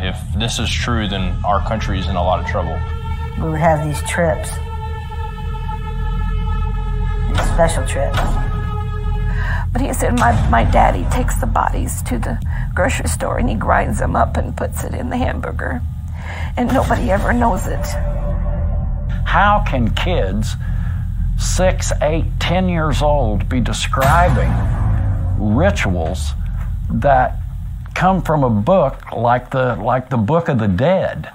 If this is true, then our country is in a lot of trouble. We would have these trips, these special trips. But he said my daddy takes the bodies to the grocery store and he grinds them up and puts it in the hamburger. And nobody ever knows it. How can kids 6, 8, 10 years old be describing rituals that come from a book like the Book of the Dead?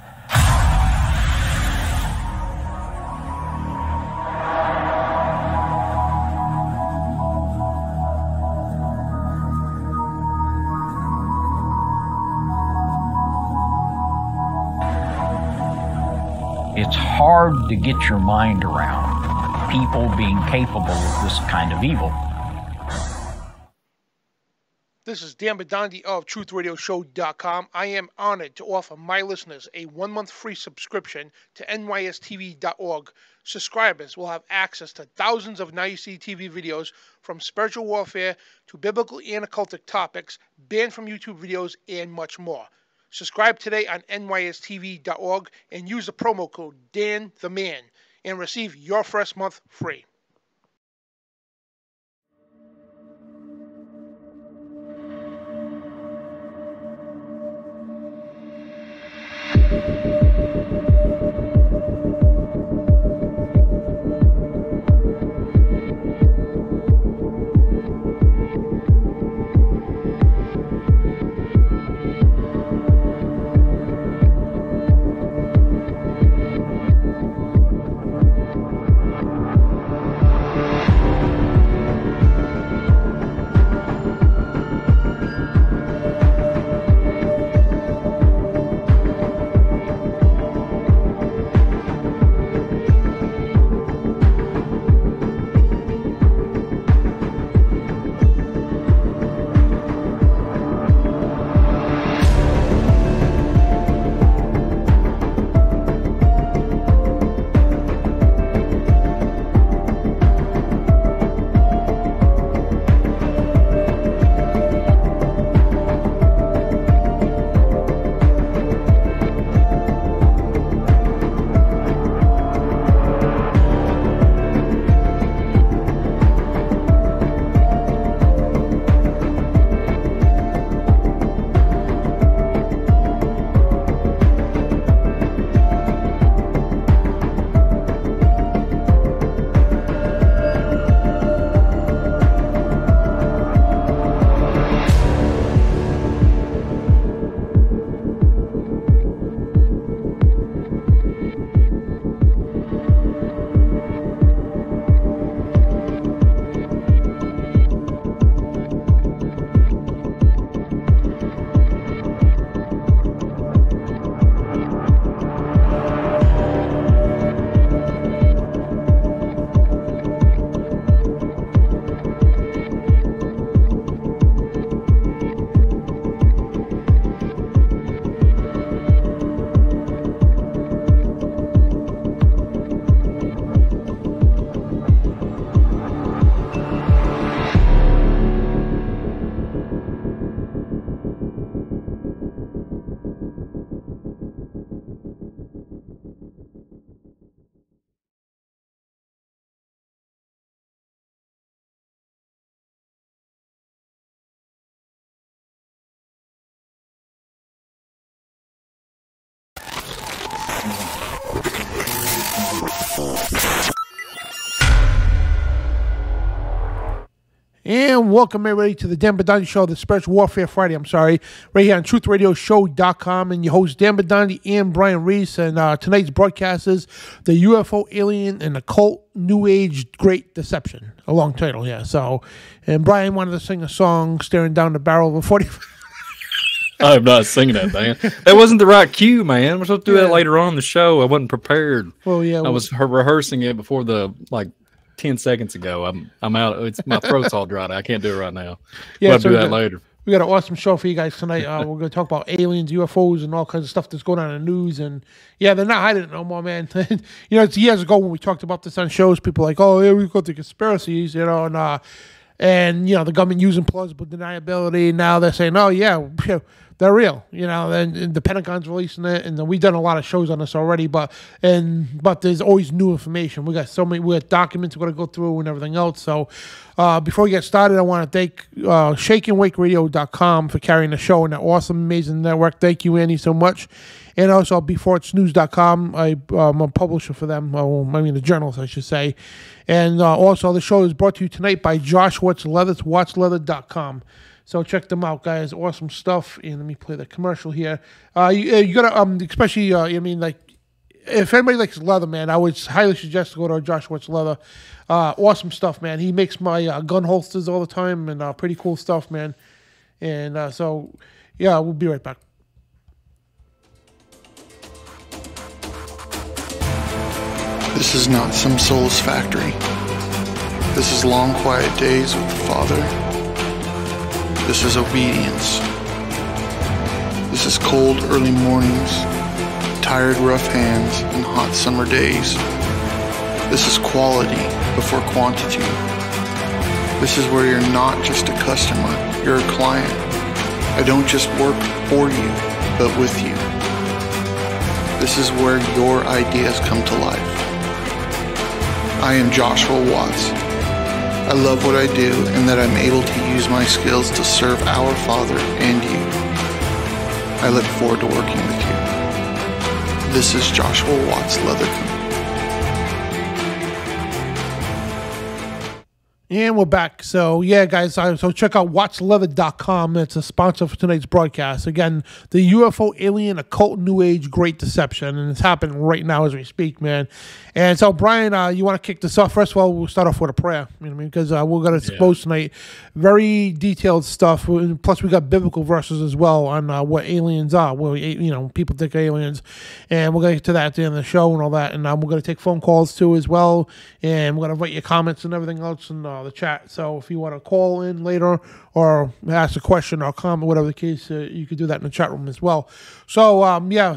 It's hard to get your mind around people being capable of this kind of evil. This is Dan Bidondi of TruthRadioShow.com. I am honored to offer my listeners a 1-month free subscription to nystv.org. Subscribers will have access to thousands of NYST TV videos from spiritual warfare to biblical and occultic topics, banned from YouTube videos, and much more. Subscribe today on nystv.org and use the promo code DANTheMan and receive your first month free. And welcome everybody to the Dan Bidondi Show, the Spiritual Warfare Friday, right here on TruthRadioShow.com, and your hosts Dan Bidondi and Brian Reece. And tonight's broadcast is the UFO-Alien and Occult New Age Great Deception. A long title, yeah. So, and Brian wanted to sing a song, Staring Down the Barrel of a 45. I'm not singing that, man. That wasn't the right cue, man. We're supposed to do that later on in the show. I wasn't prepared. Well, yeah. I was rehearsing it before 10 seconds ago. I'm out. My throat's all dried. I can't do it right now. Yeah, we'll do that later. We got an awesome show for you guys tonight. We're going to talk about aliens, UFOs, and all kinds of stuff that's going on in the news. And yeah, they're not hiding it no more, man. It's years ago when we talked about this on shows. People were like, oh, yeah, we go to conspiracies, and the government using plausible deniability. Now they're saying, oh, yeah, they're real, you know, and the Pentagon's releasing it, and we've done a lot of shows on this already, but there's always new information. We got documents we're going to go through and everything else. So before we get started, I want to thank ShakeandWakeRadio.com for carrying the show and that awesome, amazing network. Thank you, Andy, so much. And also BeforeIt'sNews.com. I'm a publisher for them. The journalist, I should say. And also the show is brought to you tonight by Josh Watts Leather. It's wattsleather.com. So check them out, guys. Awesome stuff. And let me play the commercial here. You gotta, especially, if anybody likes leather, man, I would highly suggest to go to Josh Watts Leather. Awesome stuff, man. He makes my gun holsters all the time, and pretty cool stuff, man. And we'll be right back. This is not some soul's factory. This is long, quiet days with the Father. This is obedience. This is cold, early mornings, tired, rough hands, and hot summer days. This is quality before quantity. This is where you're not just a customer, you're a client. I don't just work for you, but with you. This is where your ideas come to life. I am Joshua Watts. I love what I do and that I'm able to use my skills to serve our Father and you. I look forward to working with you. This is Joshua Watts Leather Company. And we're back. So, yeah, guys, so check out wattsleather.com. It's a sponsor for tonight's broadcast. Again, the UFO-Alien Occult New Age Great Deception, and it's happening right now as we speak, man. And so, Brian, you want to kick this off? First of all, we'll start off with a prayer, you know what I mean? Because we're going to expose tonight very detailed stuff. Plus, we got biblical verses as well on what aliens are. Well, people think aliens. And we're going to get to that at the end of the show and all that. And we're going to take phone calls, too, as well. And we're going to invite your comments and everything else in the chat. So if you want to call in later or ask a question or comment, whatever the case, you could do that in the chat room as well. So,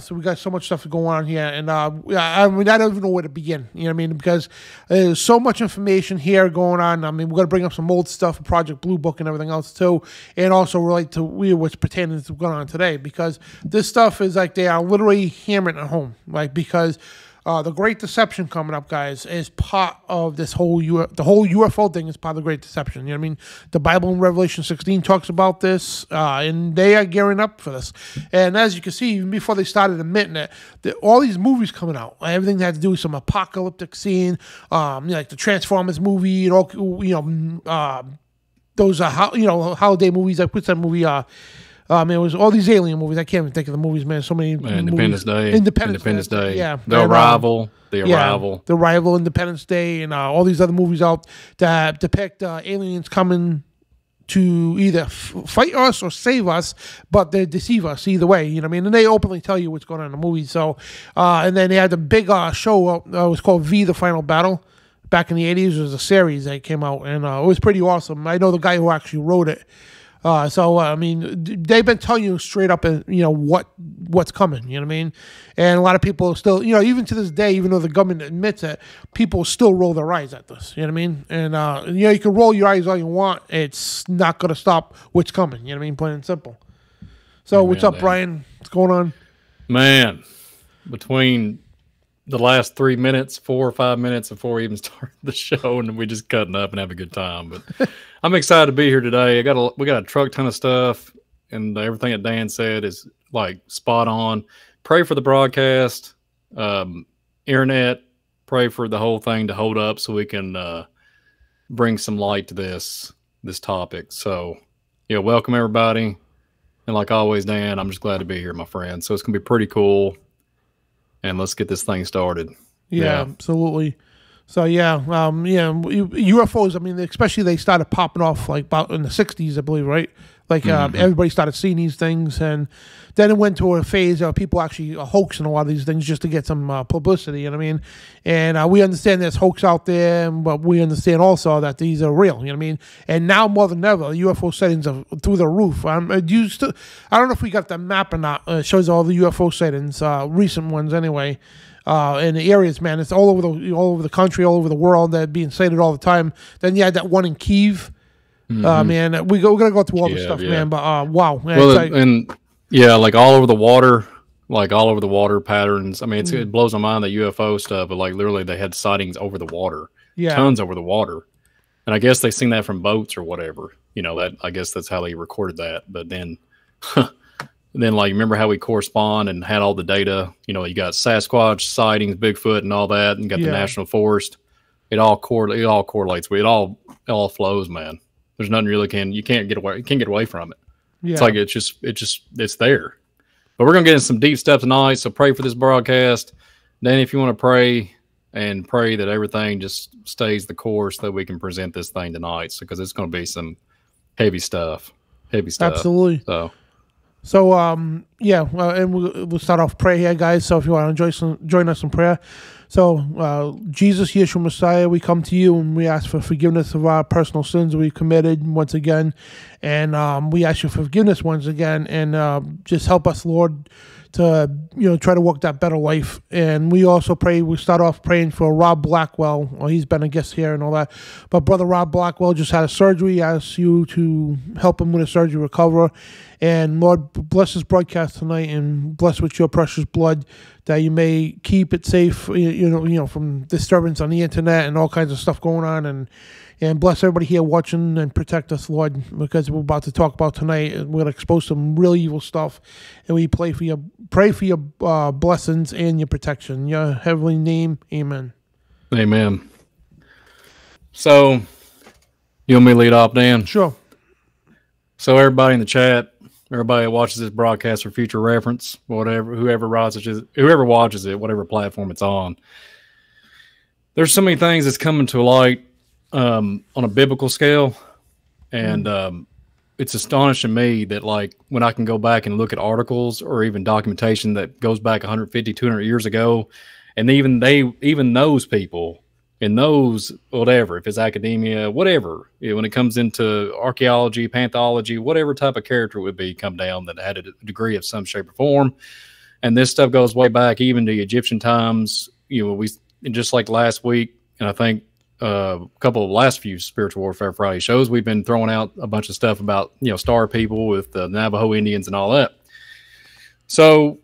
so we got so much stuff going on here. And I don't even know where to begin, you know what I mean? Because there's so much information here going on. I mean, we're going to bring up some old stuff, Project Blue Book and everything else too, and also relate to what's pertaining to what's going on today, because this stuff is like they are literally hammering it home, because the Great Deception coming up, guys, is part of this whole the whole UFO thing is part of the Great Deception. You know what I mean? The Bible in Revelation 16 talks about this, and they are gearing up for this. And as you can see, even before they started admitting it, all these movies coming out, everything that had to do with some apocalyptic scene, like the Transformers movie, and all, those holiday movies. Like what's that movie? It was all these alien movies. I can't even think of the movies, man. So many Independence movies. Day. Independence Day. Yeah. The Arrival. The Arrival, Independence Day, and all these other movies out that depict aliens coming to either fight us or save us, but they deceive us either way, you know what I mean? And they openly tell you what's going on in the movie. So, and then they had the big show, it was called V, The Final Battle. Back in the 80s, it was a series that came out, and it was pretty awesome. I know the guy who actually wrote it. They've been telling you straight up, what's coming, you know what I mean? And a lot of people still, even to this day, even though the government admits it, people still roll their eyes at this, you know what I mean? And, you can roll your eyes all you want. It's not going to stop what's coming, you know what I mean? Plain and simple. So what's up, Brian? What's going on? Man, between the last 4 or 5 minutes before we even started the show, and we just cutting up and have a good time. But I'm excited to be here today. We got a truck ton of stuff, and everything that Dan said is like spot on. Pray for the broadcast, internet. Pray for the whole thing to hold up so we can bring some light to this topic. So, welcome everybody. And like always, Dan, I'm just glad to be here, my friend. So it's gonna be pretty cool. And let's get this thing started. Yeah, absolutely. So, UFOs, I mean, especially they started popping off like about in the 60s, I believe, right? Like everybody started seeing these things. And then it went to a phase of people actually hoaxing a lot of these things just to get some publicity, you know what I mean? And we understand there's hoax out there, but we understand also that these are real, you know what I mean? And now more than ever, UFO sightings are through the roof. I don't know if we got the map or not. It shows all the UFO sightings, recent ones anyway. In the areas, man, it's all over the country, all over the world. That being cited all the time. Then you had that one in Kyiv. Man, we're gonna go through all the stuff, man. But wow, man, well, and Yeah, like all over the water, patterns. I mean, it blows my mind, the UFO stuff, but like literally they had sightings over the water, tons over the water. And I guess they seen that from boats or whatever. I guess that's how they recorded that. But then, like, remember how we correspond and had all the data? You got Sasquatch sightings, Bigfoot, and all that, and got the National Forest. It all correlates. It all flows, man. There's nothing you can't get away. You can't get away from it. Yeah. It's like it's there. But we're gonna get into some deep stuff tonight. So pray for this broadcast, Danny. If you want to pray that everything just stays the course, that we can present this thing tonight. Because it's going to be some heavy stuff. Absolutely. And we'll start off prayer here, guys. So if you want to join us in prayer. So, Jesus, Yeshua Messiah, we come to you and we ask for forgiveness of our personal sins that we've committed once again. And we ask you for forgiveness once again. And just help us, Lord, to try to walk that better life. And we also we start off praying for Rob Blackwell. Well, he's been a guest here and all that. But Brother Rob Blackwell just had a surgery. Ask you to help him with his surgery recover. And Lord, bless this broadcast tonight and bless with your precious blood, that you may keep it safe, from disturbance on the internet and all kinds of stuff going on, and bless everybody here watching and protect us, Lord, because we're about to talk about tonight. We're going to expose some real evil stuff, and we pray for your blessings and your protection. In your heavenly name, amen. Amen. So, you want me to lead off, Dan? Sure. So everybody in the chat, everybody that watches this broadcast for future reference, whoever watches it, whatever platform it's on, there's so many things that's coming to light on a biblical scale, and it's astonishing me that, like, when I can go back and look at articles or even documentation that goes back 150, 200 years ago, and even those people and those, whatever, if it's academia, whatever, when it comes into archaeology, panthology, whatever type of character it would be, come down that had a degree of some shape or form. And this stuff goes way back even to Egyptian times. Just like last week, and I think a couple of the last few Spiritual Warfare Friday shows, we've been throwing out a bunch of stuff about, star people with the Navajo Indians and all that. So,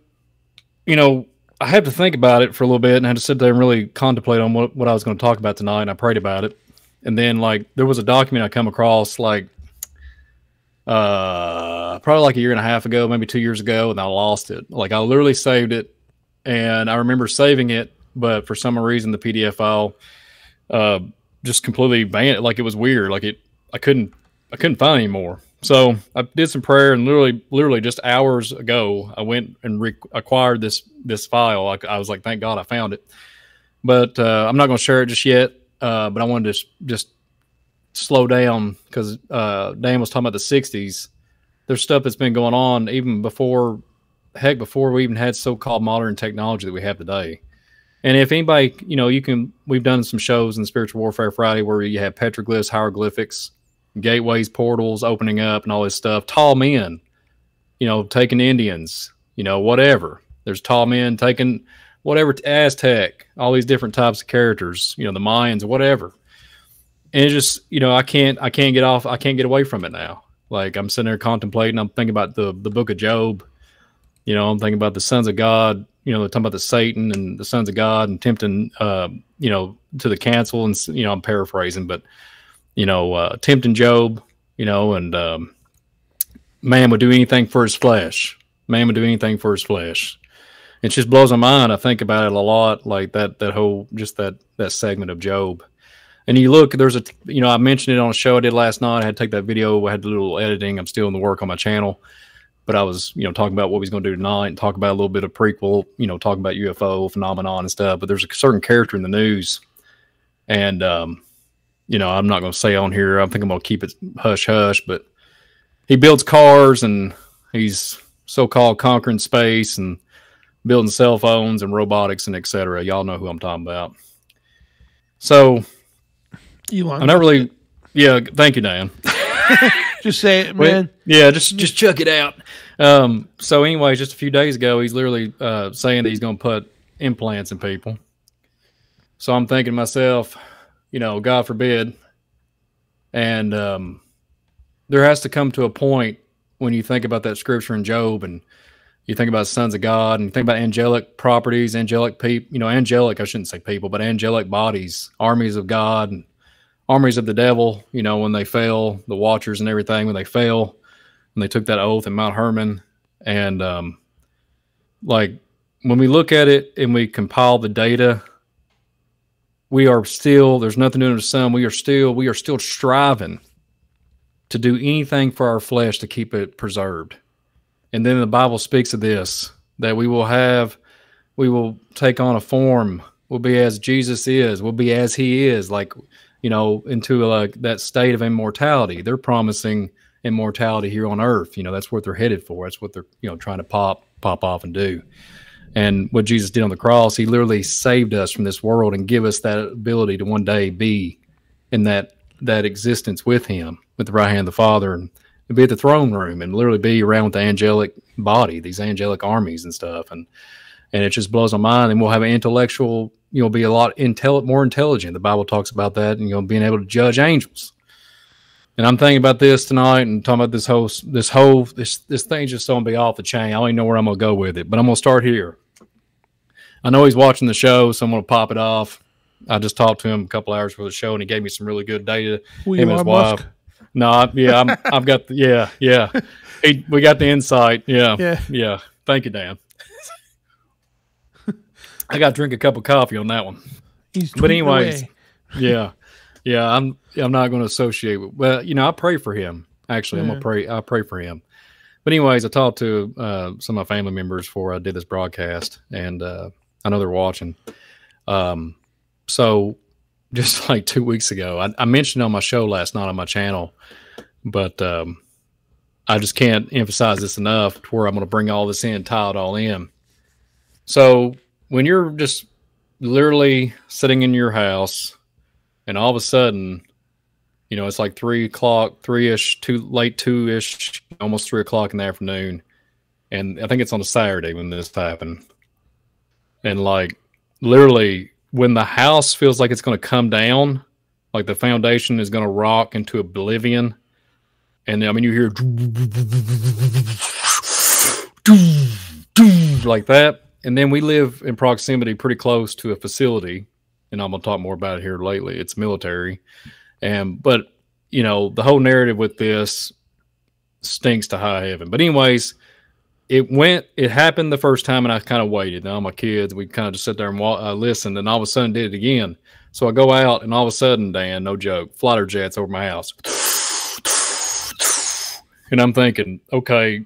I had to think about it for a little bit and had to sit there and really contemplate on what I was going to talk about tonight. And I prayed about it. And then, like, there was a document I come across, like, probably like a year and a half ago, maybe 2 years ago, and I lost it. Like, I literally saved it, and I remember saving it, but for some reason the PDF file just completely vanished. Like, it was weird. Like, I couldn't find it anymore. So I did some prayer, and literally just hours ago, I went and acquired this file. I was like, thank God I found it. But I'm not going to share it just yet. But I wanted to just slow down, because Dan was talking about the 60s. There's stuff that's been going on even before we even had so-called modern technology that we have today. And if anybody, we've done some shows in Spiritual Warfare Friday where you have petroglyphs, hieroglyphics, gateways, portals opening up, and all this stuff. Tall men, taking Indians, whatever. There's tall men taking whatever, Aztec, all these different types of characters, the Mayans, whatever. And it just, I can't get away from it now. Like, I'm sitting there contemplating. I'm thinking about the book of Job. I'm thinking about the sons of God. They're talking about the Satan and the sons of God and tempting, to the cancel. And I'm paraphrasing, but tempting Job, and man would do anything for his flesh. Man would do anything for his flesh. It just blows my mind. I think about it a lot, like that whole, just that segment of Job. And you look, there's I mentioned it on a show I did last night. I had to take that video. I had to do a little editing. I'm still in the work on my channel. But I was, talking about what he's going to do tonight and talk about a little bit of prequel, talking about UFO phenomenon and stuff. But there's a certain character in the news. And, I'm not going to say on here, I think I'm going to keep it hush-hush, but he builds cars, and he's so-called conquering space and building cell phones and robotics and et cetera. Y'all know who I'm talking about. So, Elon. I'm not really, yeah, thank you, Dan. Just say it, man. Yeah, just chuck it out. So anyway, just a few days ago, he's literally saying that he's going to put implants in people. So I'm thinking to myself, God forbid. And there has to come to a point when you think about that scripture in Job, and you think about sons of God, and you think about angelic properties, angelic people, angelic, I shouldn't say people, but angelic bodies, armies of God and armies of the devil, when they fell, the watchers and everything, when they fell, and they took that oath in Mount Hermon. And like when we look at it and we compile the data, we are still, there's nothing new under the sun. We are still striving to do anything for our flesh to keep it preserved. And then the Bible speaks of this, that we will take on a form, we'll be as Jesus is, we'll be as he is, like, into like that state of immortality. They're promising immortality here on earth. That's what they're headed for. That's what they're, trying to pop off and do. And what Jesus did on the cross, he literally saved us from this world and give us that ability to one day be in that existence with him, with the right hand of the Father, and be at the throne room and literally be around with the angelic body, these angelic armies and stuff. And it just blows my mind. And we'll have an intellectual, be a lot more intelligent. The Bible talks about that, and being able to judge angels. And I'm thinking about this tonight and talking about this thing's just going to be off the chain. I don't even know where I'm going to go with it, but I'm going to start here. I know he's watching the show, so I'm going to pop it off. I just talked to him a couple hours before the show, and he gave me some really good data. Him and his wife. Musk? No, I've got the, yeah. We got the insight. Yeah. Thank you, Dan. I got to drink a cup of coffee on that one. But anyways, away. Yeah. I'm not going to associate with. Well, I pray for him. Actually, I'm gonna pray. I pray for him. But anyways, I talked to some of my family members before I did this broadcast, and I know they're watching. So just like 2 weeks ago, I mentioned on my show last night on my channel, but I just can't emphasize this enough to where I'm going to bring all this in, tie it all in. So when you're just literally sitting in your house, and all of a sudden, it's like 3 o'clock, 3-ish, late 2-ish, almost 3 o'clock in the afternoon. And I think it's on a Saturday when this happened. And like literally when the house feels like it's going to come down, like the foundation is going to rock into oblivion. And you hear like that. And then we live in proximity pretty close to a facility. And I'm going to talk more about it here lately. It's military. But the whole narrative with this stinks to high heaven. But anyways, it happened the first time, and I kind of waited. Now my kids, we kind of just sit there and listened, and all of a sudden did it again. So I go out, and all of a sudden, Dan, no joke, fighter jets over my house. And I'm thinking, okay,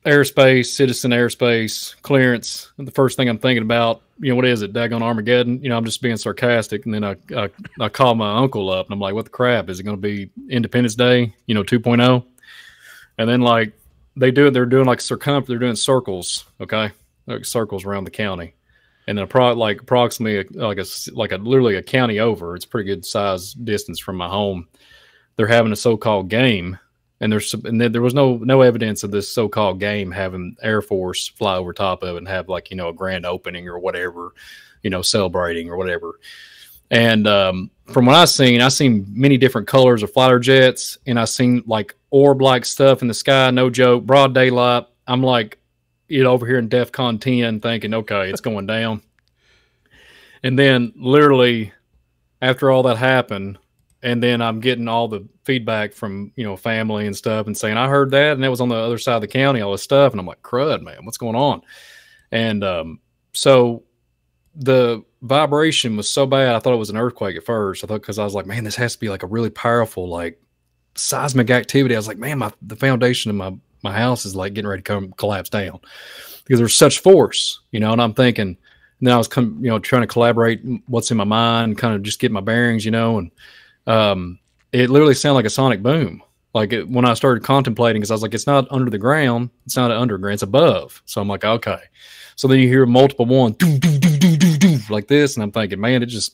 airspace, citizen airspace, clearance. And the first thing I'm thinking about, what is it, daggone Armageddon? I'm just being sarcastic. And then I call my uncle up, and I'm like, what the crap? Is it going to be Independence Day, 2.0? And then like they're doing like they're doing circles, okay? Like circles around the county. And then approximately literally a county over, it's a pretty good size distance from my home. They're having a so-called game. And there was no evidence of this so-called game having Air Force fly over top of it and have like, a grand opening or whatever, celebrating or whatever. And from what I seen many different colors of fighter jets, and I seen like orb-like stuff in the sky, no joke, broad daylight. I'm like, over here in DEFCON 10 thinking, okay, it's going down. And then literally after all that happened, and then I'm getting all the feedback from, family and stuff and saying, I heard that. And that was on the other side of the county, all this stuff. And I'm like, crud, man, what's going on? And so the vibration was so bad. I thought it was an earthquake at first. Because I was like, man, this has to be like a really powerful, like seismic activity. I was like, man, the foundation of my house is like getting ready to collapse down because there's such force, and I'm thinking, and then I was trying to collaborate what's in my mind, kind of just get my bearings, and it literally sounded like a sonic boom. Like when I started contemplating, because I was like, it's not under the ground, it's not underground, it's above. So I'm like, okay. So then you hear multiple one, doo, doo, doo, doo, doo, doo, like this, and I'm thinking, man, it's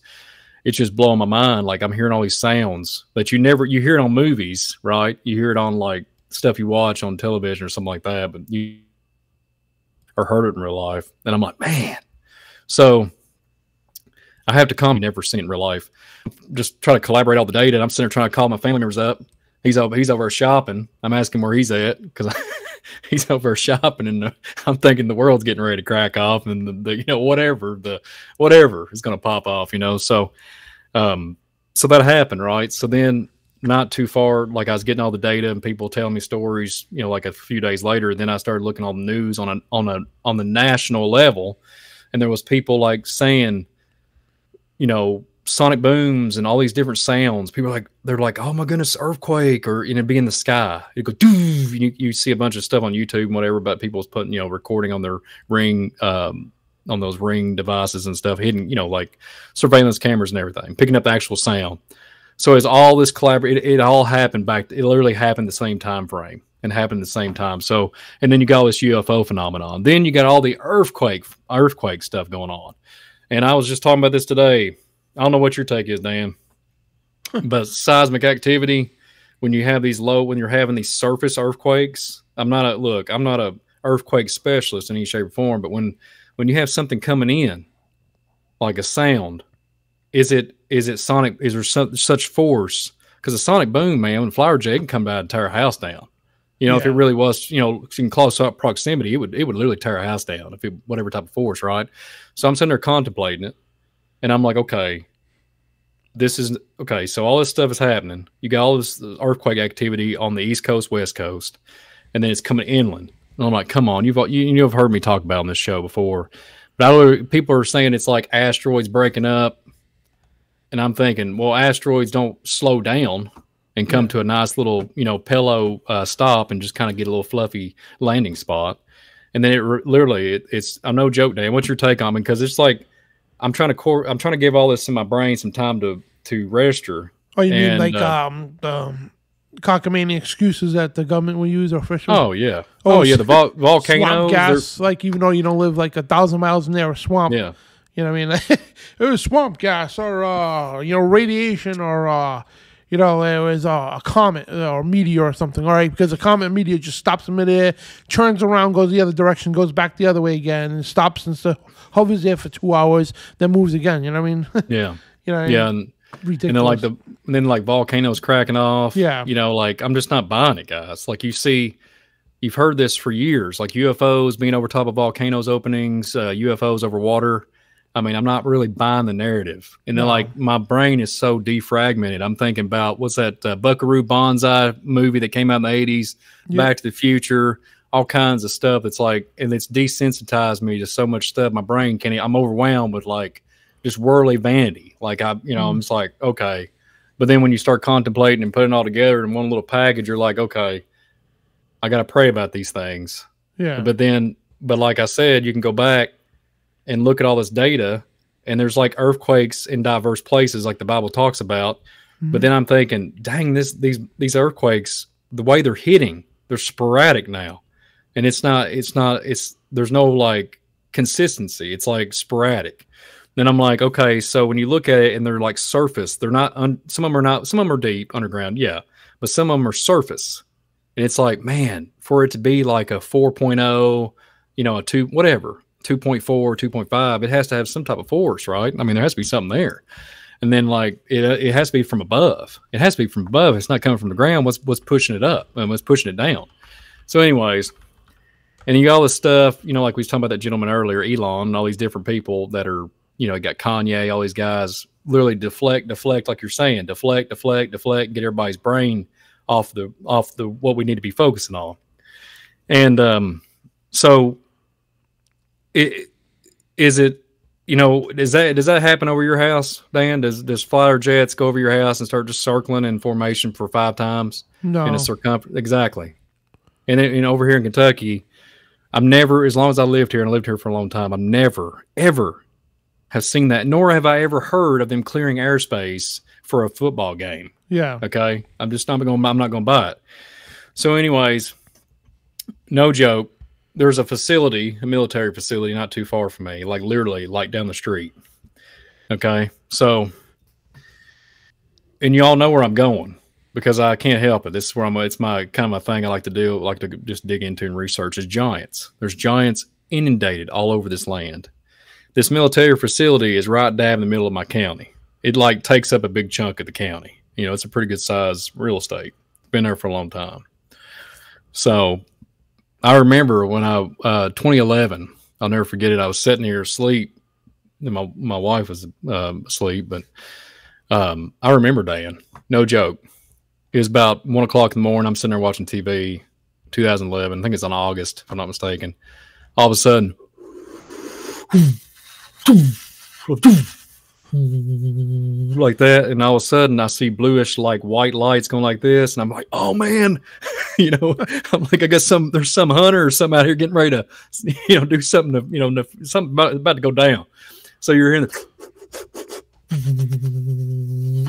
just blowing my mind. Like I'm hearing all these sounds that you hear it on movies, right? You hear it on like stuff you watch on television or something like that, but you or heard it in real life. And I'm like, man. So I have to never seen it in real life. Just try to collaborate all the data. And I'm sitting there trying to call my family members up. He's over shopping. I'm asking where he's at because he's over shopping, and I'm thinking the world's getting ready to crack off, and whatever is going to pop off, So, so that happened, right? So then, not too far, like I was getting all the data and people telling me stories, like a few days later. Then I started looking on the news on the national level, and there was people like saying, sonic booms and all these different sounds. People they're like, oh my goodness, earthquake, or be in the sky. You go, you see a bunch of stuff on YouTube and whatever about people's putting, recording on their Ring, on those Ring devices and stuff, hidden, like surveillance cameras and everything, picking up the actual sound. So as all this it all happened it literally happened the same time frame and happened at the same time. So, and then you got all this UFO phenomenon. Then you got all the earthquake stuff going on. And I was just talking about this today. I don't know what your take is, Dan, but seismic activity, when you're having these surface earthquakes, I'm not a earthquake specialist in any shape or form, but when you have something coming in, like a sound, is it sonic? Is there such force? Because a sonic boom, man, when flower jet can come by and tear a house down. If it really was, in close up proximity, it would literally tear a house down if whatever type of force, right? So I'm sitting there contemplating it. And I'm like, okay, so all this stuff is happening. You got all this earthquake activity on the East Coast, West Coast, and then it's coming inland. And I'm like, come on, you've heard me talk about on this show before. But people are saying it's like asteroids breaking up. And I'm thinking, well, asteroids don't slow down and come to a nice little, pillow stop and just kind of get a little fluffy landing spot. And then it's I'm no joke, Dan. What's your take on it? Because it's like, I'm trying to give all this in my brain some time to register. Oh, you mean like the cockamamie excuses that the government will use, or officials? Oh yeah, the volcanoes, swamp gas. Like, even though you don't live like 1,000 miles in there, a swamp. Yeah, what I mean. It was swamp gas, or radiation, or it was a comet or meteor or something. All right, because a comet and meteor just stops in midair, turns around, goes the other direction, goes back the other way again, and stops and stuff. Hovers there for 2 hours, then moves again. You know what I mean? Yeah. Yeah. And ridiculous. And then volcanoes cracking off. Yeah. I'm just not buying it, guys. Like, you've heard this for years, like UFOs being over top of volcanoes openings, UFOs over water. I mean, I'm not really buying the narrative. And then my brain is so defragmented. I'm thinking about, what's that Buckaroo Banzai movie that came out in the 80s, Back to the Future, all kinds of stuff. It's like, and it's desensitized me to so much stuff. My brain I'm overwhelmed with just worldly vanity. Like, I'm just like, okay. But then when you start contemplating and putting it all together in one little package, you're like, okay, I got to pray about these things. Yeah. But like I said, you can go back and look at all this data, and there's like earthquakes in diverse places, like the Bible talks about. Mm-hmm. But then I'm thinking, dang, these earthquakes, the way they're hitting, they're sporadic now. And there's no like consistency. It's like sporadic. Then I'm like, okay, so when you look at it and they're like surface, they're not, some of them are deep underground. Yeah. But some of them are surface. And it's like, man, for it to be like a 4.0, a 2, whatever, 2.4, 2.5, it has to have some type of force, right? I mean, there has to be something there. And then like, it has to be from above. It has to be from above. It's not coming from the ground. What's pushing it up and what's pushing it down? So anyways, and you got all this stuff, like we was talking about that gentleman earlier, Elon, and all these different people that are, you got Kanye, all these guys literally deflect, like you're saying, deflect, get everybody's brain off the what we need to be focusing on. And so does that happen over your house, Dan? Does fighter jets go over your house and start just circling in formation for 5 times? No. In a circumference? Exactly. And then, over here in Kentucky, I've never, as long as I lived here, and I lived here for a long time, I've never, ever have seen that, nor have I ever heard of them clearing airspace for a football game. Yeah. Okay. I'm not going to buy it. So anyways, no joke. There's a facility, a military facility, not too far from me, like literally like down the street. Okay. So, and you all know where I'm going because I can't help it. This is where it's my kind of my thing I like to do, like to just dig into and research is giants. There's giants inundated all over this land. This military facility is right dab in the middle of my county. It like takes up a big chunk of the county. It's a pretty good size real estate been there for a long time. So I remember when 2011, I'll never forget it. I was sitting here asleep, and my wife was asleep, but I remember, Dan, no joke. It was about 1 o'clock in the morning. I'm sitting there watching TV, 2011. I think it's on August, if I'm not mistaken. All of a sudden, like that, and all of a sudden I see bluish like white lights going like this, and I'm like, oh man, I'm like, I guess there's some hunter or something out here getting ready to do something to something about to go down. So you're hearing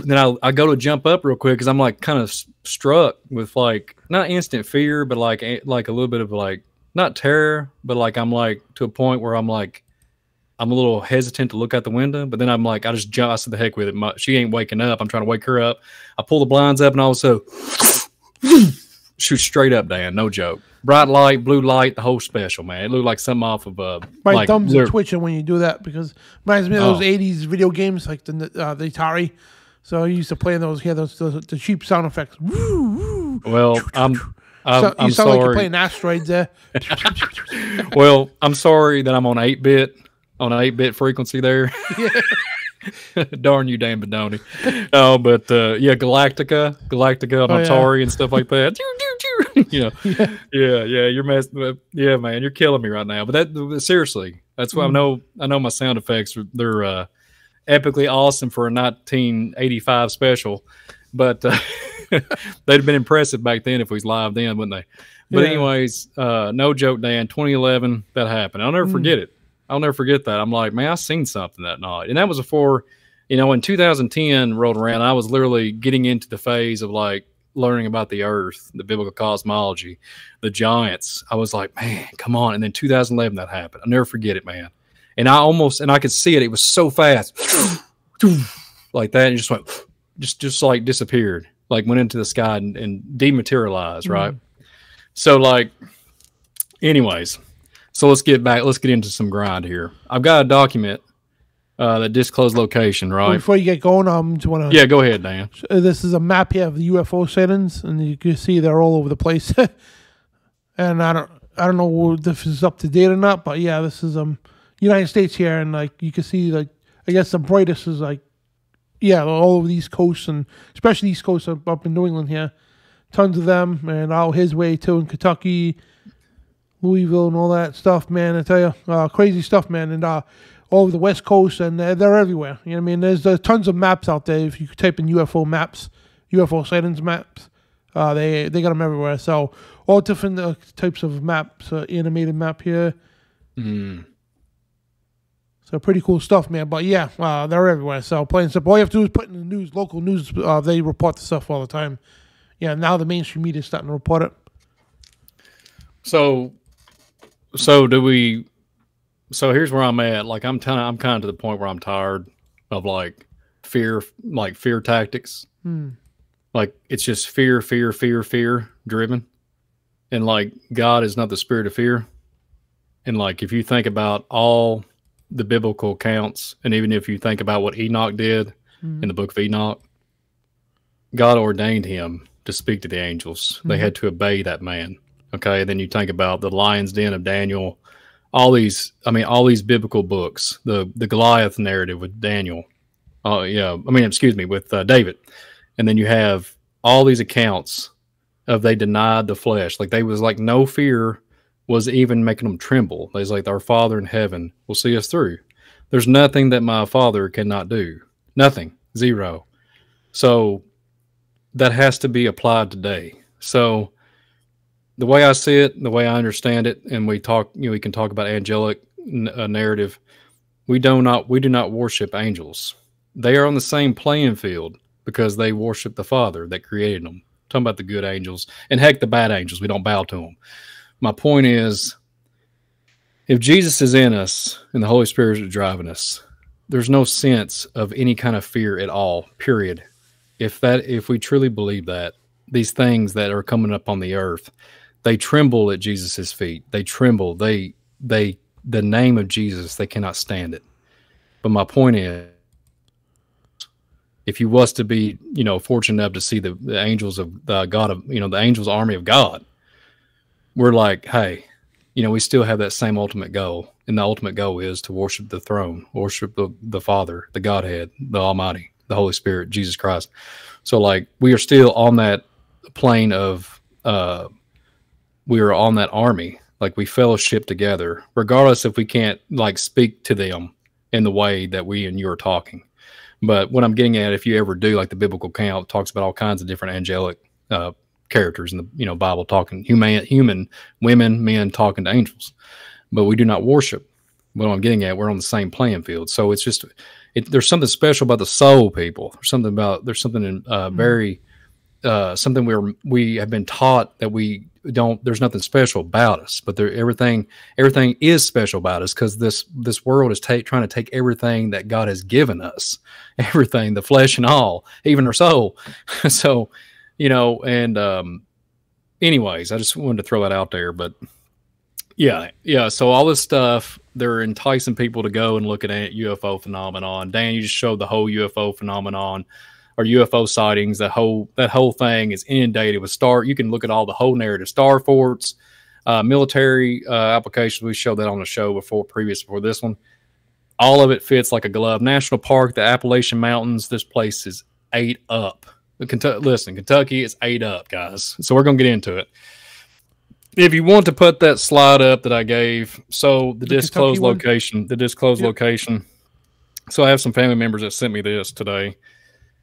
then I go to jump up real quick because I'm like kind of struck with like not instant fear, but like a little bit of like not terror, but like I'm like to a point where I'm like I'm a little hesitant to look out the window, but then I'm like, I just jump. I said, the heck with it. She ain't waking up. I'm trying to wake her up. I pull the blinds up, and also shoot straight up, Dan. No joke. Bright light, blue light, the whole special, man. It looked like something off of my thumbs are twitching when you do that because it reminds me of those '80s video games like the Atari. So I used to play in those. Yeah, the cheap sound effects. Well, I'm sound sorry. like you're playing asteroids there. Well, I'm sorry that I'm on 8-bit. On an 8-bit frequency there. Yeah. Darn you, Dan Bidondi. No, but yeah, Galactica on Atari and stuff like that. Yeah, you're messing. Yeah, man, you're killing me right now. But that seriously, that's why I know my sound effects. They're epically awesome for a 1985 special, but they'd have been impressive back then if we was live then, wouldn't they? But anyways, no joke, Dan. 2011, that happened. I'll never forget it. I'll never forget that. I'm like, man, I seen something that night. And that was before, when 2010 rolled around, I was literally getting into the phase of like learning about the earth, the biblical cosmology, the giants. I was like, man, come on. And then 2011, that happened. I'll never forget it, man. And I could see it. It was so fast. Like that. And just went, just like disappeared, like went into the sky and dematerialized. Right. So like, anyways. So let's get into some grind here. I've got a document that disclosed location, right? Well, before you get going, yeah, go ahead, Dan. This is a map here of the UFO sightings, and you can see they're all over the place. And I don't know if this is up to date or not, but yeah, this is United States here, and like you can see, like I guess the brightest is like all over the East Coast, and especially East Coast up in New England here, tons of them, and out his way too in Kentucky, Louisville and all that stuff, man. I tell you, crazy stuff, man. And all over the West Coast, and they're everywhere. You know what I mean? There's tons of maps out there. If you type in UFO maps, UFO sightings maps, they got them everywhere. So all different types of maps, animated map here. So pretty cool stuff, man. But yeah, they're everywhere. So plain and simple. All you have to do is put in the news, local news. They report the stuff all the time. Yeah, now the mainstream media is starting to report it. So here's where I'm at. Like I'm kind of to the point where I'm tired of like fear tactics. Like it's just fear driven. And like God is not the spirit of fear. And like if you think about all the biblical accounts, and even if you think about what Enoch did in the book of Enoch, God ordained him to speak to the angels. They had to obey that man. Okay, and then you think about the lion's den of Daniel, all these biblical books, the Goliath narrative with Daniel, with David, and then you have all these accounts of they denied the flesh, like they was like no fear was even making them tremble. They was like, our Father in heaven will see us through. There's nothing that my Father cannot do, nothing, zero. So that has to be applied today. So the way I see it, the way I understand it, and we talk, we can talk about angelic narrative. We do not worship angels. They are on the same playing field because they worship the Father that created them. I'm talking about the good angels, and heck, the bad angels. We don't bow to them. My point is, if Jesus is in us and the Holy Spirit is driving us, there's no sense of any kind of fear at all. Period. If we truly believe that, these things that are coming up on the earth, they tremble at Jesus' feet. They tremble. The name of Jesus, they cannot stand it. But my point is, if you was to be, fortunate enough to see the angels of the God of, the angels army of God, we're like, hey, we still have that same ultimate goal. And the ultimate goal is to worship the throne, worship the Father, the Godhead, the Almighty, the Holy Spirit, Jesus Christ. So like, we are still on that plane of, we are on that army. Like, we fellowship together, regardless if we can't like speak to them in the way that we and you are talking. But what I'm getting at, if you ever do, like the biblical account talks about all kinds of different angelic characters in the Bible, talking human women, men talking to angels, but we do not worship. What I'm getting at, we're on the same playing field. So it's just, there's something special about the soul, people. There's something very something we have been taught that we don't. There's nothing special about us, but everything is special about us, because this world is trying to take everything that God has given us, everything, the flesh and all, even our soul. So, and anyways, I just wanted to throw that out there. But yeah. So all this stuff, they're enticing people to go and look at UFO phenomenon. Dan, you just showed the whole UFO phenomenon, or UFO sightings. That whole thing is inundated with you can look at all the whole narrative, star forts, military applications. We showed that on the show before this one. All of it fits like a glove. National Park, the Appalachian Mountains. This place is ate up. Kentucky is ate up, guys. So we're gonna get into it. If you want to put that slide up that I gave, so the disclosed location, location. So I have some family members that sent me this today.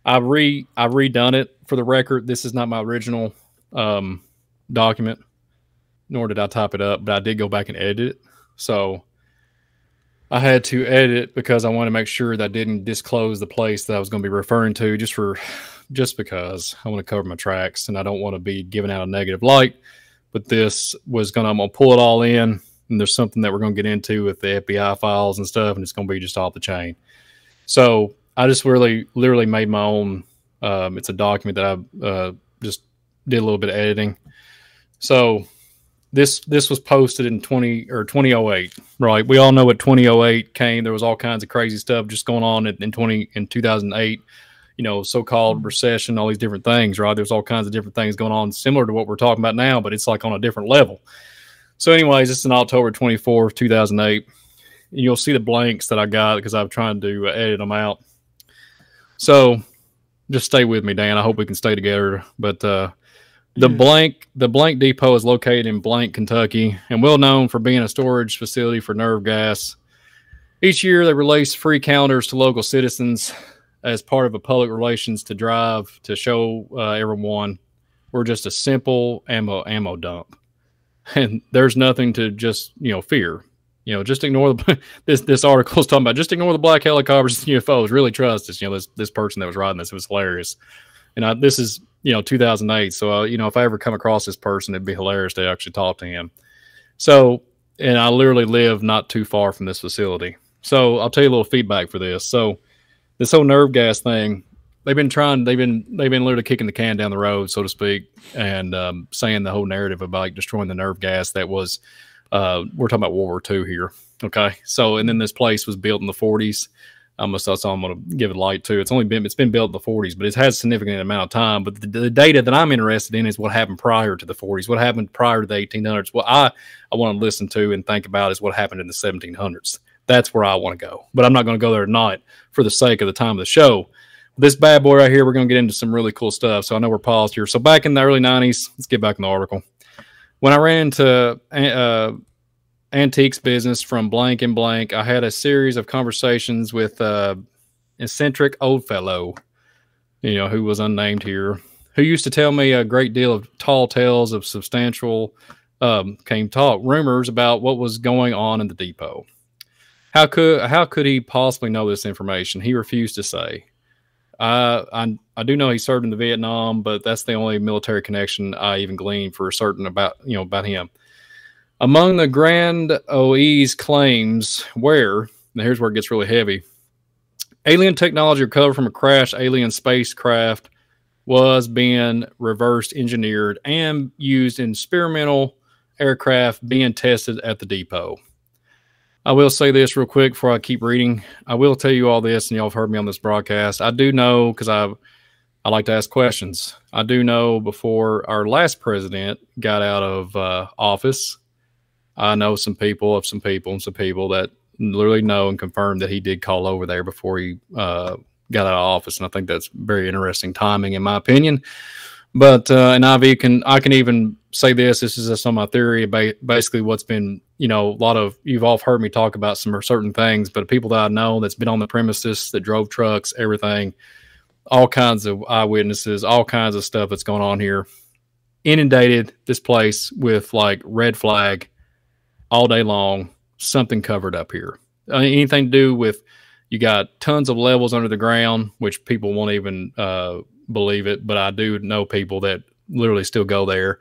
I've redone it. For the record, this is not my original document, nor did I type it up, but I did go back and edit it. So I had to edit it because I want to make sure that I didn't disclose the place that I was going to be referring to, just because I want to cover my tracks and I don't want to be giving out a negative light. But this was I'm going to pull it all in, and there's something that we're going to get into with the FBI files and stuff, and it's going to be just off the chain. So I just literally made my own. It's a document that I just did a little bit of editing. So this was posted in 2008, right? We all know what 2008 came. There was all kinds of crazy stuff just going on in 2008. So-called recession, all these different things, right? There's all kinds of different things going on similar to what we're talking about now, but it's like on a different level. So anyways, it's in October 24th, 2008. And you'll see the blanks that I got because I'm trying to edit them out. So just stay with me, Dan. I hope we can stay together. But the blank depot is located in Blank, Kentucky, and well known for being a storage facility for nerve gas. Each year, they release free calendars to local citizens as part of a public relations to drive to show everyone we're just a simple ammo dump, and there's nothing to just fear. Just ignore this article is talking about. Just ignore the black helicopters and UFOs. Really trust us. This person that was writing this, it was hilarious. And this is 2008. So if I ever come across this person, it'd be hilarious to actually talk to him. So, and I literally live not too far from this facility. So I'll tell you a little feedback for this. So this whole nerve gas thing, they've been literally kicking the can down the road, so to speak, and saying the whole narrative about destroying the nerve gas that was, we're talking about World War II here. Okay. So, and then this place was built in the 40s. That's all I'm going to give it light to. It's been built in the 40s, but it has a significant amount of time. But the data that I'm interested in is what happened prior to the 40s, what happened prior to the 1800s. What I want to listen to and think about is what happened in the 1700s. That's where I want to go, but I'm not going to go there tonight for the sake of the time of the show. This bad boy right here, we're going to get into some really cool stuff. So I know we're paused here. So back in the early 90s, let's get back in the article. When I ran into antiques business from blank and blank, I had a series of conversations with eccentric old fellow, who was unnamed here, who used to tell me a great deal of tall tales of substantial rumors about what was going on in the depot. How could he possibly know this information? He refused to say. I do know he served in the Vietnam, but that's the only military connection I even gleaned for certain about him. Among the Grand OE's claims here's where it gets really heavy. Alien technology recovered from a crashed alien spacecraft was being reverse engineered and used in experimental aircraft being tested at the depot. I will say this real quick before I keep reading. I will tell you all this, and y'all have heard me on this broadcast. I do know, because I like to ask questions. I do know before our last president got out of office, I know some people that literally know and confirm that he did call over there before he got out of office, and I think that's very interesting timing, in my opinion. But and I can even say this is just on my theory about basically what's been, a lot of, you've all heard me talk about some certain things, but people that I know that's been on the premises, that drove trucks, everything, all kinds of eyewitnesses, all kinds of stuff that's going on here, inundated this place with like red flag all day long, something covered up here. Anything to do with, you got tons of levels under the ground, which people won't even believe it, but I do know people that literally still go there.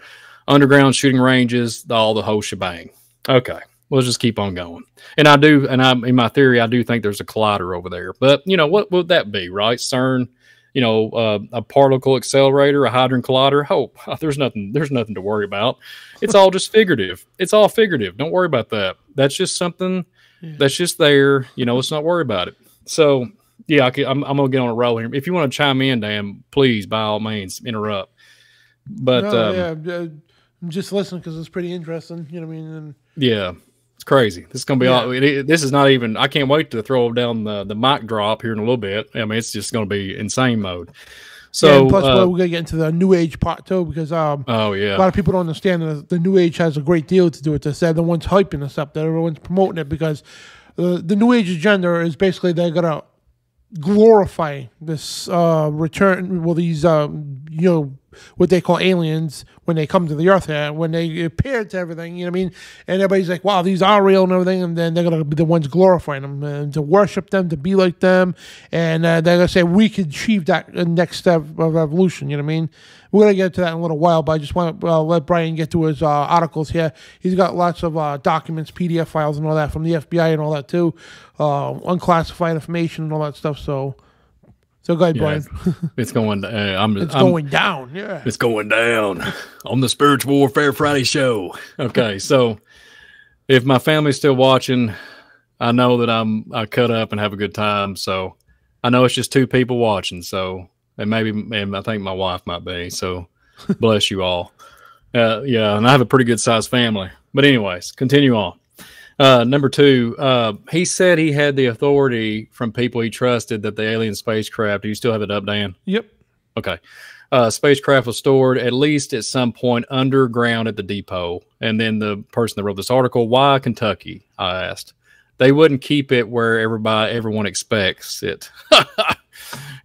Underground shooting ranges, all the whole shebang. Okay, let's just keep on going. And in my theory, I do think there's a collider over there. But what would that be, right? CERN, a particle accelerator, a hadron collider. Oh, there's nothing to worry about. It's all just figurative. It's all figurative. Don't worry about that. That's just something that's just there. Let's not worry about it. So yeah, I'm gonna get on a roll here. If you want to chime in, Dan, please, by all means, interrupt. But I'm just listening because it's pretty interesting. You know what I mean? And yeah, it's crazy. This is gonna be all. This is not even. I can't wait to throw down the mic drop here in a little bit. I mean, it's just gonna be insane mode. So plus, we're gonna get into the New Age part too, because a lot of people don't understand that the New Age has a great deal to do with this. They're the ones hyping this up. That everyone's promoting it, because the New Age agenda is basically they're gonna glorify this return. Well, these what they call aliens when they come to the earth here, when they appear to everything, you know what I mean? And everybody's like, wow, these are real and everything, and then they're going to be the ones glorifying them and to worship them, to be like them, and they're going to say we could achieve that next step of evolution, you know what I mean? We're going to get to that in a little while, but I just want to let Brian get to his articles here. He's got lots of documents, PDF files and all that from the FBI and all that too, unclassified information and all that stuff, so go ahead, Brian. It's going down. Going down. Yeah. It's going down on the Spiritual Warfare Friday show. Okay, so if my family's still watching, I know that I cut up and have a good time. So I know it's just two people watching. So and I think my wife might be. So bless you all. Yeah, and I have a pretty good sized family. But anyways, continue on. Number two, he said he had the authority from people he trusted that the alien spacecraft, do you still have it up, Dan? Yep. Okay. Spacecraft was stored at least at some point underground at the depot. And then the person that wrote this article, why Kentucky? I asked. They wouldn't keep it where everyone expects it.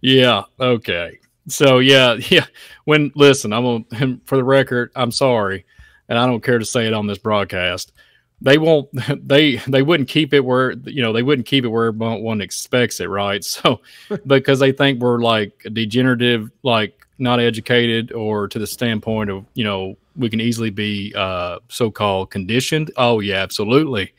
Yeah. Okay. So yeah. Listen, for the record, I'm sorry, and I don't care to say it on this broadcast. They won't. They wouldn't keep it where they wouldn't keep it where everyone expects it, right? So because they think we're like degenerative, like not educated, or to the standpoint of we can easily be so-called conditioned. Oh yeah, absolutely.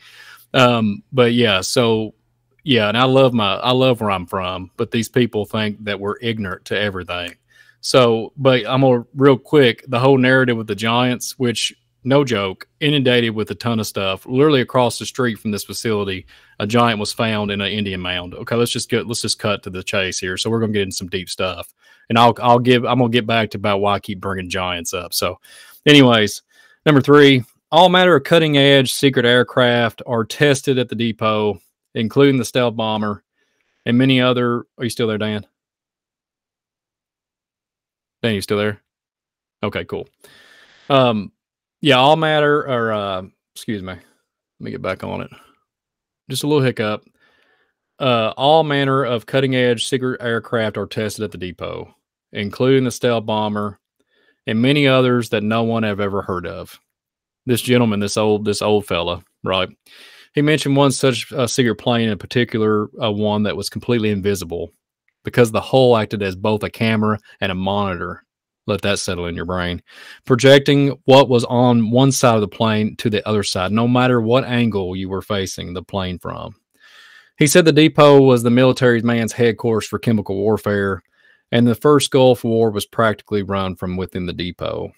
But yeah, so yeah, and I love where I'm from, but these people think that we're ignorant to everything. So, but I'm gonna real quick, the whole narrative with the giants, which, no joke, inundated with a ton of stuff. Literally across the street from this facility, a giant was found in an Indian mound. Okay, let's just cut to the chase here. So we're gonna get into some deep stuff, and I'm gonna get back to about why I keep bringing giants up. So, anyways, number three, all matter of cutting edge secret aircraft are tested at the depot, including the stealth bomber and many other. Are you still there, Dan? Dan, you still there? Okay, cool. Yeah, all matter, or excuse me, let me get back on it. Just a little hiccup. All manner of cutting-edge secret aircraft are tested at the depot, including the stealth bomber and many others that no one have ever heard of. This gentleman, this old fella, right? He mentioned one such secret plane in particular, one that was completely invisible because the hull acted as both a camera and a monitor. Let that settle in your brain. Projecting what was on one side of the plane to the other side, no matter what angle you were facing the plane from. He said the depot was the military man's headquarters for chemical warfare, and the first Gulf War was practically run from within the depot.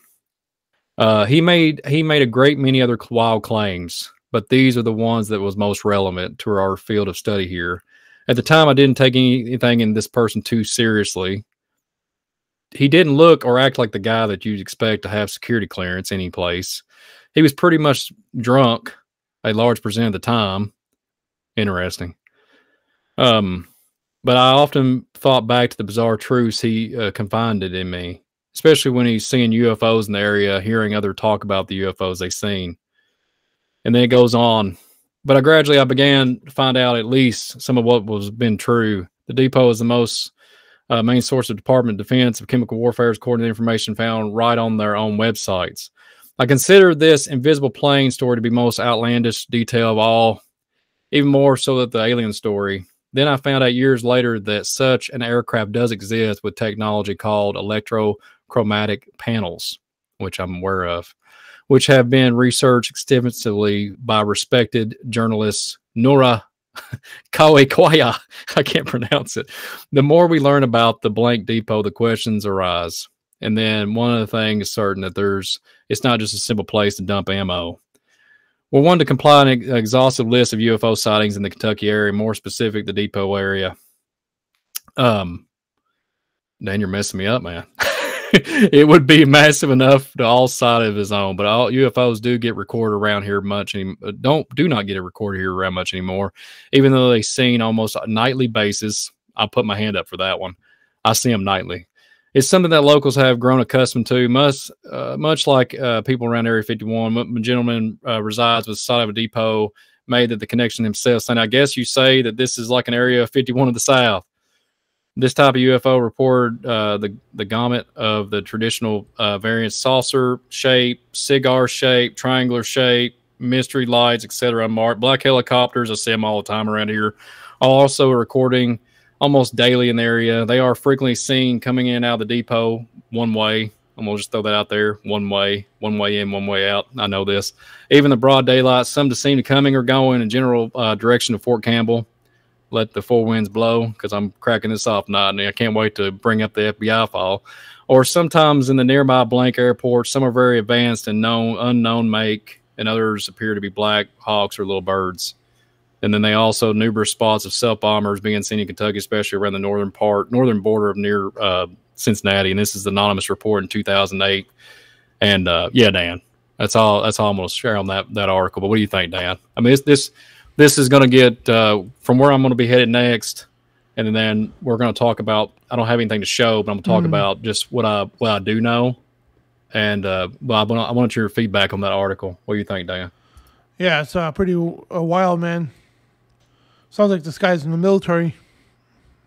He made a great many other wild claims, but these are the ones that was most relevant to our field of study here. At the time, I didn't take anything in this person too seriously. He didn't look or act like the guy that you'd expect to have security clearance any place. He was pretty much drunk a large percent of the time. Interesting. But I often thought back to the bizarre truths he confided in me, especially when he's seeing UFOs in the area, hearing other talk about the UFOs they've seen. And then it goes on. But I began to find out at least some of what was been true. The depot is the most main source of Department of Defense of chemical warfare, according to the information found right on their own websites. I consider this invisible plane story to be most outlandish detail of all, even more so than the alien story. Then I found out years later that such an aircraft does exist with technology called electrochromatic panels, which I'm aware of, which have been researched extensively by respected journalist Nora Kawekwaya. I can't pronounce it. The more we learn about the blank depot, the questions arise. And then one of the things is certain that it's not just a simple place to dump ammo. We're one to compile an exhaustive list of UFO sightings in the Kentucky area, more specific, the depot area. Dan, you're messing me up, man. It would be massive enough to all side of his own, but all UFOs do get recorded around here much. Do not get it recorded here around much anymore, even though they're seen almost a nightly basis. I'll put my hand up for that one. I see them nightly. It's something that locals have grown accustomed to, much like people around Area 51. When a gentleman resides with the side of a depot, made that the connection himself, saying, I guess you say that this is like an Area 51 of the South. This type of UFO reported the gamut of the traditional variants: saucer shape, cigar shape, triangular shape, mystery lights, etc. Unmarked black helicopters. I see them all the time around here. Also recording almost daily in the area. They are frequently seen coming in and out of the depot one way. I'm going to just throw that out there. One way in, one way out. I know this. Even the broad daylight, some to seem coming or going in general direction of Fort Campbell. Let the four winds blow, because I'm cracking this off now, and I can't wait to bring up the FBI file. Or sometimes in the nearby blank airports, some are very advanced and unknown make, and others appear to be black hawks or little birds. And then they also numerous spots of self-bombers being seen in Kentucky, especially around the northern border of near Cincinnati. And this is the anonymous report in 2008. And yeah, Dan, that's all I'm going to share on that article. But what do you think, Dan? I mean, this is going to get from where I'm going to be headed next, and then we're going to talk about. I don't have anything to show, but I'm going to talk about just what I do know. And I want your feedback on that article. What do you think, Dan? Yeah, it's pretty wild, man. Sounds like this guy's in the military.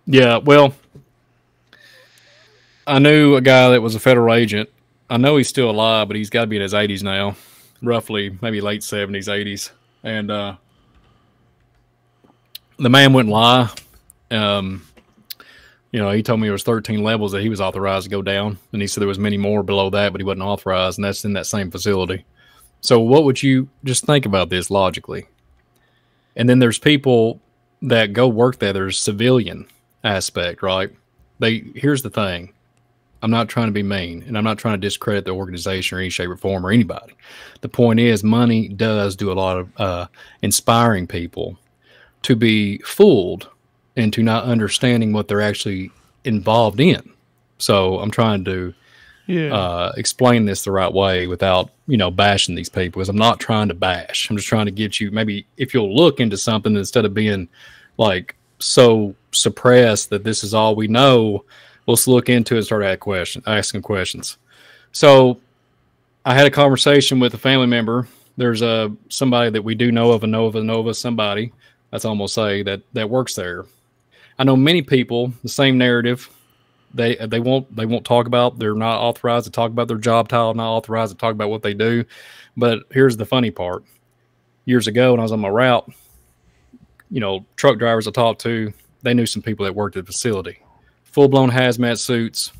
Yeah, well, I knew a guy that was a federal agent. I know he's still alive, but he's got to be in his 80s now, roughly, maybe late 70s, 80s. And the man wouldn't lie. He told me there was 13 levels that he was authorized to go down, and he said there was many more below that, but he wasn't authorized, and that's in that same facility. So what would you just think about this logically? And then there's people that go work there. There's civilian aspect, right? Here's the thing. I'm not trying to be mean, and I'm not trying to discredit the organization or any shape or form or anybody. The point is, money does do a lot of inspiring people to be fooled into not understanding what they're actually involved in. So I'm trying to explain this the right way without, bashing these people, because I'm not trying to bash. I'm just trying to get you, maybe if you'll look into something instead of being like so suppressed that this is all we know, let's look into it and start asking questions. So I had a conversation with a family member. There's somebody that we do know of somebody, that's almost say that works there. I know many people, the same narrative. They won't talk about. They're not authorized to talk about their job title. Not authorized to talk about what they do. But here's the funny part. Years ago, when I was on my route, truck drivers I talked to, they knew some people that worked at the facility. Full-blown hazmat suits.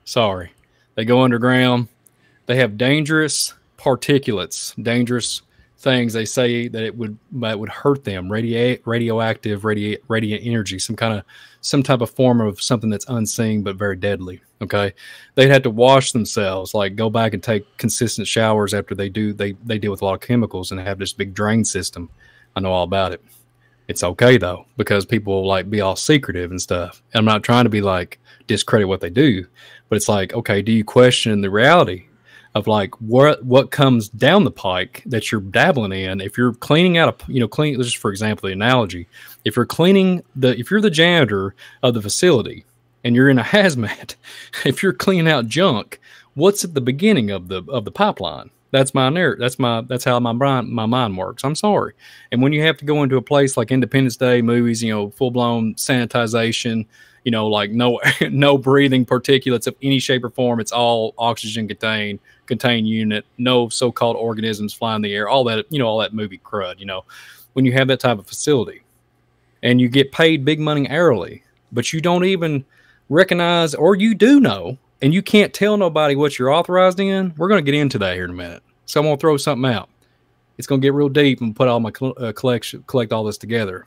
Sorry, they go underground. They have dangerous particulates, dangerous things they say that it would hurt them, radioactive, radiant energy, some type of form of something that's unseen but very deadly. Okay, they'd have to wash themselves, like go back and take consistent showers after they deal with a lot of chemicals and have this big drain system. I know all about it. It's okay though, because people will like be all secretive and stuff. And I'm not trying to be like discredit what they do, but it's like, okay, do you question the reality of like what comes down the pike that you're dabbling in? If you're cleaning out just for example, the analogy, if you're the janitor of the facility and you're in a hazmat, if you're cleaning out junk, what's at the beginning of the pipeline? That's how my mind works. I'm sorry. And when you have to go into a place like Independence Day movies, full blown sanitization, like no breathing particulates of any shape or form. It's all oxygen contained unit, no so-called organisms flying in the air, all that, all that movie crud, when you have that type of facility and you get paid big money hourly, but you don't even recognize, or you do know, and you can't tell nobody what you're authorized in. We're going to get into that here in a minute. So I'm going to throw something out. It's going to get real deep and put all my collect all this together.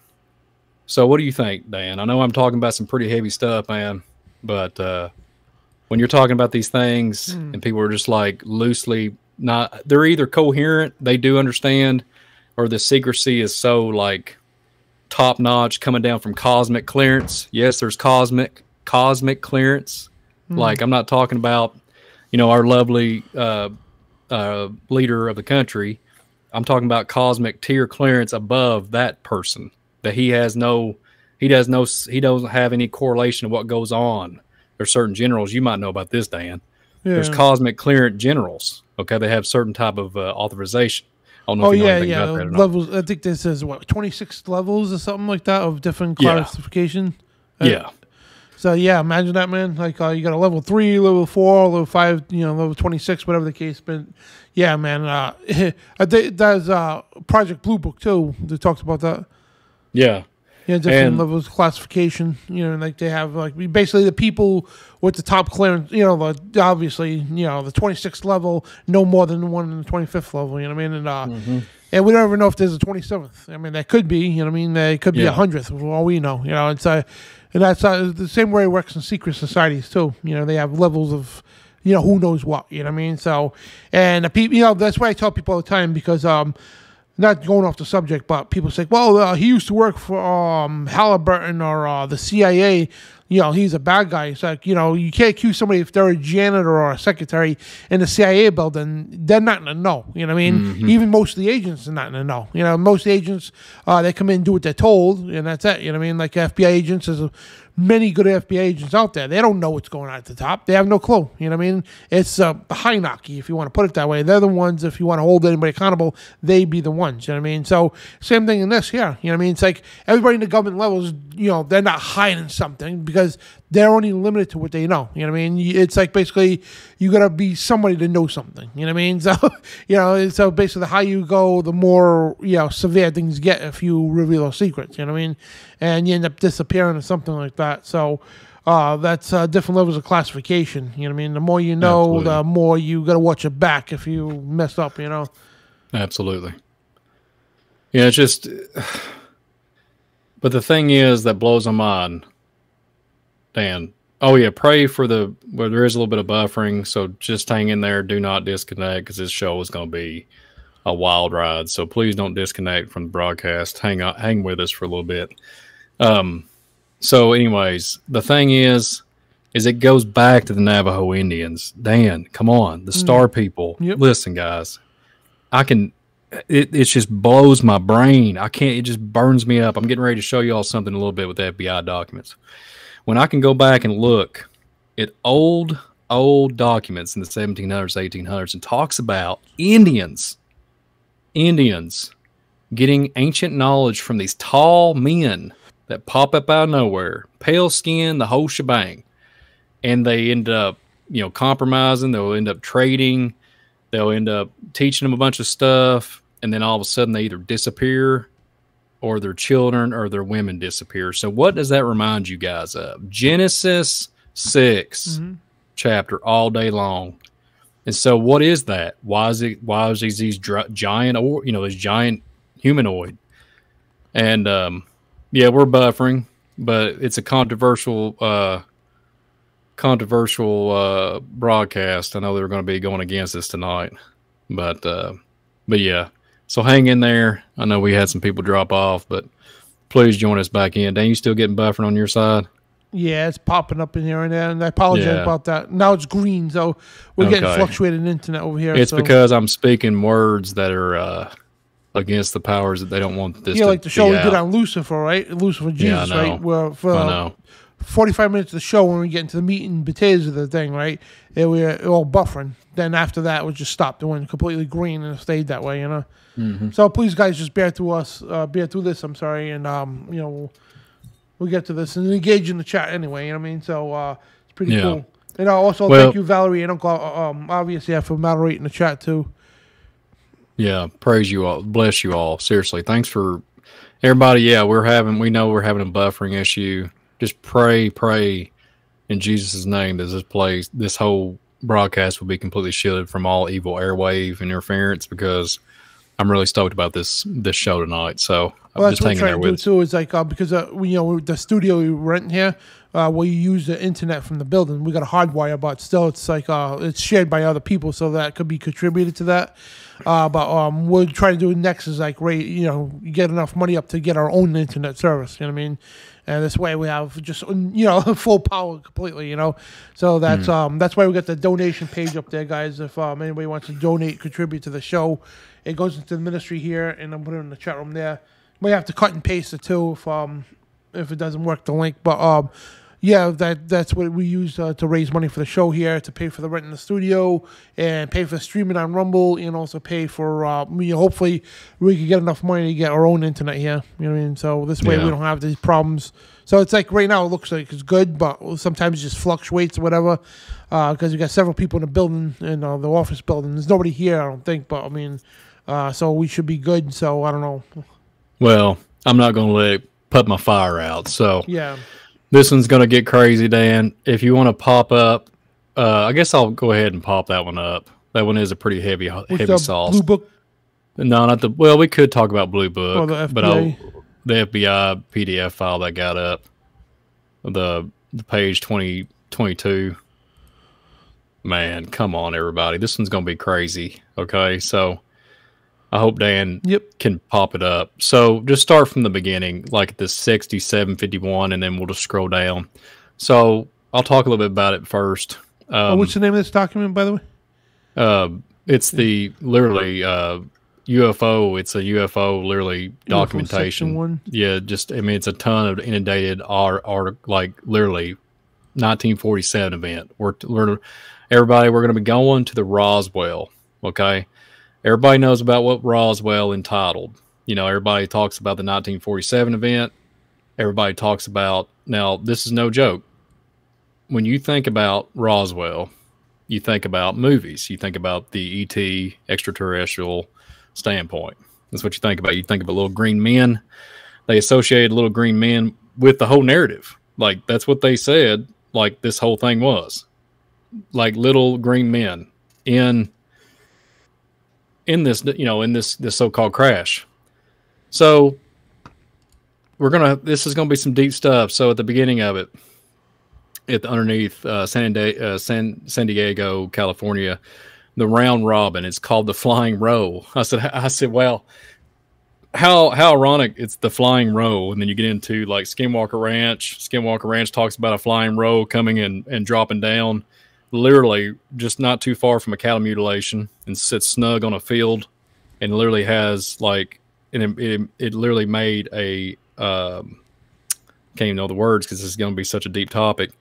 So what do you think, Dan? I know I'm talking about some pretty heavy stuff, man, but when you're talking about these things and people are just like loosely they're either coherent, they do understand, or the secrecy is so like top notch coming down from cosmic clearance. Yes, there's cosmic clearance. Like, I'm not talking about, our lovely leader of the country. I'm talking about cosmic tier clearance above that person, that he doesn't have any correlation to what goes on. There's certain generals, you might know about this, Dan. Yeah. There's cosmic clearance generals. Okay, they have certain type of authorization. I don't know if you know anything about that or not. Levels. I think this is 26 levels or something like that of different classification. Yeah. So yeah, imagine that, man. Like you got a level 3, level 4, level 5, level 26, whatever the case. But yeah, man. I think there's Project Blue Book too that talks about that. Yeah. Yeah, different levels of classification. Like they have like basically the people with the top clearance. Obviously, the 26th level, no more than the one in the 25th level. You know what I mean? And we don't ever know if there's a 27th. I mean, that could be. You know what I mean? There could be 100th. For all we know. It's and that's the same way it works in secret societies too. They have levels of, who knows what. You know what I mean? So, and the people, that's why I tell people all the time, because not going off the subject, but people say, well, he used to work for Halliburton or the CIA. He's a bad guy. It's like, you can't accuse somebody if they're a janitor or a secretary in the CIA building. They're not going to know. You know what I mean? Mm-hmm. Even most of the agents are not going to know. Most agents, they come in and do what they're told, and that's it. You know what I mean? Like FBI agents, there's many good FBI agents out there. They don't know what's going on at the top. They have no clue. You know what I mean? It's the hierarchy, if you want to put it that way. They're the ones, if you want to hold anybody accountable, they be the ones. You know what I mean? So same thing in this here. You know what I mean? It's like everybody in the government levels, they're not hiding something because they're only limited to what they know. You know what I mean? It's like basically you got to be somebody to know something. You know what I mean? So, so basically the higher you go, the more, severe things get if you reveal those secrets. You know what I mean? And you end up disappearing or something like that. So that's different levels of classification. You know what I mean? The more you know, absolutely, the more you got to watch your back if you mess up, Absolutely. Yeah, it's just... But the thing is that blows my mind, Dan. Oh, yeah, pray for where there is a little bit of buffering, so just hang in there. Do not disconnect, because this show is going to be a wild ride. So please don't disconnect from the broadcast. Hang with us for a little bit. So anyways, the thing is it goes back to the Navajo Indians. Dan, come on. The Star people. Yep. Listen, guys. It just blows my brain. It just burns me up. I'm getting ready to show you all something a little bit with the FBI documents. When I can go back and look at old documents in the 1700s, 1800s, and talks about Indians getting ancient knowledge from these tall men that pop up out of nowhere, pale skin, the whole shebang. And they end up, compromising. They'll end up trading. They'll end up teaching them a bunch of stuff, and then all of a sudden they either disappear or their children or their women disappear. So what does that remind you guys of? Genesis 6 chapter all day long. And so what is that? Why is these giant, or this giant humanoid? And yeah, we're buffering, but it's a controversial broadcast. I know they're going to be going against us tonight, but yeah. So hang in there. I know we had some people drop off, but please join us back in. Dan, you still getting buffering on your side? Yeah, it's popping up in here and there, and I apologize about that. Now it's green, so we're getting fluctuated internet over here. It's because I'm speaking words that are against the powers that they don't want this. Yeah, to like the show we out. did on Lucifer, right? Lucifer Jesus, right? Where for I know. 45 minutes of the show, when we get into the meat and potatoes of the thing, right? We were all buffering. Then after that, it just stopped. It went completely green and it stayed that way, Mm-hmm. So please, guys, just bear through this. I'm sorry, and we'll get to this and engage in the chat anyway. You know what I mean? So it's pretty cool. And also thank you, Valerie and Uncle obviously for moderating the chat too. Yeah, praise you all, bless you all. Seriously, thanks for everybody. Yeah, we know we're having a buffering issue. Just pray in Jesus' name that this whole broadcast will be completely shielded from all evil airwave interference, because I'm really stoked about this show tonight. So I'm just hanging there with it. Too is like because the studio we rent here, we use the internet from the building. We got a hardwire, but still it's like it's shared by other people, so that could be contributed to that. But we'll try to do next is like get enough money up to get our own internet service. You know what I mean? And this way we have just full power completely. So that's why we got the donation page up there, guys. If anybody wants to donate, contribute to the show, it goes into the ministry here, and I'm putting it in the chat room there. We have to cut and paste it too if it doesn't work, the link. But yeah, that's what we use to raise money for the show here, to pay for the rent in the studio, and pay for streaming on Rumble, and also pay for hopefully we can get enough money to get our own internet here. You know what I mean? So this way we don't have these problems. So it's like right now it looks like it's good, but sometimes it just fluctuates or whatever, because we got several people in the building, in the office building. There's nobody here, I don't think, but I mean, so we should be good. So I don't know. Well, I'm not going to put my fire out. So yeah. This one's going to get crazy, Dan. If you want to pop up, I guess I'll go ahead and pop that one up. That one is a pretty heavy sauce. Blue Book? No, not the. Well, we could talk about Blue Book, or the FBI. But the FBI PDF file that got up, the page 2022. Man, come on, everybody! This one's going to be crazy. Okay, so I hope Dan can pop it up. So just start from the beginning, like the 6751, and then we'll just scroll down. So I'll talk a little bit about it first. What's the name of this document, by the way? It's the literally UFO. It's a UFO literally documentation. One. Yeah, it's a ton of inundated like literally 1947 event. Everybody, we're going to be going to the Roswell. Okay. Everybody knows about what Roswell entitled. Everybody talks about the 1947 event. Everybody talks about, now this is no joke. When you think about Roswell, you think about movies. You think about the ET extraterrestrial standpoint. That's what you think about. You think about little green men. They associated little green men with the whole narrative. Like that's what they said. Like this whole thing was like little green men in this, in this so-called crash. So this is going to be some deep stuff. So at the beginning of it, underneath San Diego, California, the round robin, it's called the Flying Row. I said, well, how ironic it's the Flying Row. And then you get into like Skinwalker Ranch. Skinwalker Ranch talks about a flying row coming and dropping down, literally just not too far from a cattle mutilation, and sits snug on a field, and literally has like, and it literally made a can't even know the words because this is going to be such a deep topic,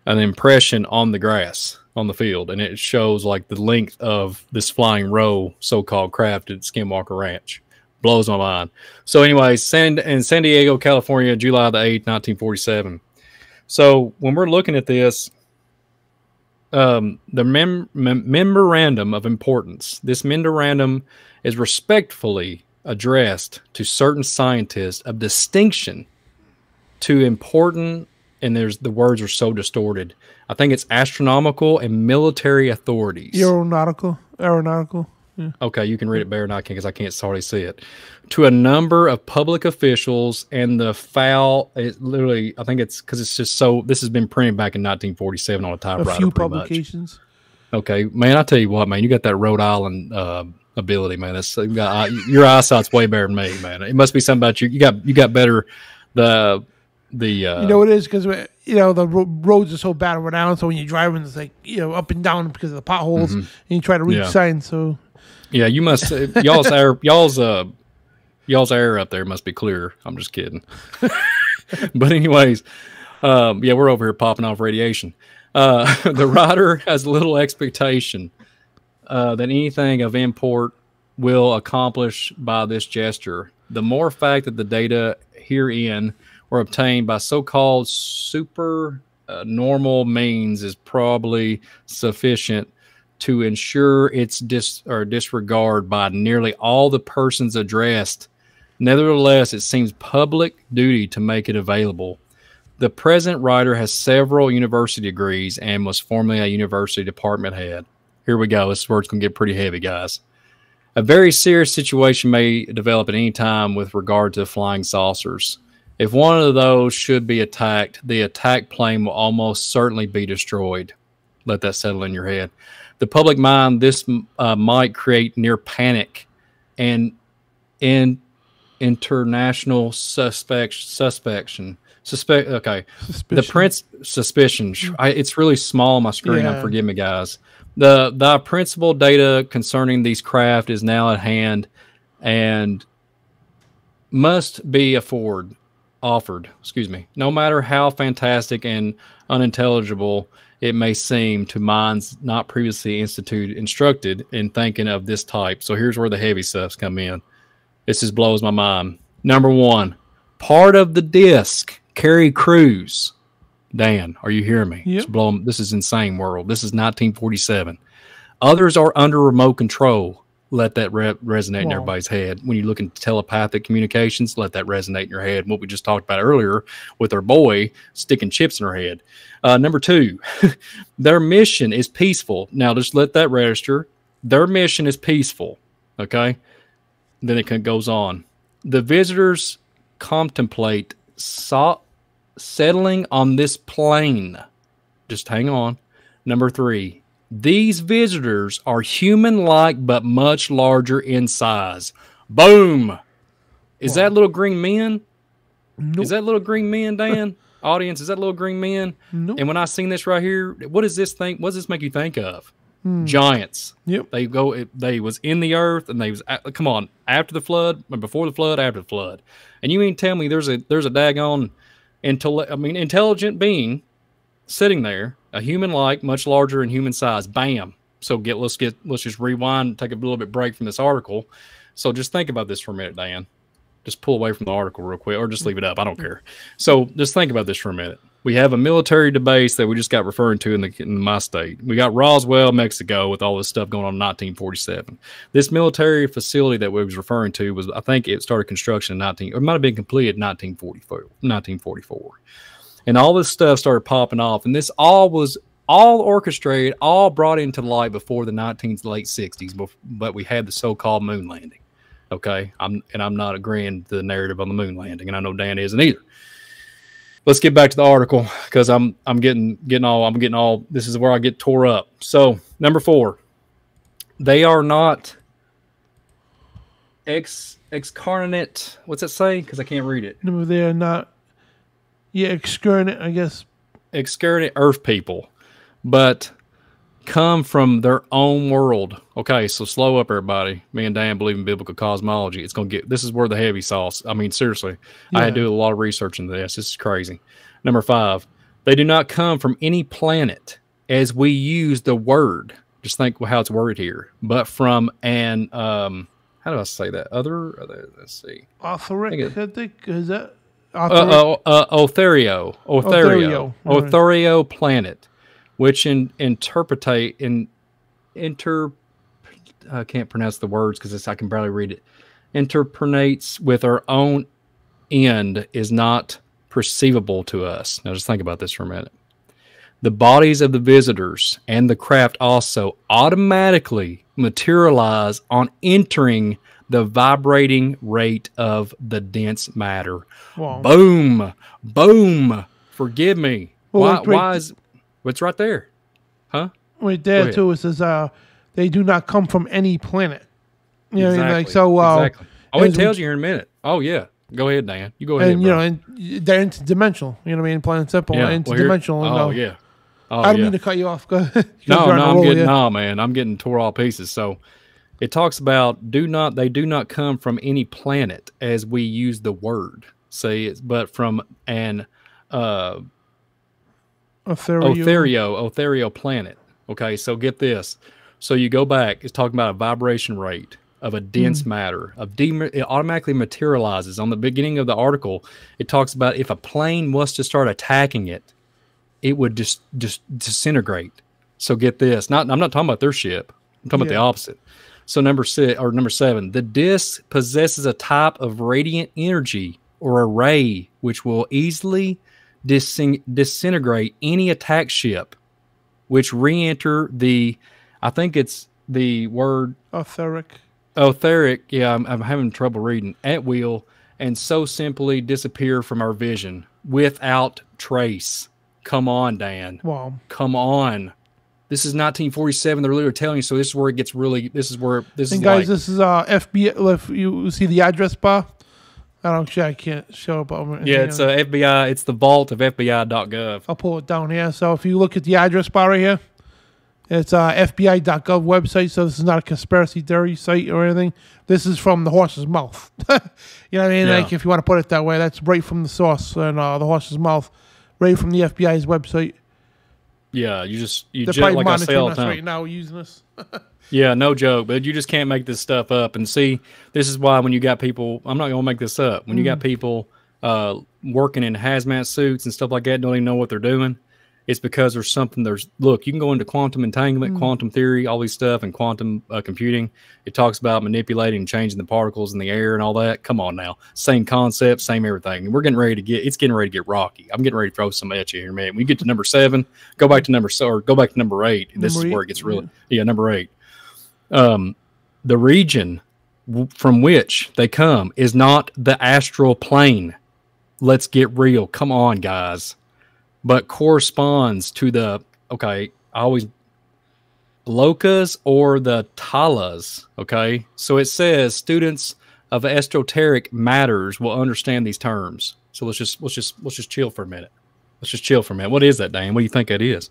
an impression on the grass on the field, and it shows like the length of this flying row so-called craft at Skinwalker Ranch. Blows my mind. So anyway, in San Diego, California, July the 8th, 1947. So when we're looking at this, the memorandum of importance, this memorandum is respectfully addressed to certain scientists of distinction to important and the words are so distorted. I think it's astronomical and military authorities. Aeronautical. Yeah. Okay, you can read it better than I can because I can't hardly see it. To a number of public officials and the foul, it literally, I think it's because it's just so, this has been printed back in 1947 on a typewriter. A few publications. Much. Okay, man, I tell you what, man, you got that Rhode Island ability, man. That's your eyesight's way better than me, man. It must be something about you. You got better it is because the roads are so bad around Island, so when you're driving, it's like up and down because of the potholes, and you try to read signs. So yeah, you must y'all's air up there must be clear. I'm just kidding. But anyways, we're over here popping off radiation. The writer has little expectation that anything of import will accomplish by this gesture. The more fact that the data herein were obtained by so-called super normal means is probably sufficient to ensure its disregard by nearly all the persons addressed. Nevertheless, it seems public duty to make it available. The present writer has several university degrees and was formerly a university department head. Here we go. This word's going to get pretty heavy, guys. A very serious situation may develop at any time with regard to flying saucers. If one of those should be attacked, the attack plane will almost certainly be destroyed. Let that settle in your head. The public mind, this might create near panic and international suspicion. Suspicion. It's really small on my screen. Yeah. Forgive me, guys. The principal data concerning these craft is now at hand and must be offered. No matter how fantastic and unintelligible it may seem to minds not previously instructed in thinking of this type. So here's where the heavy stuffs come in. This just blows my mind. Number one, part of the disc carry crews. Dan, are you hearing me? Yep. This is insane world. This is 1947. Others are under remote control. Let that resonate in everybody's head. When you look into telepathic communications, let that resonate in your head. What we just talked about earlier with our boy sticking chips in her head. Number two, their mission is peaceful. Now, just let that register. Their mission is peaceful. Okay? Then it goes on. The visitors contemplate settling on this plane. Just hang on. Number three, these visitors are human-like but much larger in size. Boom! Is that little green men? Nope. Is that little green men, Dan? Audience, is that little green men? Nope. And when I seen this right here, what does this make you think of? Giants. Yep. They was in the earth, and they was come on, after the flood, before the flood, after the flood. And you mean tell me there's a daggone intelligent being sitting there, a human-like, much larger in human size. Bam. So let's just rewind, take a little bit break from this article. So just think about this for a minute, Dan. Just pull away from the article real quick, or just leave it up. I don't care. So just think about this for a minute. We have a military base that we just got referring to in my state. We got Roswell, Mexico, with all this stuff going on in 1947. This military facility that we was referring to I think it started construction it might have been completed in 1944. And all this stuff started popping off. And this all was orchestrated, all brought into light before the late 60s, but we had the so-called moon landing. Okay? I'm not agreeing to the narrative on the moon landing, and I know Dan isn't either. Let's get back to the article because I'm getting all. This is where I get tore up. So number 4, they are not excarnate. What's that say? Because I can't read it. No, they are not. Yeah, excarnate, I guess. Excarnate Earth people, but come from their own world. Okay, so slow up, everybody. Me and Dan believe in biblical cosmology. This is where the heavy sauce. I mean, seriously, yeah. I had to do a lot of research into this. This is crazy. Number 5, they do not come from any planet as we use the word. Just think how it's worded here. But from an, how do I say that? Let's see. Authoric, I think, is that? Othario Right. planet, which I can't pronounce the words because I can barely read it. Interpenetrates with our own end is not perceivable to us. Now just think about this for a minute. The bodies of the visitors and the craft also automatically materialize on entering the vibrating rate of the dense matter. Wow. Boom. Boom. Forgive me. Well, Why is what's right there? Huh? Right there too, it says they do not come from any planet. You know what I mean? Like, exactly. Oh, it tells you here in a minute. Oh yeah. Go ahead, Dan. You go ahead. And bro. and they're interdimensional. You know what I mean? Plain and simple. Yeah. Interdimensional. Yeah. Oh, I don't mean to cut you off. No, man. I'm getting tore all pieces. So it talks about they do not come from any planet as we use the word. But from an Otherio planet. Okay, so get this. So you go back, it's talking about a vibration rate of a dense matter. It automatically materializes. On the beginning of the article, it talks about if a plane was to start attacking it, it would just disintegrate. So get this. I'm not talking about their ship. I'm talking about the opposite. So number 7, the disk possesses a type of radiant energy or a ray which will easily disintegrate any attack ship which re-enter I think it's the word Otheric, yeah, I'm having trouble reading, at will, and so simply disappear from our vision without trace. Come on, Dan. Wow. Come on. This is 1947. They're literally telling you, so this is where it gets really, this is guys, like, this is FBI, if you see the address bar, I can't show up. Yeah, it's FBI, it's the vault of FBI.gov. I'll pull it down here. So if you look at the address bar right here, it's FBI.gov website, so this is not a conspiracy theory site or anything. This is from the horse's mouth. You know what I mean? Yeah. Like, if you want to put it that way, that's right from the source and the horse's mouth, right from the FBI's website. Yeah, you They're just probably like I say all the us time. right now using this. Yeah, no joke, but you just can't make this stuff up. And see, this is why when you got people, I'm not going to make this up, when you got people working in hazmat suits and stuff like that, don't even know what they're doing, it's because there's something, look, you can go into quantum entanglement, quantum theory, all these stuff, and quantum computing. It talks about manipulating and changing the particles in the air and all that. Come on now. Same concept, same everything. And we're getting ready to get rocky. I'm getting ready to throw some at you here, man. When you get to number 7, go back to number 8. This is where it gets really, number 8. The region from which they come is not the astral plane. Let's get real. Come on, guys. But corresponds to the, lokas or the talas, okay? So it says students of esoteric matters will understand these terms. So let's just chill for a minute. What is that, Dan? What do you think that is?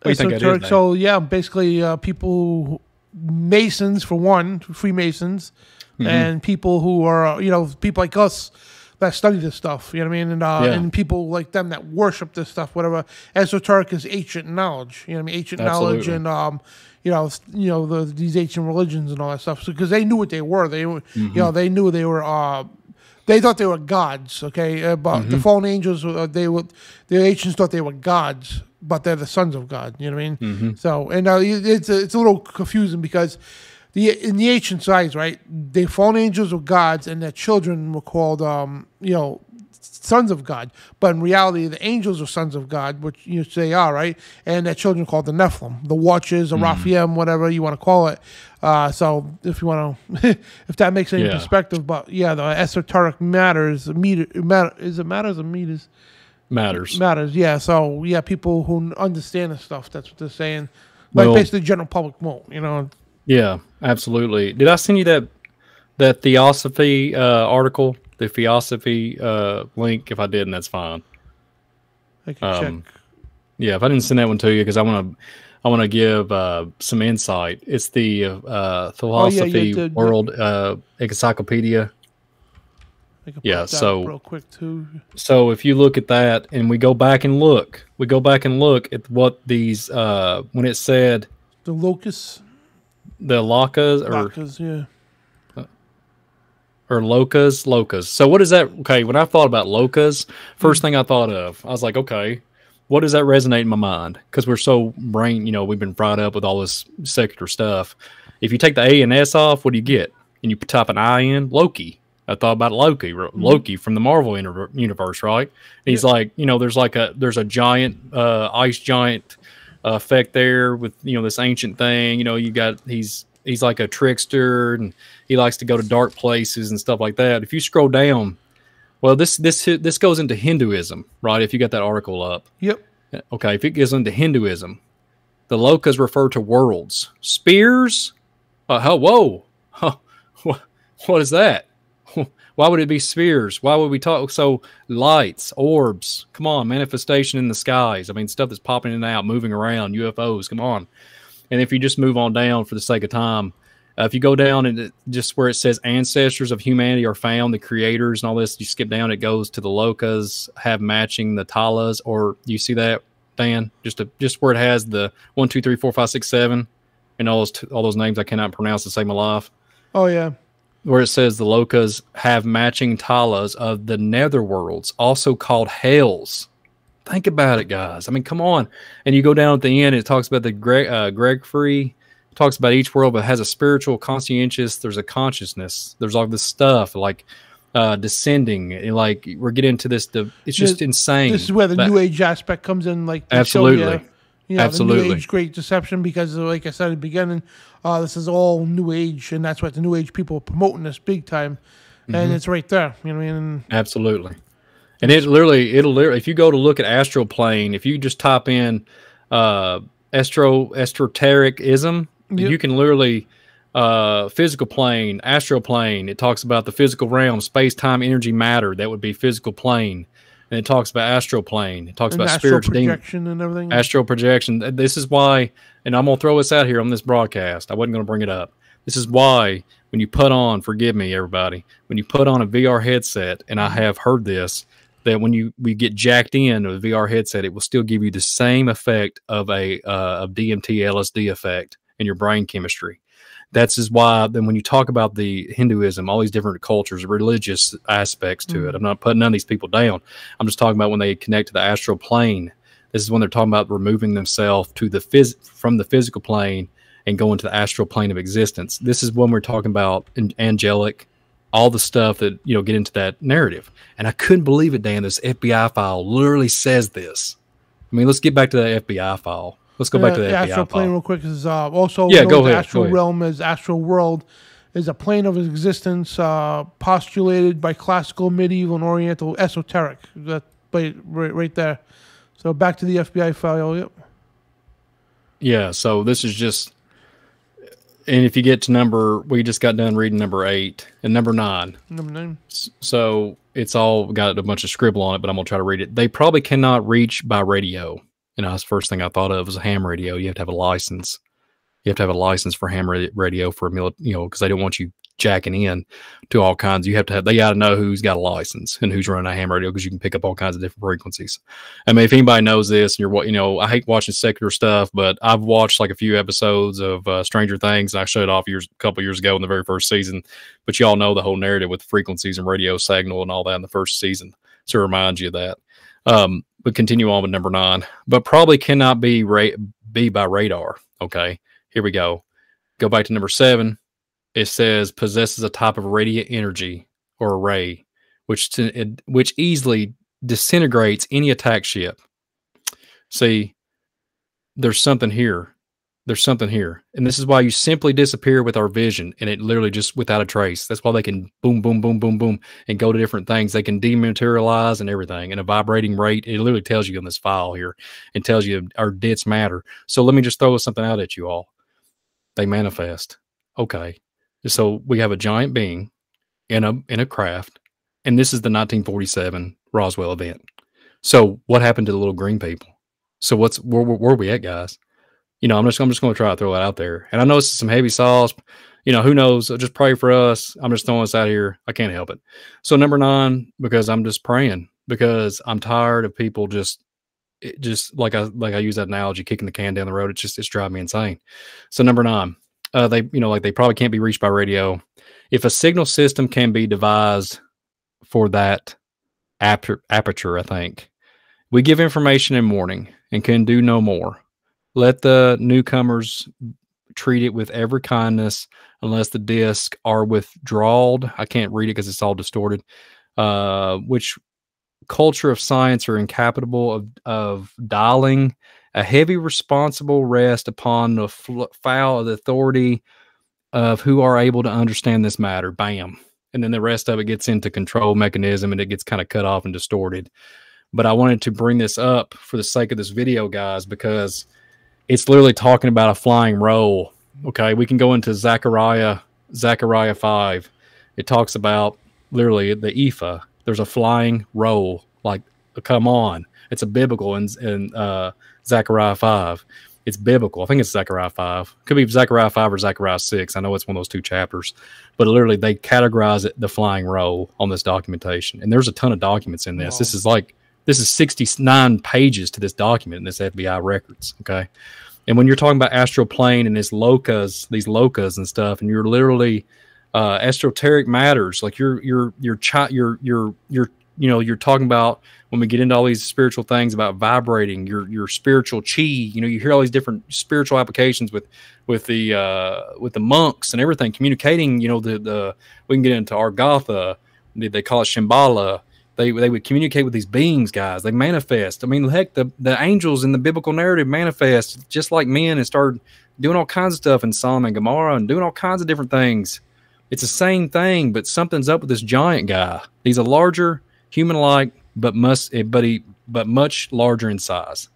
What do you think that is, Dan? So yeah, basically people, Masons for one, Freemasons, and people who are, people like us that study this stuff, you know what I mean? And people like them that worship this stuff, whatever. Esoteric is ancient knowledge, you know what I mean? Ancient knowledge and, these ancient religions and all that stuff. So, because they knew what they were. They were, they knew they were, they thought they were gods, okay? But the fallen angels, the ancients thought they were gods, but they're the sons of God, you know what I mean? So, and it's a little confusing because in the ancient sides, right, the fallen angels were gods and their children were called, sons of God. But in reality, the angels are sons of God, which you say they are, right? And their children are called the Nephilim, the Watchers, the Raphaim, whatever you want to call it. So if you want to, if that makes any perspective, but yeah, the esoteric matters, is it matters or meters? Matters, yeah. So yeah, people who understand this stuff, that's what they're saying. Like basically the general public won't, Yeah, absolutely. Did I send you that Theosophy article, the Theosophy link? If I didn't, that's fine. I can check. Yeah, if I didn't send that one to you, because I want to give some insight. It's the Theosophy World Encyclopedia. Yeah, so real quick too. So if you look at that, and we go back and look at what these when it said the locusts. The locas or locas. So what is that? Okay, when I thought about locas, first thing I thought of, I was like, okay, what does that resonate in my mind? Because we're so we've been brought up with all this secular stuff. If you take the A and S off, what do you get? And you type an I in, Loki. I thought about Loki, Loki from the Marvel universe, right? He's like, you know, there's a giant ice giant effect there with, you know, this ancient thing. You know, he's like a trickster, and he likes to go to dark places and stuff like that. If you scroll down, well, this goes into Hinduism, right? If you got that article up, Yep. Okay, if it goes into Hinduism, the lokas refer to worlds. Spears? Whoa. What is that? Why would it be spheres? Why would we talk? So lights, orbs, come on, manifestation in the skies. I mean, stuff that's popping in and out, moving around, UFOs, come on. And if you just move on down for the sake of time, if you go down and just where it says ancestors of humanity are found, the creators and all this, you skip down, it goes to the lokas have matching the talas, or you see that, Dan? Just where it has the 1, 2, 3, 4, 5, 6, 7, and all those names I cannot pronounce to save my life. Oh yeah. Where it says the lokas have matching talas of the netherworlds, also called hells. Think about it, guys. I mean, come on. And you go down at the end, it talks about the Greg Free, talks about each world, but has a spiritual conscientious, there's a consciousness, there's all this stuff like descending, and like we're getting into this, it's just insane. This is where the New Age aspect comes in, like absolutely. You know, absolutely. The New Age Great Deception, because like I said at the beginning, this is all New Age, and that's what the New Age people are promoting this big time, and it's right there. You know what I mean? Absolutely. And it'll literally, if you go to look at astral plane, if you just type in esotericism, you can literally physical plane, astral plane. It talks about the physical realm, space, time, energy, matter. That would be physical plane. And it talks about astral plane. It talks about spiritual projection and everything. Astral projection. This is why, and I'm going to throw this out here on this broadcast. I wasn't going to bring it up. This is why when you put on, forgive me, everybody, when you put on a VR headset, and I have heard this, that when we get jacked in a VR headset, it will still give you the same effect of a DMT LSD effect in your brain chemistry. That's is why then when you talk about the Hinduism, all these different cultures, religious aspects to it, I'm not putting none of these people down. I'm just talking about when they connect to the astral plane. This is when they're talking about removing themselves to from the physical plane and going to the astral plane of existence. This is when we're talking about angelic, all the stuff that, you know, get into that narrative. And I couldn't believe it, Dan. This FBI file literally says this. I mean, let's get back to the FBI file. Let's go back to the FBI astral plane file. real quick. Is also go ahead, the astral realm is astral world is a plane of existence postulated by classical, medieval, and oriental esoteric. That right there. So back to the FBI file. Yep. Yeah. So this is just, and if you get to we just got done reading number 8 and number 9. Number 9. So it's all got a bunch of scribble on it, but I'm gonna try to read it. They probably cannot reach by radio. You know, that's the first thing I thought of was a ham radio. You have to have a license. You have to have a license for ham radio for because they don't want you jacking in to all kinds. You have to have, they got to know who's got a license and who's running a ham radio, because you can pick up all kinds of different frequencies. I mean, if anybody knows this, and I hate watching secular stuff, but I've watched like a few episodes of Stranger Things, and I shut it off a couple years ago in the very first season. But y'all know the whole narrative with frequencies and radio signal and all that in the first season. So it reminds you of that. But continue on with number 9. But probably cannot be by radar. Okay, here we go. Go back to number 7. It says possesses a type of radiant energy or array, which easily disintegrates any attack ship. See, there's something here. There's something here. And this is why you simply disappear with our vision, and it literally just without a trace. That's why they can boom, boom, boom, boom, boom, and go to different things. They can dematerialize and everything in a vibrating rate. It literally tells you in this file here, and tells you our dits matter. So let me just throw something out at you all. They manifest. Okay. So we have a giant being in a craft, and this is the 1947 Roswell event. So what happened to the little green people? So where are we at, guys? You know, I'm just going to try to throw that out there. And I know it's some heavy sauce. You know, who knows? Just pray for us. I'm just throwing this out here. I can't help it. So number 9, because I'm just praying, because I'm tired of people just like I use that analogy, kicking the can down the road. It's driving me insane. So number 9, they probably can't be reached by radio. If a signal system can be devised for that aperture, I think we give information in warning and can do no more. Let the newcomers treat it with every kindness, unless the disc are withdrawn. I can't read it because it's all distorted. Which culture of science are incapable of dialing a heavy responsible rest upon the foul of the authority of who are able to understand this matter. Bam. And then the rest of it gets into control mechanism, and it gets kind of cut off and distorted. But I wanted to bring this up for the sake of this video, guys, because it's literally talking about a flying roll. Okay, we can go into Zechariah 5. It talks about literally the ephah. There's a flying roll. Like, come on. It's a biblical in Zechariah 5. It's biblical. I think it's Zechariah 5. Could be Zechariah 5 or Zechariah 6. I know it's one of those two chapters. But literally, they categorize it the flying roll on this documentation. And there's a ton of documents in this. Wow. This is 69 pages to this document in this FBI records. Okay. And when you're talking about astral plane and these locas and stuff, and you're literally esoteric matters, like you're talking about, when we get into all these spiritual things about vibrating your spiritual chi, you hear all these different spiritual applications with the monks and everything communicating, we can get into Argatha, they call it Shambhala. They would communicate with these beings, guys. They manifest. I mean, heck, the angels in the biblical narrative manifest just like men and started doing all kinds of stuff in Sodom and Gomorrah and doing all kinds of different things. It's the same thing, but something's up with this giant guy. He's a larger, human-like, but much larger in size.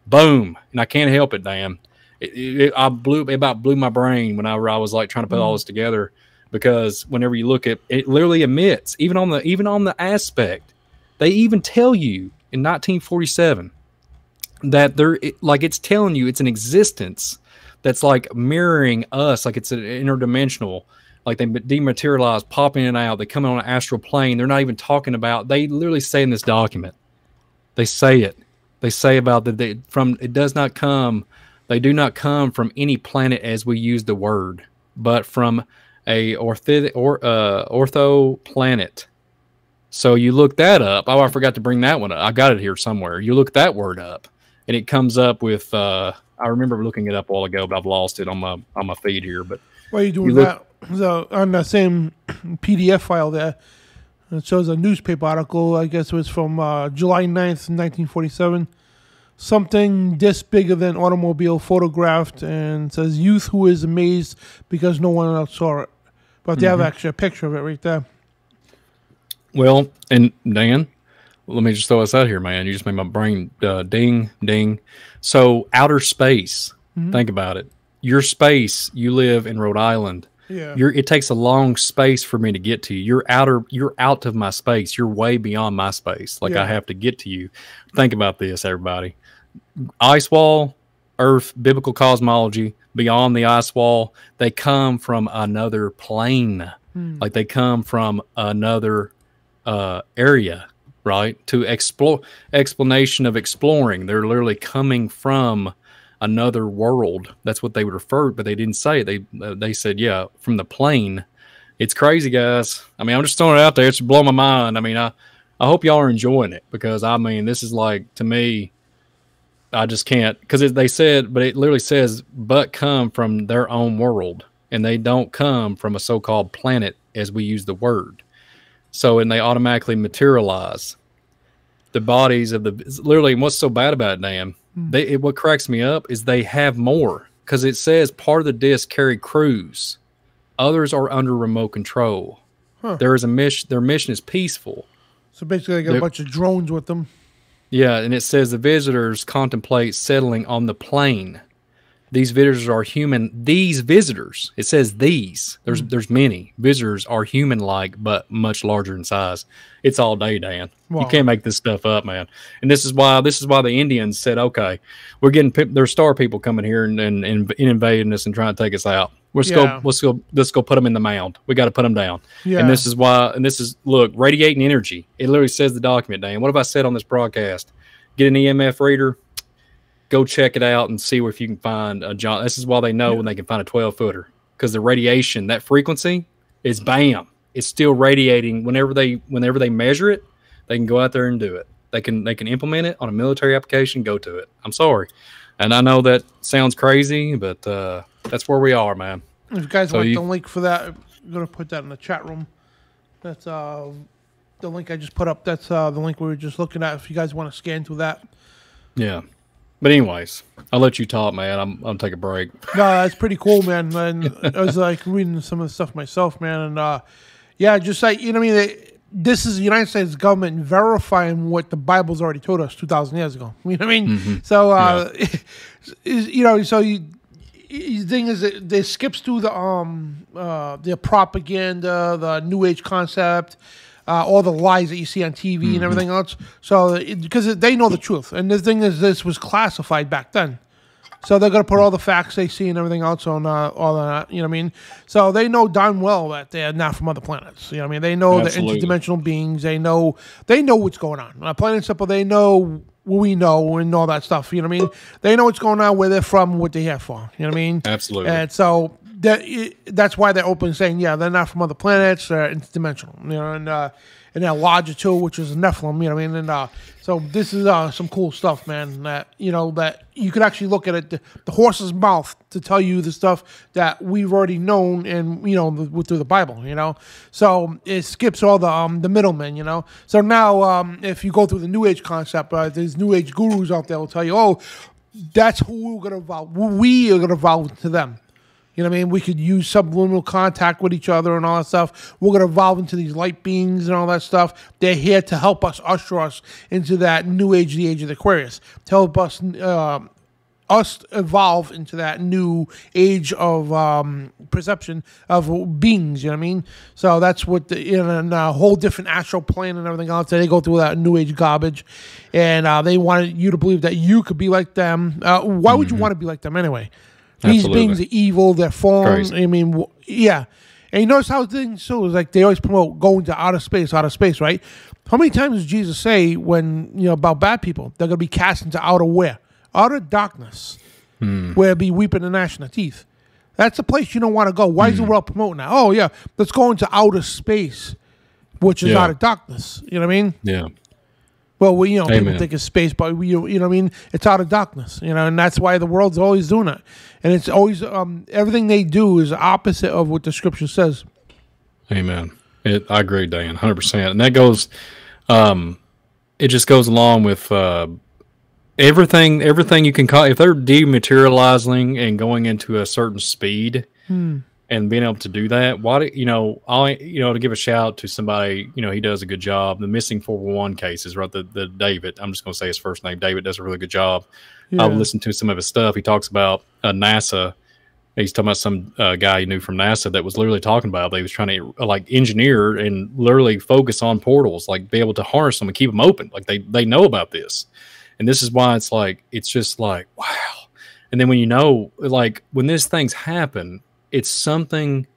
Boom. And I can't help it, Dan. It about blew my brain whenever I was like trying to put all this together, because whenever you look at it, literally emits, even on the aspect, they even tell you in 1947 that it's telling you it's an existence that's like mirroring us, like it's an interdimensional. Like they dematerialize, pop in and out. They come on an astral plane. They're not even talking about. They literally say in this document, they say it. They say about that it does not come. They do not come from any planet as we use the word, but from a ortho planet. So you look that up. Oh, I forgot to bring that one up. I got it here somewhere. You look that word up, and it comes up with. I remember looking it up a while ago, but I've lost it on my feed here. But why are you doing that? So on the same PDF file there, it shows a newspaper article. I guess it was from July 9th, 1947. Something this bigger than automobile photographed, and says youth who is amazed because no one else saw it. But they have actually a picture of it right there. Well, and Dan, let me just throw this out here, man. You just made my brain ding, ding. So outer space, think about it. Your space, you live in Rhode Island. Yeah. It takes a long space for me to get to you. You're out of my space. You're way beyond my space. Like I have to get to you. Think about this, everybody. Ice wall, Earth, biblical cosmology, beyond the ice wall, they come from another plane. Like they come from another area, right? To explore, explanation of exploring. They're literally coming from another world. That's what they would refer, but they didn't say it. They said, yeah, from the plane. It's crazy, guys. I mean, I'm just throwing it out there. It's blowing my mind. I mean, I hope y'all are enjoying it, because I mean, this is like, to me, I just can't, because they said, but it literally says, but come from their own world, and they don't come from a so-called planet as we use the word. So, and they automatically materialize the bodies of the, literally, and what's so bad about it, Dan? What cracks me up is they have more, because it says part of the disc carry crews. Others are under remote control. There is a mission. Their mission is peaceful. So basically, they got a bunch of drones with them. Yeah, and it says the visitors contemplate settling on the plane. These visitors are human. These visitors, it says these. There's many. Visitors are human-like, but much larger in size. It's all day, Dan. Wow. You can't make this stuff up, man. And this is why the Indians said, okay, we're getting there's star people coming here and invading us and trying to take us out. Let's go put them in the mound. We got to put them down. Yeah. And this is why. And this is, look, radiating energy. It literally says the document, Dan. What have I said on this broadcast? Get an EMF reader. Go check it out and see if you can find a John. This is why they know when they can find a 12-footer, because the radiation, that frequency, is bam. It's still radiating. Whenever they measure it, they can go out there and do it. They can implement it on a military application. Go to it. I'm sorry. And I know that sounds crazy, but that's where we are, man. If you guys want the link for that, I'm going to put that in the chat room. That's the link I just put up. That's the link we were just looking at. If you guys want to scan through that. Yeah. But anyways, I'll let you talk, man. I'm going to take a break. No, that's pretty cool, man. And I was like reading some of the stuff myself, man. And yeah, just like, you know what I mean? This is the United States government verifying what the Bible's already told us 2,000 years ago. You know what I mean? Mm-hmm. So, you know, so the thing is that they skips through the propaganda, the New Age concept, all the lies that you see on TV and everything else. So, because they know the truth. And the thing is, this was classified back then. So they're going to put all the facts they see and everything else on all that, you know what I mean? So they know darn well that they're not from other planets. You know what I mean? They know they're interdimensional beings. They know what's going on. Plain and simple, they know what we know and all that stuff. You know what I mean? They know what's going on, where they're from, what they're here for. You know what I mean? Absolutely. And so that's why they're open saying, yeah, they're not from other planets. They're interdimensional. You know, and they're larger too, which is Nephilim. You know what I mean? And so this is some cool stuff, man. That that you could actually look at it, the horse's mouth, to tell you the stuff that we've already known, and through the Bible. You know, so it skips all the middlemen. You know, so now if you go through the New Age concept, there's New Age gurus out there will tell you, oh, that's who we're gonna evolve. We are gonna evolve to them. You know what I mean? We could use subliminal contact with each other and all that stuff. We're going to evolve into these light beings and all that stuff. They're here to help us, usher us into that new age, the age of the Aquarius. To help us evolve into that new age of perception of beings, you know what I mean? So that's what in a whole different astral plane and everything else. They go through that new age garbage. And they wanted you to believe that you could be like them. Why would you want to be like them anyway? These beings are evil. They're fallen. I mean, yeah. And you notice how things so is like they always promote going to outer space, right? How many times does Jesus say when about bad people? They're going to be cast into outer where? Outer darkness, where be weeping and gnashing of teeth. That's a place you don't want to go. Why is the world promoting that? Oh yeah, let's go into outer space, which is outer darkness. You know what I mean? Yeah. Well, people think it's space, but you know what I mean? It's out of darkness, and that's why the world's always doing it. And it's always, everything they do is opposite of what the scripture says. Amen. I agree, Dan, 100%. And that goes, it just goes along with everything you can call, if they're dematerializing and going into a certain speed, and being able to do that, to give a shout out to somebody, he does a good job. The missing 411 cases, right? The David, I'm just going to say his first name. David does a really good job. Yeah. I've listened to some of his stuff. He talks about NASA. He's talking about some guy he knew from NASA that was literally talking about, they was trying to engineer and literally focus on portals, be able to harness them and keep them open. They know about this. And this is why it's just wow. And then when when these things happen, it's something,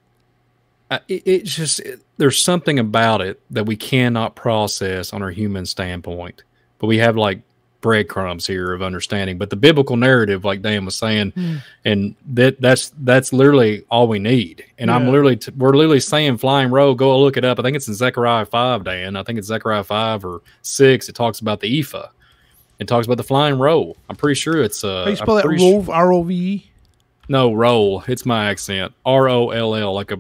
there's something about it that we cannot process on our human standpoint. But we have breadcrumbs here of understanding. But the biblical narrative, like Dan was saying, and that's literally all we need. And we're literally saying flying roll, go look it up. I think it's in Zechariah 5, Dan. I think it's Zechariah 5 or 6. It talks about the ephah. It talks about the flying roll. I'm pretty sure it's how you spell that? Rove, R-O-V-E? No, roll. It's my accent. R-O-L-L, like a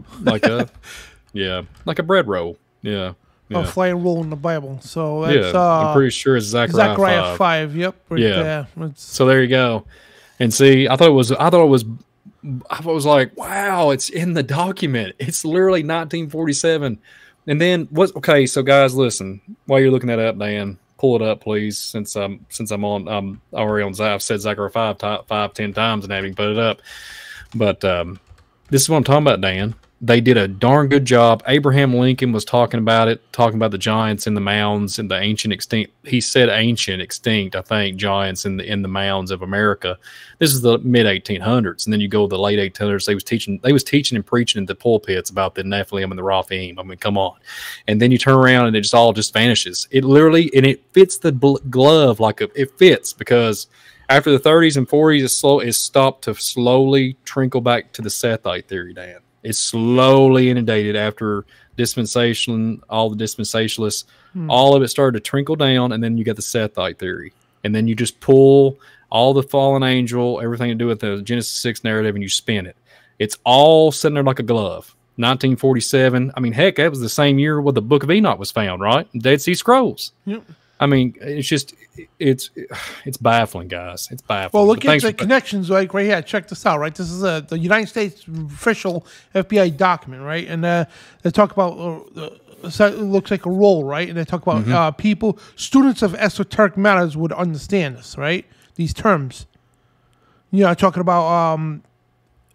bread roll. Yeah. A flying roll in the Bible. So that's I'm pretty sure it's Zechariah 5. Yep. There. So there you go. And see, I thought it was like, wow, it's in the document. It's literally 1947. And then okay, so guys, listen, while you're looking that up, Dan, pull it up, please, since I'm on already on I've said Zechariah 10 times and having put it up. But this is what I'm talking about, Dan. They did a darn good job. Abraham Lincoln was talking about the giants in the mounds and the ancient extinct. He said ancient extinct, I think, giants in the mounds of America. This is the mid 1800s, and then you go to the late 1800s. They was teaching and preaching in the pulpits about the Nephilim and the Raphaim. I mean, come on. And then you turn around and it all just vanishes. It literally, and it fits the glove it fits, because after the 30s and 40s, it stopped to slowly trickle back to the Sethite theory, Dan. It's slowly inundated after dispensation, all the dispensationalists, all of it started to trickle down, and then you got the Sethite theory. And then you just pull all the fallen angel, everything to do with the Genesis 6 narrative, and you spin it. It's all sitting there like a glove. 1947. I mean, heck, that was the same year where the Book of Enoch was found, right? Dead Sea Scrolls. Yep. I mean, it's just, it's baffling, guys. It's baffling. Well, look at the connections, like right here. Check this out, right? This is the United States official FBI document, right? And they talk about, it looks like a roll, right? And they talk about people, students of esoteric matters would understand this, right? These terms. You know, talking about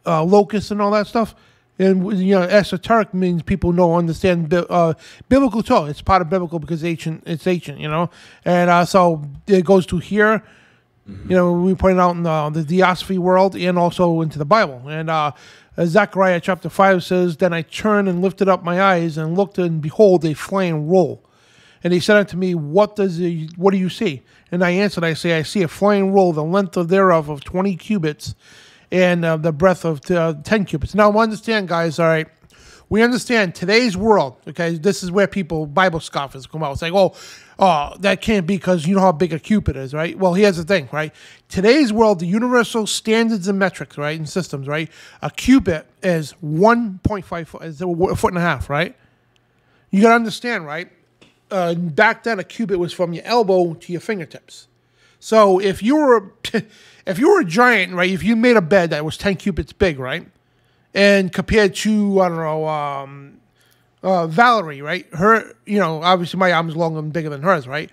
locusts and all that stuff. And, you know, esoteric means people understand biblical too. It's part of biblical because it's ancient, you know. And so it goes to here, you know, we pointed out in the Theosophy world and also into the Bible. And Zechariah chapter 5 says, "Then I turned and lifted up my eyes and looked, and behold, a flying roll. And he said unto me, what do you see? And I answered, I see a flying roll, the length thereof of 20 cubits, and the breadth of 10 cubits." Now, understand, guys, all right, we understand today's world, okay, this is where Bible scoffers come out saying, oh, that can't be because you know how big a cubit is, right? Well, here's the thing, right? Today's world, the universal standards and metrics, right, and systems, right? A cubit is 1.5 foot, is a foot and a half, right? You got to understand, right? Back then, a cubit was from your elbow to your fingertips. So if you were a giant, right, if you made a bed that was 10 cubits big, right, and compared to, I don't know, Valerie, right, her, you know, obviously my arm is longer and bigger than hers, right,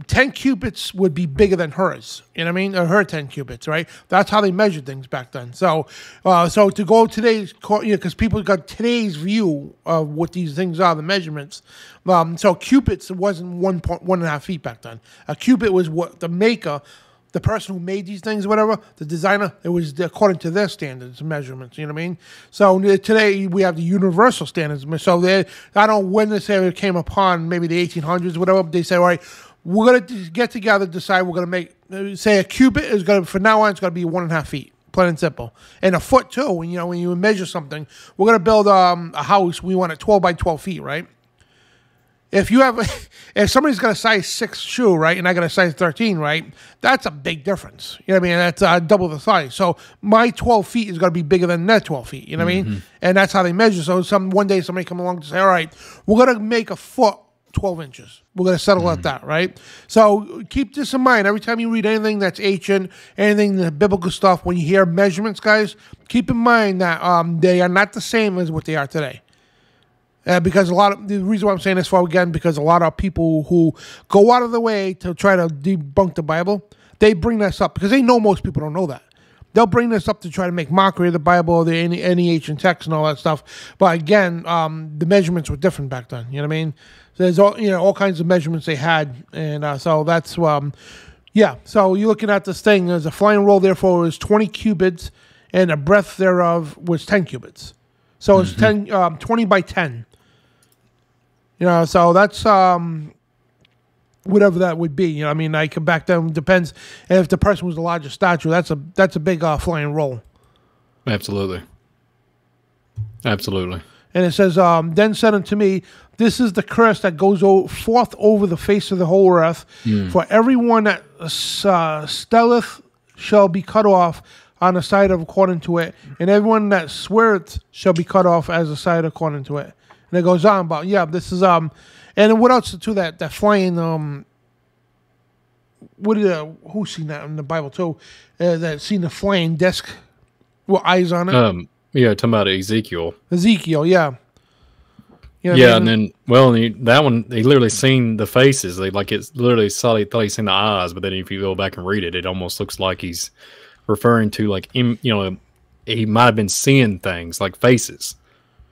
10 cubits would be bigger than hers, you know what I mean, or her 10 cubits, right, that's how they measured things back then. So so to go today's, you know, because people got today's view of what these things are, the measurements, so cubits wasn't 1.5 feet back then. A cubit was what the maker, the person who made these things, whatever, the designer, it was according to their standards and measurements, you know what I mean? So today we have the universal standards. So I don't know when this area came upon, maybe the 1800s, whatever, but they say, all right, we're going to get together, decide we're going to make, say a cubit is going to, for now on, it's going to be 1.5 feet. Plain and simple. And a foot too, when you measure something, we're going to build a house, we want it 12 by 12 feet, right? If somebody's got a size 6 shoe, right, and I got a size 13, right, that's a big difference. You know what I mean? That's double the size. So my 12 feet is going to be bigger than their 12 feet. You know what I mean? And that's how they measure. So one day somebody come along to say, all right, we're going to make a foot 12 inches. We're going to settle at that, right? So keep this in mind. Every time you read anything that's ancient, anything the biblical stuff, when you hear measurements, guys, keep in mind that they are not the same as what they are today. Because the reason why I'm saying this for again, because a lot of people who go out of the way to try to debunk the Bible, they bring this up because they know most people don't know that. They'll bring this up to try to make mockery of the Bible or any ancient text and all that stuff. But again, the measurements were different back then. You know what I mean? So there's all kinds of measurements they had, and so that's yeah. So you're looking at this thing. There's a flying roll. Therefore, is 20 cubits, and the breadth thereof was 10 cubits. So it's 20 by 10. You know, so that's whatever that would be. You know, I mean, I come back then, depends. And if the person was a larger stature, that's a big flying roll. Absolutely. Absolutely. And it says, then said unto me, this is the curse that goes forth over the face of the whole earth. For everyone that stelleth shall be cut off on the side of according to it, and everyone that sweareth shall be cut off as a side according to it. And it goes on about, yeah, this is, and what else to that flying, who's seen that in the Bible too? That seen the flying disc with eyes on it? Yeah, talking about Ezekiel. Ezekiel, yeah. You know yeah, I mean? And then, that one, he literally seen the faces. Like, it's literally thought he seen the eyes, but then if you go back and read it, it almost looks like he's referring to, like, he might have been seeing things, like faces.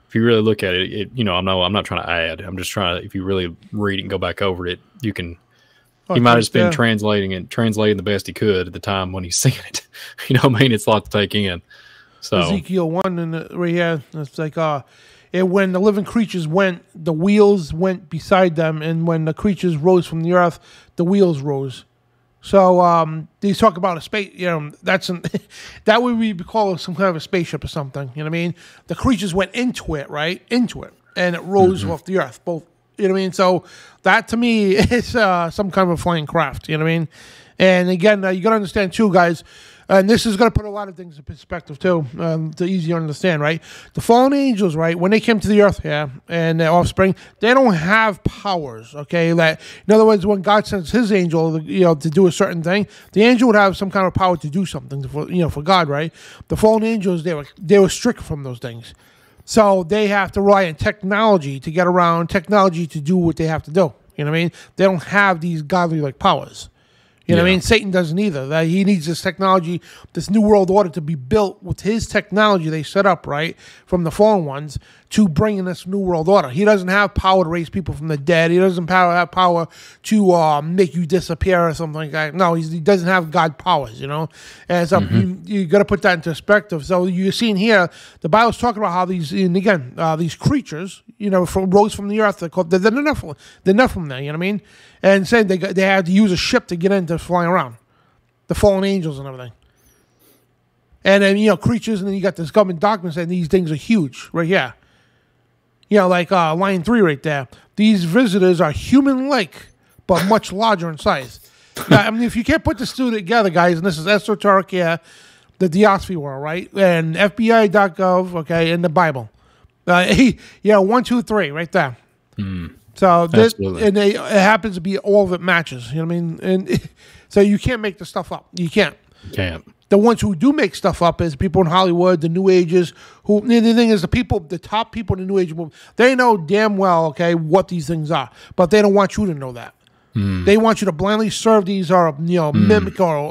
If you really look at it, I'm not trying to add. I'm just trying to, if you really read it and go back over it, you can, he might have just been translating the best he could at the time when he's seeing it. You know what I mean? It's a lot to take in. So Ezekiel 1 and right here, it's like, when the living creatures went, the wheels went beside them, and when the creatures rose from the earth, the wheels rose. So they talk about a space, that would be called some kind of a spaceship or something. You know what I mean? The creatures went into it, right? Into it, and it rose off the earth. Both, you know what I mean? So that to me is some kind of a flying craft. You know what I mean? And again, you got to understand too, guys, and this is going to put a lot of things in perspective too, to easier to understand, right? The fallen angels, right, when they came to the earth here and their offspring, they don't have powers, okay? That, in other words, when God sends his angel, to do a certain thing, the angel would have some kind of power to do something for God, right? The fallen angels, they were strict from those things. So they have to rely on technology to get around, technology to do what they have to do. You know what I mean? They don't have these godly like powers. You know what I mean? Satan doesn't either. He needs this technology, this new world order to be built with his technology they set up, right, from the fallen ones to bring in this new world order. He doesn't have power to raise people from the dead. He doesn't have power to make you disappear or something like that. No, he doesn't have God powers, And so you got to put that into perspective. So you're seeing here, the Bible's talking about how these creatures, rose from the earth. They're called the Nephilim. The Nephilim there, you know what I mean? And said they had to use a ship to get into flying around. The fallen angels and everything. And then, creatures, and then you got this government document saying these things are huge right here. Like line 3 right there. These visitors are human-like, but much larger in size. Now, if you can't put this two together, guys, and this is esoteric here, the Theosophy world, right? And FBI.gov, okay, and the Bible. 1, 2, 3, right there. So this, and it happens to be all of it matches. You know what I mean? And so you can't make the stuff up. You can't. The ones who do make stuff up is people in Hollywood, the New Agers. Who the thing is, the top people in the New Age movement, they know damn well, okay, what these things are, but they don't want you to know that. They want you to blindly serve these or mimic or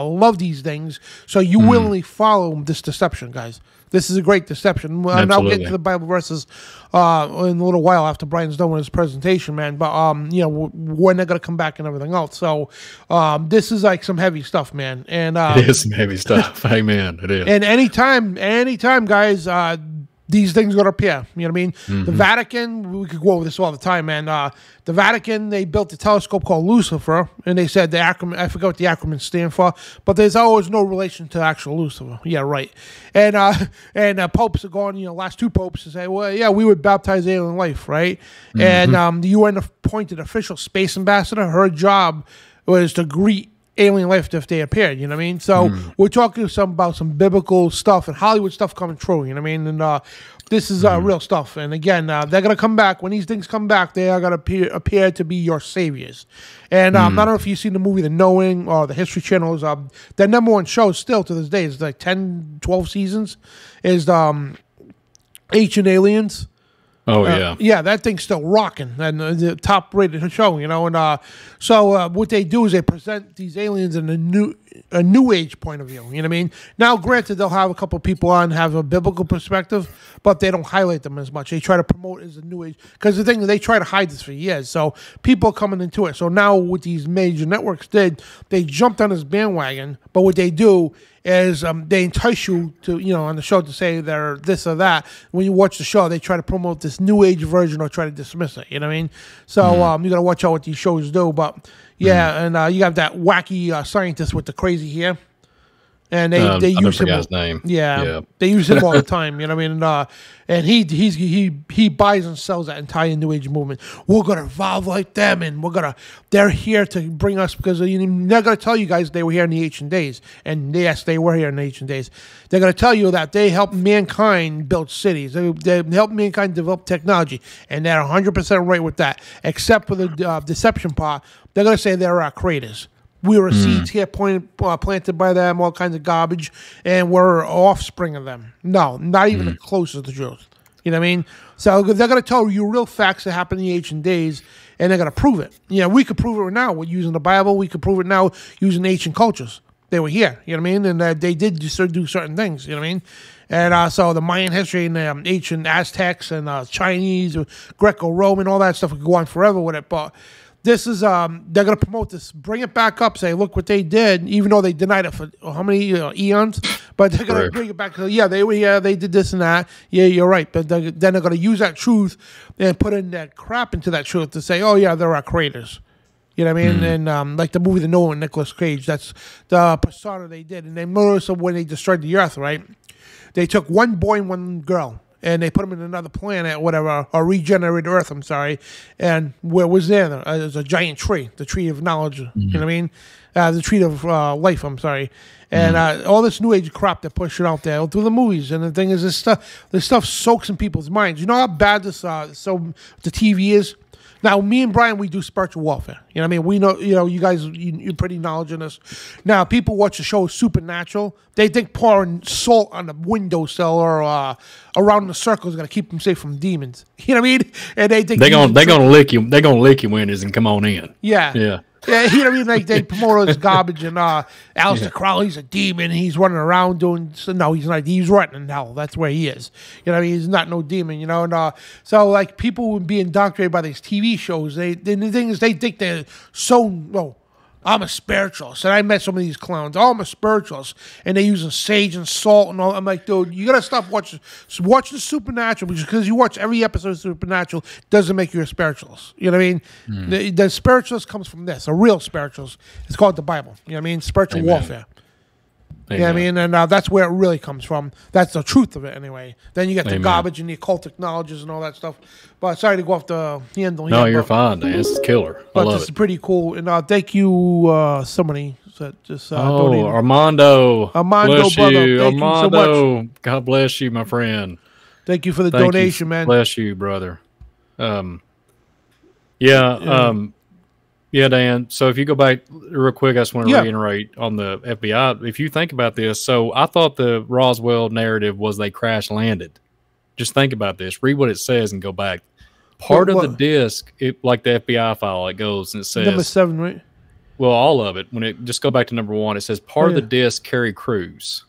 love these things, so you willingly follow this deception, guys. This is a great deception. And I'll get to the Bible verses in a little while after Brian's done with his presentation, man. But when they're gonna come back and everything else. So this is like some heavy stuff, man. And it is some heavy stuff. Amen. It is. And anytime, guys, these things are going to appear. You know what I mean? The Vatican, we could go over this all the time, man. The Vatican, they built a telescope called Lucifer, and they said the acronym, I forgot what the acronym stand for, but there's always no relation to actual Lucifer. Yeah, right. And popes are going, last 2 popes to say, well, yeah, we would baptize alien life, right? And the UN appointed official space ambassador, her job was to greet alien life if they appeared, you know what I mean? So we're talking about some biblical stuff and Hollywood stuff coming true, you know what I mean? And this is real stuff. And again, they're going to come back. When these things come back, they are going to appear to be your saviors. And I don't know if you've seen the movie The Knowing or the History Channel. Is their number one show still to this day. It's like 10, 12 seasons. Is Ancient Aliens. Oh, yeah. Yeah, that thing's still rocking. And the top-rated show, And so what they do is they present these aliens in a new age point of view. You know what I mean? Now, granted, they'll have a couple people on, have a biblical perspective, but they don't highlight them as much. They try to promote it as a new age. Because the thing is, they try to hide this for years. So people are coming into it. So now what these major networks did, they jumped on this bandwagon. But what they do is they entice you to, on the show to say they're this or that. When you watch the show, they try to promote this new age version or try to dismiss it. You know what I mean? So you got to watch out what these shows do. But yeah, and you have that wacky scientist with the crazy hair. And they use him. His name. Yeah, they use him all the time. You know what I mean? And he buys and sells that entire New Age movement. We're gonna evolve like them, and they're here to bring us because they're gonna tell you guys they were here in the ancient days, and yes, they were here in the ancient days. They're gonna tell you that they helped mankind build cities. They helped mankind develop technology, and they're 100% right with that, except for the deception part. They're gonna say there are creators. We were seeds here planted by them, all kinds of garbage, and we're offspring of them. No, not even close to the truth. You know what I mean? So they're going to tell you real facts that happened in the ancient days, and they're going to prove it. We could prove it now with using the Bible. We could prove it now using ancient cultures. They were here, you know what I mean? And they did do certain things, you know what I mean? And so the Mayan history and the ancient Aztecs and Chinese, Greco-Roman, all that stuff, we could go on forever with it, but this is they're going to promote this, bring it back up, say, look what they did, even though they denied it for how many eons, but they're going to bring it back. Yeah, they were here, they did this and that. Yeah, you're right. But then they're going to use that truth and put in that crap into that truth to say, oh, yeah, there are creators. You know what I mean? And like the movie The Knowing with Nicolas Cage, that's the persona they did. And they noticed when they destroyed the earth, right? They took one boy and one girl, and they put him in another planet, whatever, or regenerated Earth. I'm sorry, and where was there? There's a giant tree, the tree of knowledge. You know what I mean? The tree of life. I'm sorry, and all this new age crap they're pushing out there through the movies. And the thing is, this stuff soaks in people's minds. You know how bad the TV is. Now, me and Brian, we do spiritual warfare. You know what I mean? We know, you guys, you're pretty knowledgeable in this. Now, people watch the show Supernatural. They think pouring salt on the windowsill or around the circle is going to keep them safe from demons. You know what I mean? And they think they're gonna lick you. They're gonna lick your windows and come on in. Yeah. Yeah. Yeah, you know what I mean? Like, they promote all this garbage, and Aleister Crowley's a demon. He's running around doing... No, he's not. He's running in hell. That's where he is. You know what I mean? He's not no demon, And so, like, people would be indoctrinated by these TV shows. The thing is, they think they're so... Well, I'm a spiritualist. And I met some of these clowns. Oh, I'm a spiritualist. And they're using sage and salt and all. I'm like, dude, you got to stop watching the Supernatural, because you watch every episode of Supernatural doesn't make you a spiritualist. You know what I mean? The spiritualist comes from this. A real spiritualist. It's called the Bible. You know what I mean? Spiritual warfare. You know what I mean? And that's where it really comes from. That's the truth of it, anyway. Then you get the garbage and the occultic knowledges and all that stuff. But sorry to go off the handle here. No, you're fine, Dan. This is killer. But I love this is pretty cool. And thank you, somebody that just donated. Armando. Bless brother. you. Thank Armando. you so much. God bless you, my friend. Thank you for the donation, man. Bless you, brother. Yeah, Dan. So if you go back real quick, I just want to reiterate on the FBI. If you think about this, so I thought the Roswell narrative was they crash landed. Just think about this. Read what it says and go back. Part of the disc, like the FBI file, it goes and it says number 7, right? Well, all of it. When it just go back to number 1, it says part of the disc carry crews.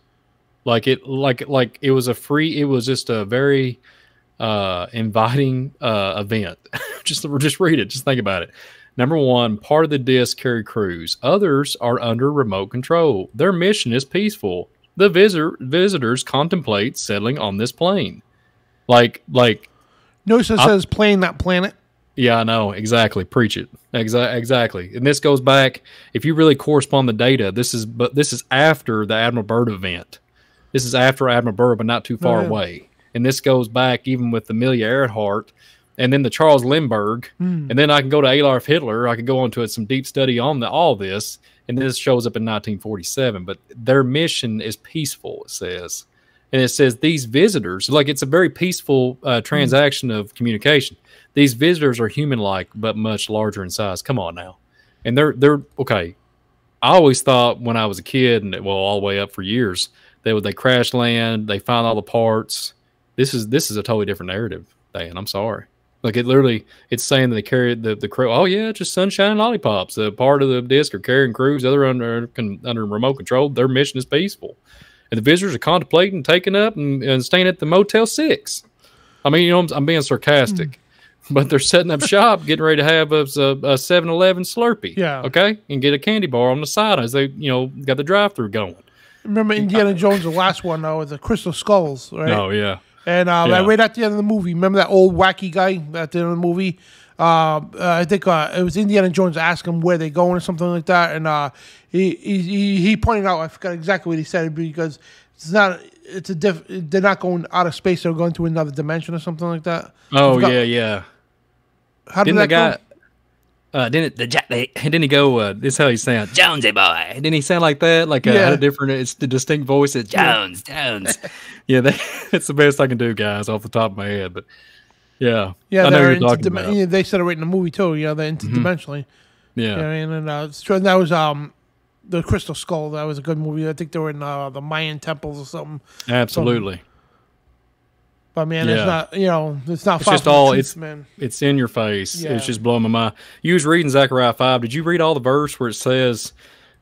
Like it was it was just a very inviting event. just read it. Just think about it. Number 1, part of the disc carry crews. Others are under remote control. Their mission is peaceful. The visitors contemplate settling on this plane. Notice it says plane, not planet. Yeah, I know. Exactly. Preach it. Exactly. And this goes back, if you really correspond the data, this is after the Admiral Byrd event. This is after Admiral Byrd, but not too far away. And this goes back even with Amelia Earhart, and then the Charles Lindbergh, and then I can go to Adolf Hitler. I could go into some deep study on all this, and this shows up in 1947. But their mission is peaceful, it says. And it says these visitors, like it's a very peaceful transaction of communication. These visitors are human-like, but much larger in size. Come on now. And they're okay. I always thought when I was a kid, and all the way up for years, they crash land, they find all the parts. This is a totally different narrative, Dan. I'm sorry. Like it's saying that they carry the crew. Oh yeah, just sunshine and lollipops. The part of the disc are carrying crews, other under remote control. Their mission is peaceful, and the visitors are contemplating taking up and staying at the Motel 6. I mean, I'm being sarcastic, but they're setting up shop, getting ready to have a 7-Eleven Slurpee. Yeah. Okay, and get a candy bar on the side as they got the drive-through going. Remember Indiana Jones, the last one though, with the crystal skulls, right? Oh yeah. And right at the end of the movie, remember that old wacky guy at the end of the movie? I think it was Indiana Jones asked him where they going or something like that, and he pointed out, I forgot exactly what he said, because they're not going out of space; they're going to another dimension or something like that. Oh yeah. How did that go? Didn't he go? This is how he sounds, Jonesy boy. Didn't he sound like that? Like had a different. It's the distinct voice. It's Jones. Yeah, it's the best I can do, guys, off the top of my head. But I know you're talking about. They said it right in the movie too. They're interdimensionally. Yeah, you know what I mean, and it's true. And that was the Crystal Skull. That was a good movie. I think they were in the Mayan temples or something. Absolutely. But man, it's not. It's not. It's just all. It's in your face. Yeah. It's just blowing my mind. You was reading Zechariah 5. Did you read all the verse where it says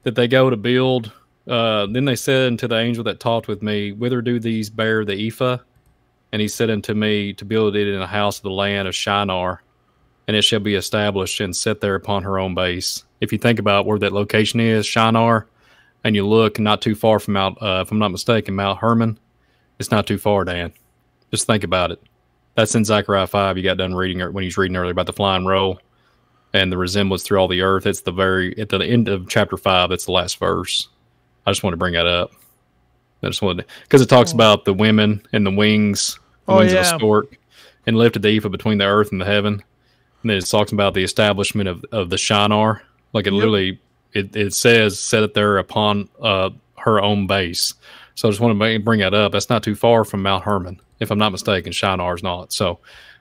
that they go to build? Then they said unto the angel that talked with me, whither do these bear the ephah? And he said unto me, to build it in a house of the land of Shinar, and it shall be established and set there upon her own base. If you think about where that location is, Shinar, and you look not too far from Mount, if I'm not mistaken, Mount Hermon, it's not too far, Dan. Just think about it. That's in Zechariah 5. You got done reading when he's reading earlier about the flying roll and the resemblance through all the earth. It's at the end of chapter 5. It's the last verse. I just want to bring that up. I just wanted because it talks about the women and the wings the wings of a stork, and lifted the ephah between the earth and the heaven. And then it talks about the establishment of the Shinar. Like it literally, it says, set it there upon her own base. So I just want to bring that up. That's not too far from Mount Hermon, if I'm not mistaken. Shinar's not. So,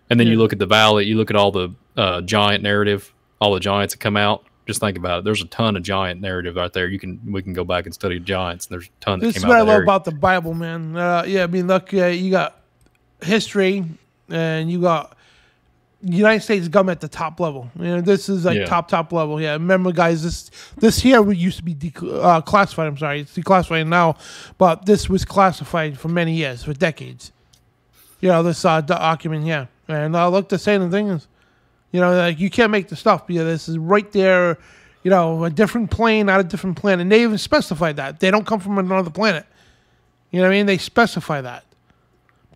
and then you look at the valley, you look at all the giant narrative, all the giants that come out. Just think about it. There's a ton of giant narrative out there. We can go back and study giants. There's a ton that came out. This is what I love about the Bible, man. Yeah, I mean, look, you got history, and you got the United States government at the top level. You know, this is like top level. Yeah, remember, guys, this here used to be classified. I'm sorry, it's declassified now, but this was classified for many years, for decades. You know, this document here, and look, the same thing is. You know, like you can't make the stuff because this is right there, you know, a different plane, not a different planet. And they even specify that. They don't come from another planet. You know what I mean? They specify that.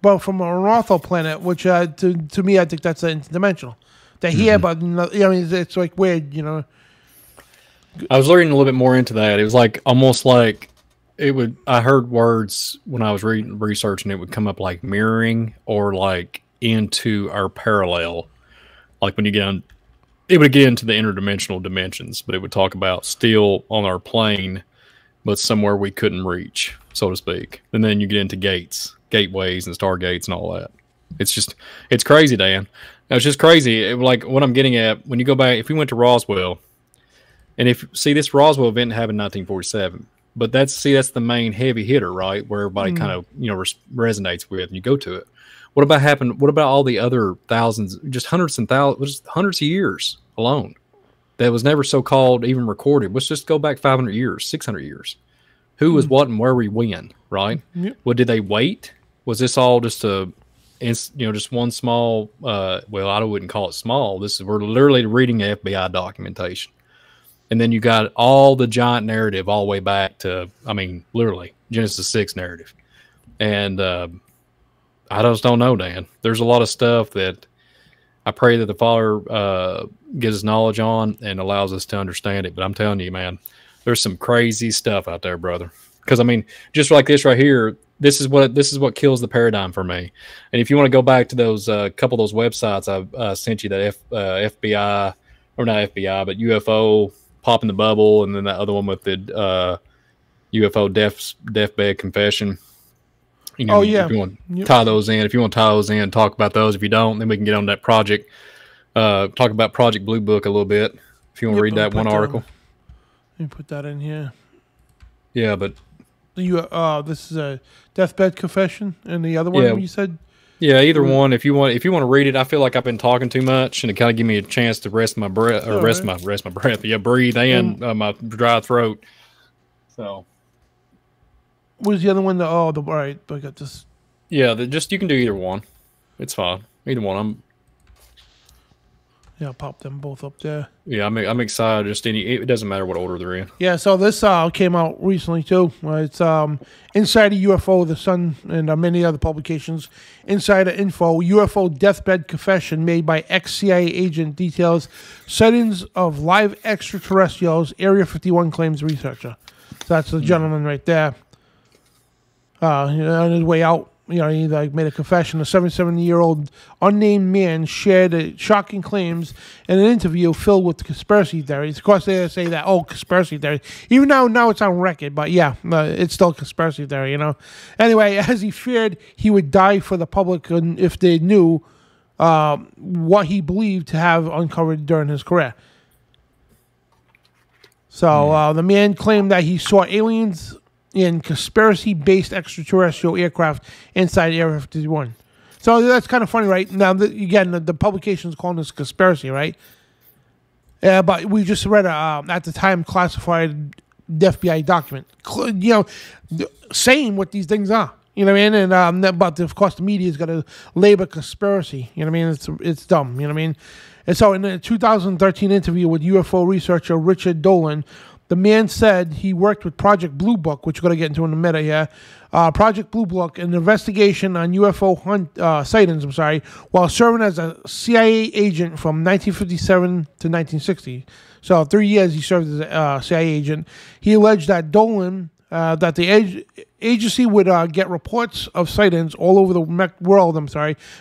But from an ortho planet, which to me, I think that's interdimensional. They hear about, you know, I mean, it's like weird, you know. I was learning a little bit more into that. It was like almost like I heard words when I was researching, it would come up like mirroring or like into our parallel. Like when you get on, it would get into the interdimensional dimensions, but it would talk about still on our plane, but somewhere we couldn't reach, so to speak. And then you get into gateways and stargates and all that. It's crazy, Dan. It's just crazy. Like what I'm getting at, when you go back, if we went to Roswell, and this Roswell event happened in 1947, but that's the main heavy hitter, right? Where everybody kind of, you know, resonates with, and you go to it. What about all the other thousands, just hundreds of years alone that was never so called, even recorded? Let's just go back 500 years, 600 years. Who was what and where we when, right? Yep. Well, did they wait? Was this all just just one small? Well, I wouldn't call it small. We're literally reading FBI documentation, and then you got all the giant narrative all the way back to, I mean, literally Genesis 6 narrative, and. I just don't know, Dan. There's a lot of stuff that I pray that the Father gives us knowledge on and allows us to understand it. But I'm telling you, man, there's some crazy stuff out there, brother. Because I mean, just like this right here, this is what kills the paradigm for me. And if you want to go back to those couple of those websites I sent you, that FBI or not FBI, but UFO popping the bubble, and then that other one with the UFO deathbed confession. You know, if you want to tie those in, talk about those. If you don't, then we can get on that project. Talk about Project Blue Book a little bit. If you want to read that one article. Let me put that in here. Yeah, but this is a deathbed confession, and the other one you said. Yeah, either one. If you want to read it, I feel like I've been talking too much, and it kind of give me a chance to rest my breath, or rest my breath. Yeah, breathe in my dry throat. So. What was the other one? All right, I got this. Yeah, you can do either one. It's fine. Either one. I'll pop them both up there. Yeah, I'm excited. It doesn't matter what order they're in. Yeah, so this came out recently too. It's Inside a UFO, The Sun, and many other publications. Insider info: UFO deathbed confession made by ex-CIA agent details sightings of live extraterrestrials. Area 51 claims researcher. So that's the gentleman right there. On his way out, he made a confession. A 77-year-old unnamed man shared shocking claims in an interview filled with conspiracy theories. Of course, they say that, conspiracy theory. Even now it's on record, but yeah, it's still a conspiracy theory, Anyway, as he feared he would die for the public if they knew what he believed to have uncovered during his career. So the man claimed that he saw aliens in conspiracy-based extraterrestrial aircraft inside Area 51. So that's kind of funny, right? Now, again, the publication is calling this conspiracy, right? But we just read at the time classified FBI document, saying what these things are. You know what I mean? And but of course, the media is going to label conspiracy. You know what I mean? It's dumb. You know what I mean? And so, in a 2013 interview with UFO researcher Richard Dolan, the man said he worked with Project Blue Book, which we're going to get into in a minute here. Project Blue Book, an investigation on UFO sightings, while serving as a CIA agent from 1957 to 1960. So 3 years he served as a CIA agent. He alleged that Dolan that the agency would get reports of sightings all over the world.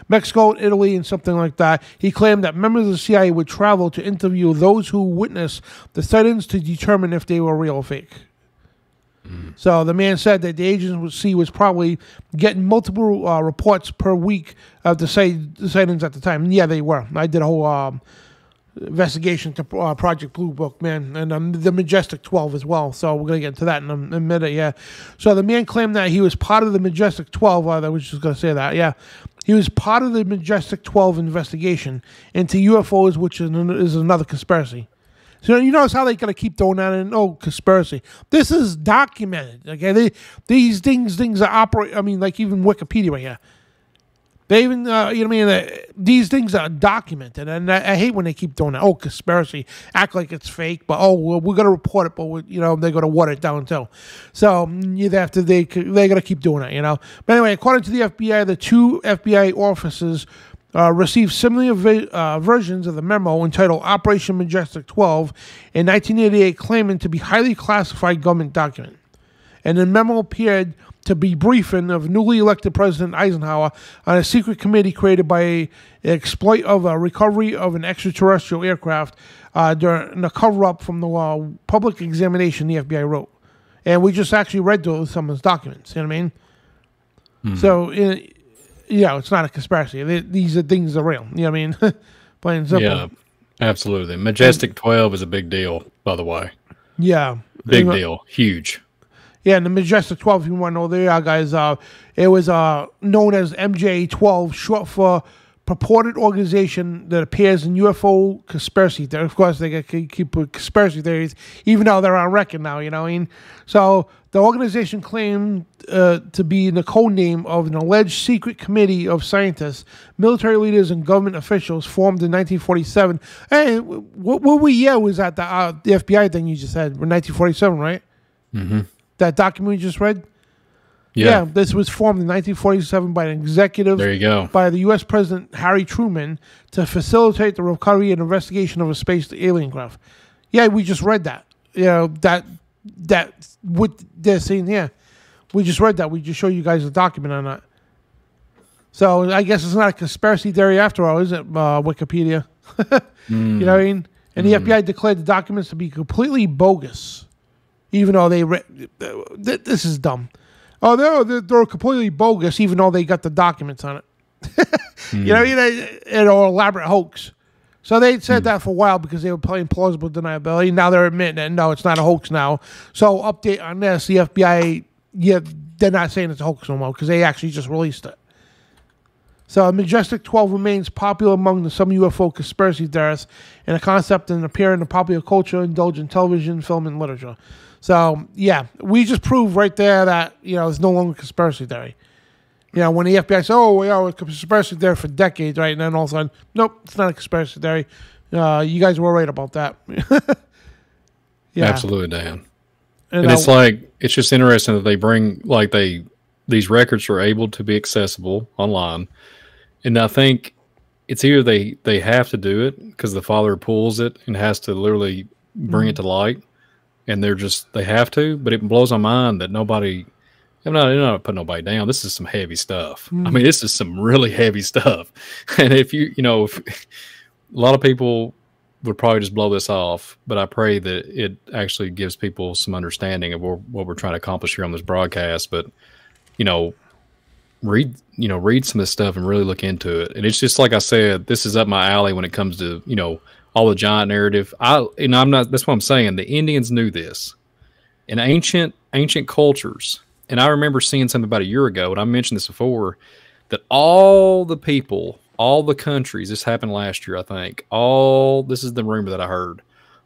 Mexico, Italy, and something like that. He claimed that members of the CIA would travel to interview those who witnessed the sightings to determine if they were real or fake. So the man said that the agency was probably getting multiple reports per week of the sightings at the time. And yeah, they were. I did a whole investigation to Project Blue Book, man, and the Majestic 12 as well. So we're going to get into that in a minute, yeah. So the man claimed that he was part of the Majestic 12. I was just going to say that, yeah. He was part of the Majestic 12 investigation into UFOs, which is another conspiracy. So you notice how they gotta keep throwing that in? Oh, conspiracy. This is documented. Okay, these things are operate. I mean, like even Wikipedia right here. They even, you know what I mean? These things are documented, and I hate when they keep doing that. Oh, conspiracy, act like it's fake, but we're gonna report it, but they're gonna water it down too. So they gotta keep doing it, But anyway, according to the FBI, the two FBI officers received similar versions of the memo entitled Operation Majestic 12 in 1988, claiming to be highly classified government document. And the memo appeared to be briefing of newly elected President Eisenhower on a secret committee created by an exploit of a recovery of an extraterrestrial aircraft during the cover-up from the public examination the FBI wrote. And we just actually read those some of those documents, you know what I mean? So, it's not a conspiracy. These are things that are real. You know what I mean? Plain and simple. Yeah, absolutely. Majestic 12 is a big deal, by the way. Yeah. Big deal. Huge. Yeah, and the Majestic 12, if you want to know, there are guys. It was known as MJ-12, short for purported organization that appears in UFO conspiracy theory. Of course, they keep conspiracy theories, even though they're on record now, you know what I mean? So the organization claimed to be the code name of an alleged secret committee of scientists, military leaders, and government officials formed in 1947. Hey, what year was that? The FBI thing you just said? 1947, right? Mm-hmm. That document you just read? Yeah, this was formed in 1947 by an executive by the U.S. President Harry Truman to facilitate the recovery and investigation of a space alien craft. Yeah, we just read that. That what they're saying here. We just read that. We just showed you guys a document on that. So I guess it's not a conspiracy theory after all, is it, Wikipedia? You know what I mean? And the FBI declared the documents to be completely bogus, even though this is dumb. Oh, they're completely bogus, even though they got the documents on it. An elaborate hoax. So they said that for a while because they were playing plausible deniability. Now they're admitting that, no, it's not a hoax now. So update on this, the FBI, they're not saying it's a hoax no more because they actually just released it. So Majestic 12 remains popular among some UFO conspiracy theorists and a concept and appear in the popular culture, indulge in television, film, and literature. So, yeah, we just proved right there that, it's no longer a conspiracy theory. When the FBI says, it's a conspiracy theory for decades, right? And then all of a sudden, nope, it's not a conspiracy theory. You guys were right about that. Yeah. Absolutely, Dan. And it's just interesting that they bring, these records are able to be accessible online. And I think it's either they have to do it because the father pulls it and has to literally bring it to light. And they have to, but it blows my mind that I'm not putting nobody down. This is some heavy stuff. I mean, this is some really heavy stuff. And if if a lot of people would probably just blow this off, but I pray that it actually gives people some understanding of what we're trying to accomplish here on this broadcast. But, read some of this stuff and really look into it. And it's just like I said, this is up my alley when it comes to, all the giant narrative. That's what I'm saying. The Indians knew this. In ancient cultures, and I remember seeing something about a year ago, and I mentioned this before, that all the people, all the countries, this happened last year, I think. This is the rumor that I heard.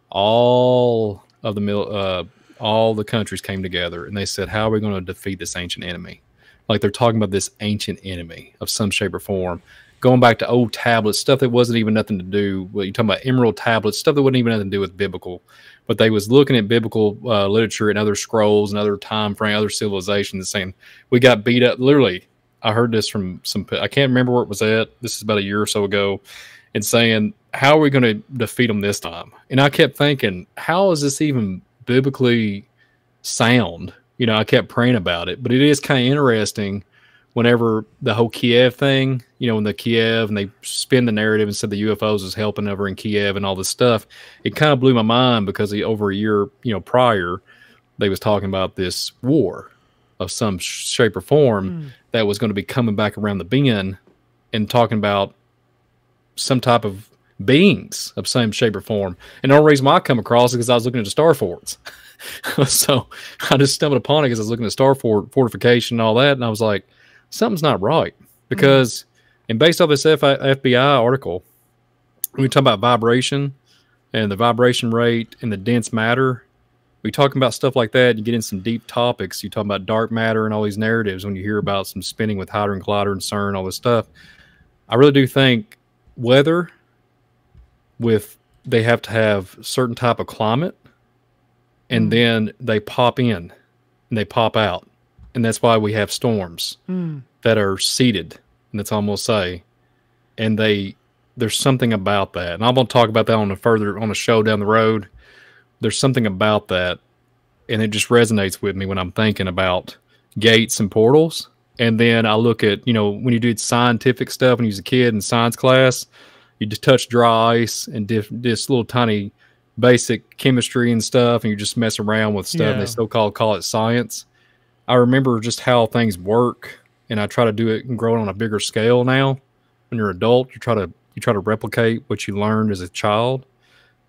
All the countries came together and they said, how are we going to defeat this ancient enemy? Like they're talking about this ancient enemy of some shape or form. Going back to old tablets, stuff that wasn't even nothing to do. You're talking about emerald tablets, stuff that wasn't even nothing to do with biblical. But they was looking at biblical literature and other scrolls and other time frame, other civilizations, and saying, we got beat up. Literally, I heard this from I can't remember where it was at. This is about a year or so ago. And saying, how are we going to defeat them this time? And I kept thinking, how is this even biblically sound You know, I kept praying about it, but it is kind of interesting whenever the whole Kiev thing, you know, when the Kiev and they spin the narrative and said the UFOs is helping over in Kiev and all this stuff, it kind of blew my mind because over a year, you know, prior, they was talking about this war of some shape or form that was going to be coming back around the bend and talking about some type of beings of some shape or form. And the only reason why I come across it is because I was looking at the star forts. So I just stumbled upon it because I was looking at star fortification and all that, and I was like, something's not right. Because, and based off this FBI article, when we talk about vibration and the vibration rate and the dense matter, we talking about stuff like that. You get in some deep topics. You talk about dark matter and all these narratives when you hear about some spinning with Hadron Collider and CERN, all this stuff. I really do think weather they have to have certain type of climate, and then they pop in and they pop out. And that's why we have storms that are seated, and that's all I'm going to say. And there's something about that. And I'm going to talk about that on a show down the road. There's something about that, and it just resonates with me when I'm thinking about gates and portals. And then I look at, you know, when you did scientific stuff when you was a kid in science class, you just touch dry ice and this little tiny basic chemistry and stuff, and you just mess around with stuff. And they still call it science. I remember just how things work, and I try to do it and grow it on a bigger scale now. When you're an adult, you try to replicate what you learned as a child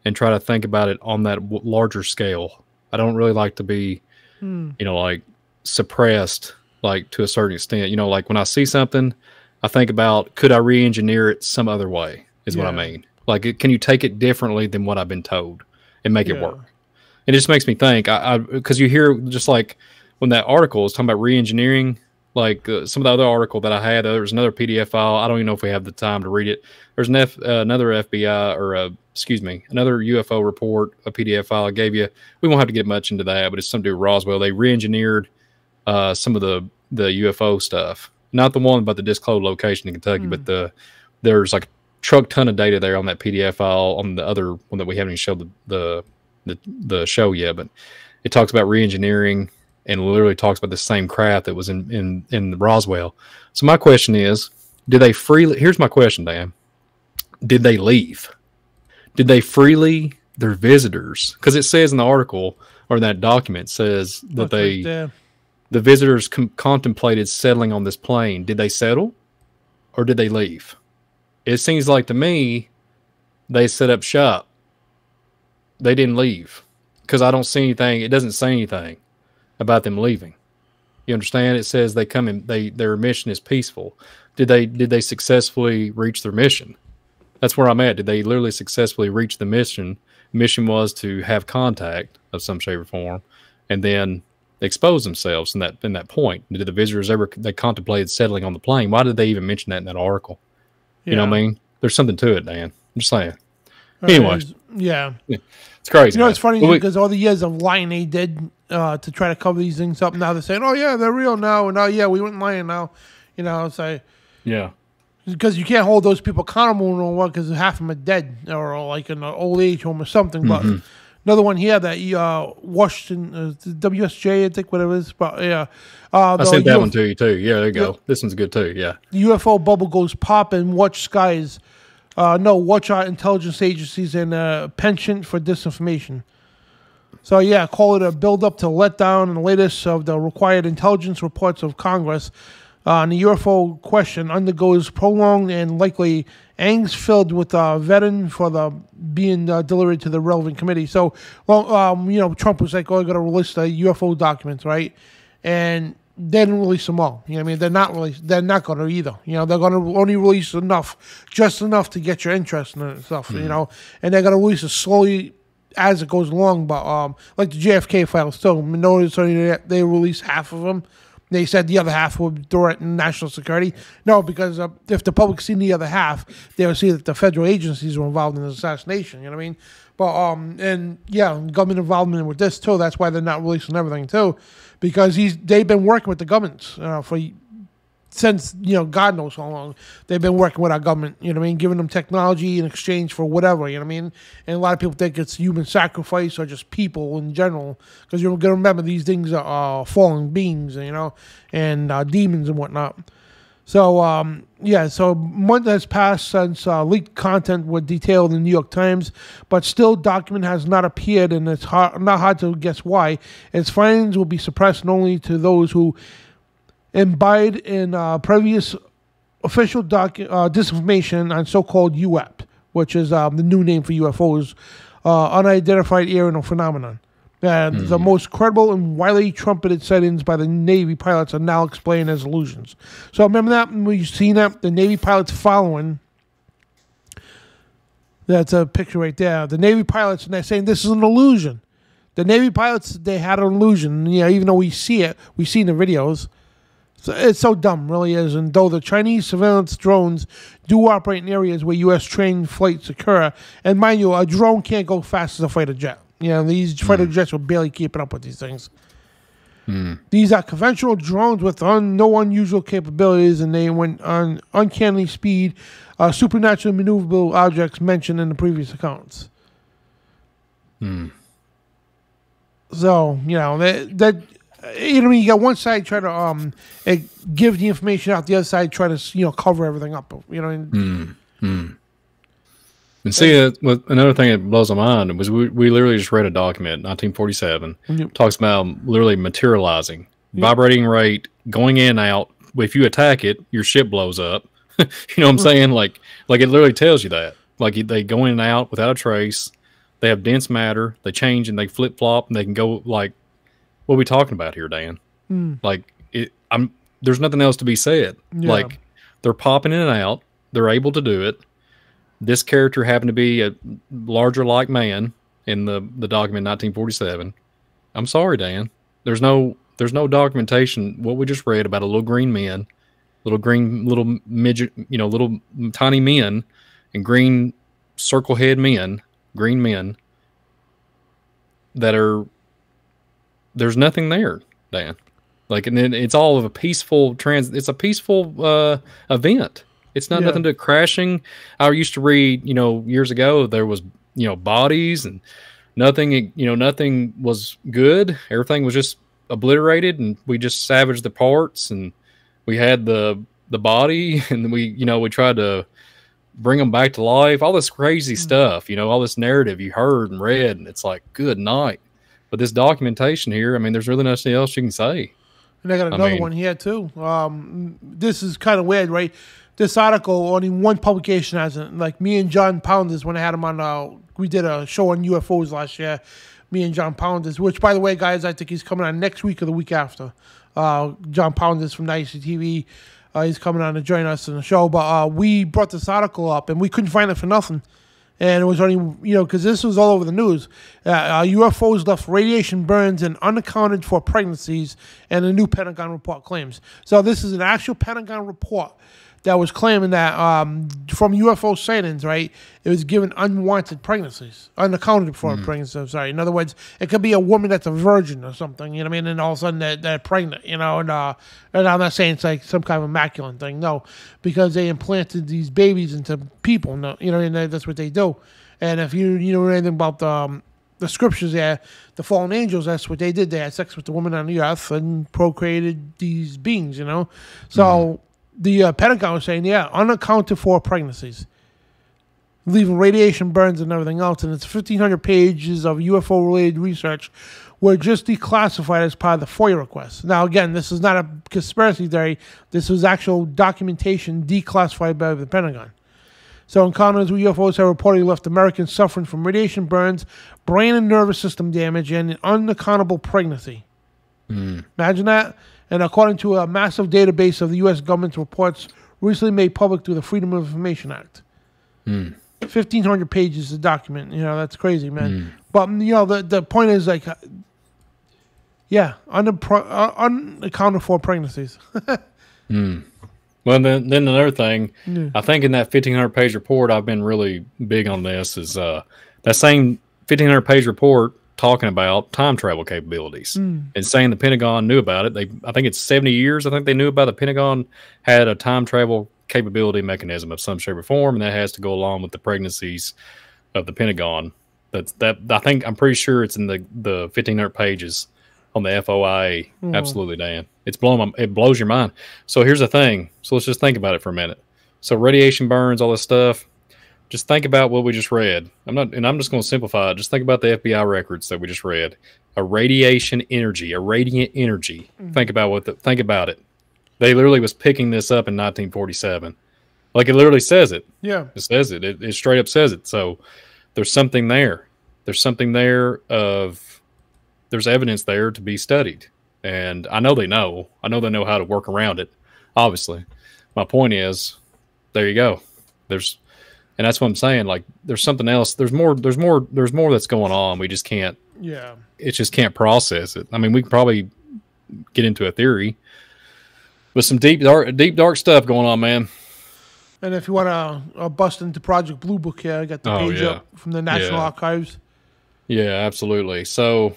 and try to think about it on that larger scale. I don't really like to be, you know, like suppressed, like to a certain extent. You know, like when I see something, I think about, could I re-engineer it some other way is what I mean. Like, can you take it differently than what I've been told and make it work? It just makes me think, because you hear just like when that article is talking about re-engineering, like some of the other article that I had, there was another PDF file. I don't even know if we have the time to read it. There's another FBI or another UFO report, a PDF file I gave you. We won't have to get much into that, but it's something to do with Roswell. They re-engineered some of the UFO stuff. Not the one about the disclosed location in Kentucky, but there's like a truck ton of data there on that PDF file on the other one that we haven't even showed the show yet. But it talks about re-engineering and literally talks about the same craft that was in Roswell. So my question is, did they freely? Here's my question, Dan. Did they leave? Did they freely their visitors? Because it says in the article or in that document says that the visitors contemplated settling on this plane. Did they settle or did they leave? It seems like to me they set up shop. They didn't leave because I don't see anything. It doesn't say anything about them leaving. You understand? It says they come in. Their mission is peaceful. Did they successfully reach their mission? That's where I'm at. Did they literally successfully reach the mission? Mission was to have contact of some shape or form, and then expose themselves in that point. Did the visitors they contemplated settling on the plane? Why did they even mention that in that article? You know what I mean? There's something to it, Dan. I'm just saying. Anyway, it's crazy. You know, it's funny because all the years of lying they did to try to cover these things up. Now they're saying, "Oh yeah, they're real now," and "Oh yeah, we weren't lying now." You know, it's like because you can't hold those people accountable no more because half of them are dead or like in an old age home or something. But another one here that Washington, WSJ, I think whatever it is. But yeah, I sent that one to you too. Yeah, there you go. This one's good too. Yeah, the UFO bubble goes pop and watch skies. Watch our intelligence agencies and penchant for disinformation. So yeah, call it a build-up to letdown and the latest of the required intelligence reports of Congress. And the UFO question undergoes prolonged and likely angst filled with vetting for the being delivered to the relevant committee. So, Trump was like, "Oh, I got to release the UFO documents, right?" And they didn't release them all. You know what I mean? They're not going to either. You know, they're going to only release just enough to get your interest in it and stuff. You know, and they're going to release it slowly as it goes along. But like the JFK files too. Notice they released half of them. They said the other half would threaten national security. No, because if the public seen the other half, they would see that the federal agencies were involved in the assassination. You know what I mean? But government involvement with this too. That's why they're not releasing everything too, because they've been working with the governments for since, God knows how long, they've been working with our government, giving them technology in exchange for whatever, And a lot of people think it's human sacrifice or just people in general, because you're going to remember these things are fallen beings, and demons and whatnot. So, so a month has passed since leaked content was detailed in the New York Times, but still document has not appeared, and it's not hard to guess why. Its findings will be suppressed only to those who imbibed in previous official disinformation on so-called UAP, which is the new name for UFOs, unidentified aerial phenomenon. The most credible and widely trumpeted sightings by the Navy pilots are now explained as illusions. So remember that? We've seen that? The Navy pilots following. That's a picture right there. The Navy pilots, and they're saying this is an illusion. The Navy pilots, they had an illusion. Even though we see it, we see in the videos. So it's so dumb, really is. And though the Chinese surveillance drones do operate in areas where U.S. trained flights occur, and mind you, a drone can't go fast as a fighter jet. These fighter jets were barely keeping up with these things. These are conventional drones with no unusual capabilities, and they went on uncanny speed, supernaturally maneuverable objects mentioned in the previous accounts. So, you got one side try to give the information out, the other side try to cover everything up. And see, another thing that blows my mind was we literally just read a document, 1947, talks about literally materializing, vibrating rate, going in and out. If you attack it, your ship blows up. You know what I'm saying? Like it literally tells you that. Like they go in and out without a trace. They have dense matter. They change and they flip flop, and they can go like. What are we talking about here, Dan? There's nothing else to be said. Yeah. Like they're popping in and out. They're able to do it. This character happened to be a larger like man in the document 1947. I'm sorry, Dan. There's no documentation. What we just read about a little green men, little midget, little tiny men, and green circle head men, green men that are. There's nothing there, Dan. And then it's all of a peaceful it's a peaceful event. It's not nothing to crashing. I used to read, years ago, there was, bodies and nothing, nothing was good. Everything was just obliterated, and we just savaged the parts, and we had the body, and we tried to bring them back to life. All this crazy stuff, all this narrative you heard and read, and it's like, good night. But this documentation here, there's really nothing else you can say. And I got another one here, too. This is kind of weird, right? This article, only one publication has it. Like me and John Pounders, when I had him on, we did a show on UFOs last year. Me and John Pounders, which, by the way, guys, I think he's coming on next week or the week after. John Pounders from ICTV, he's coming on to join us in the show. But we brought this article up, and we couldn't find it for nothing. And it was only, because this was all over the news. UFOs left radiation burns and unaccounted for pregnancies, and a new Pentagon report claims. So this is an actual Pentagon report that was claiming that from UFO sightings, right, it was given unwanted pregnancies, unaccounted for pregnancies, I'm sorry. In other words, it could be a woman that's a virgin or something, and all of a sudden they're pregnant, and I'm not saying it's like some kind of immaculate thing, no, because they implanted these babies into people, and that's what they do. And if you know anything about the scriptures there, the fallen angels, that's what they did. They had sex with the woman on the earth and procreated these beings, So... The Pentagon was saying, unaccounted for pregnancies, leaving radiation burns and everything else. And it's 1,500 pages of UFO-related research were just declassified as part of the FOIA request. Now, again, this is not a conspiracy theory. This was actual documentation declassified by the Pentagon. So encounters with UFOs have reportedly left Americans suffering from radiation burns, brain and nervous system damage, and an unaccountable pregnancy. Imagine that. And according to a massive database of the U.S. government's reports recently made public through the Freedom of Information Act. 1,500 pages of document. That's crazy, man. But, the point is, like, unaccounted for pregnancies. Well, then another thing, I think in that 1,500-page report, I've been really big on this, is that same 1,500-page report talking about time travel capabilities and saying the Pentagon knew about it. I think it's 70 years. I think they knew about the Pentagon had a time travel capability mechanism of some shape or form, and that has to go along with the pregnancies of the Pentagon. I'm pretty sure it's in the 1,500 pages on the FOIA. Absolutely, Dan. It blows your mind. So here's the thing. So let's just think about it for a minute. So radiation burns, all this stuff. Just think about what we just read. I'm just going to simplify it. Just think about the FBI records that we just read. A radiant energy. Think about it. They literally was picking this up in 1947. Like, it literally says it. Yeah. It says it. It straight up says it. So there's something there. There's something there there's evidence there to be studied. And I know they know. I know they know how to work around it, obviously. My point is, there you go. And that's what I'm saying. Like, there's something else. There's more that's going on. We just can't. Yeah. It just can't process it. I mean, we can probably get into a theory, but some deep dark stuff going on, man. And if you want to bust into Project Blue Book here, I got the page up from the National Archives. Yeah, absolutely. So,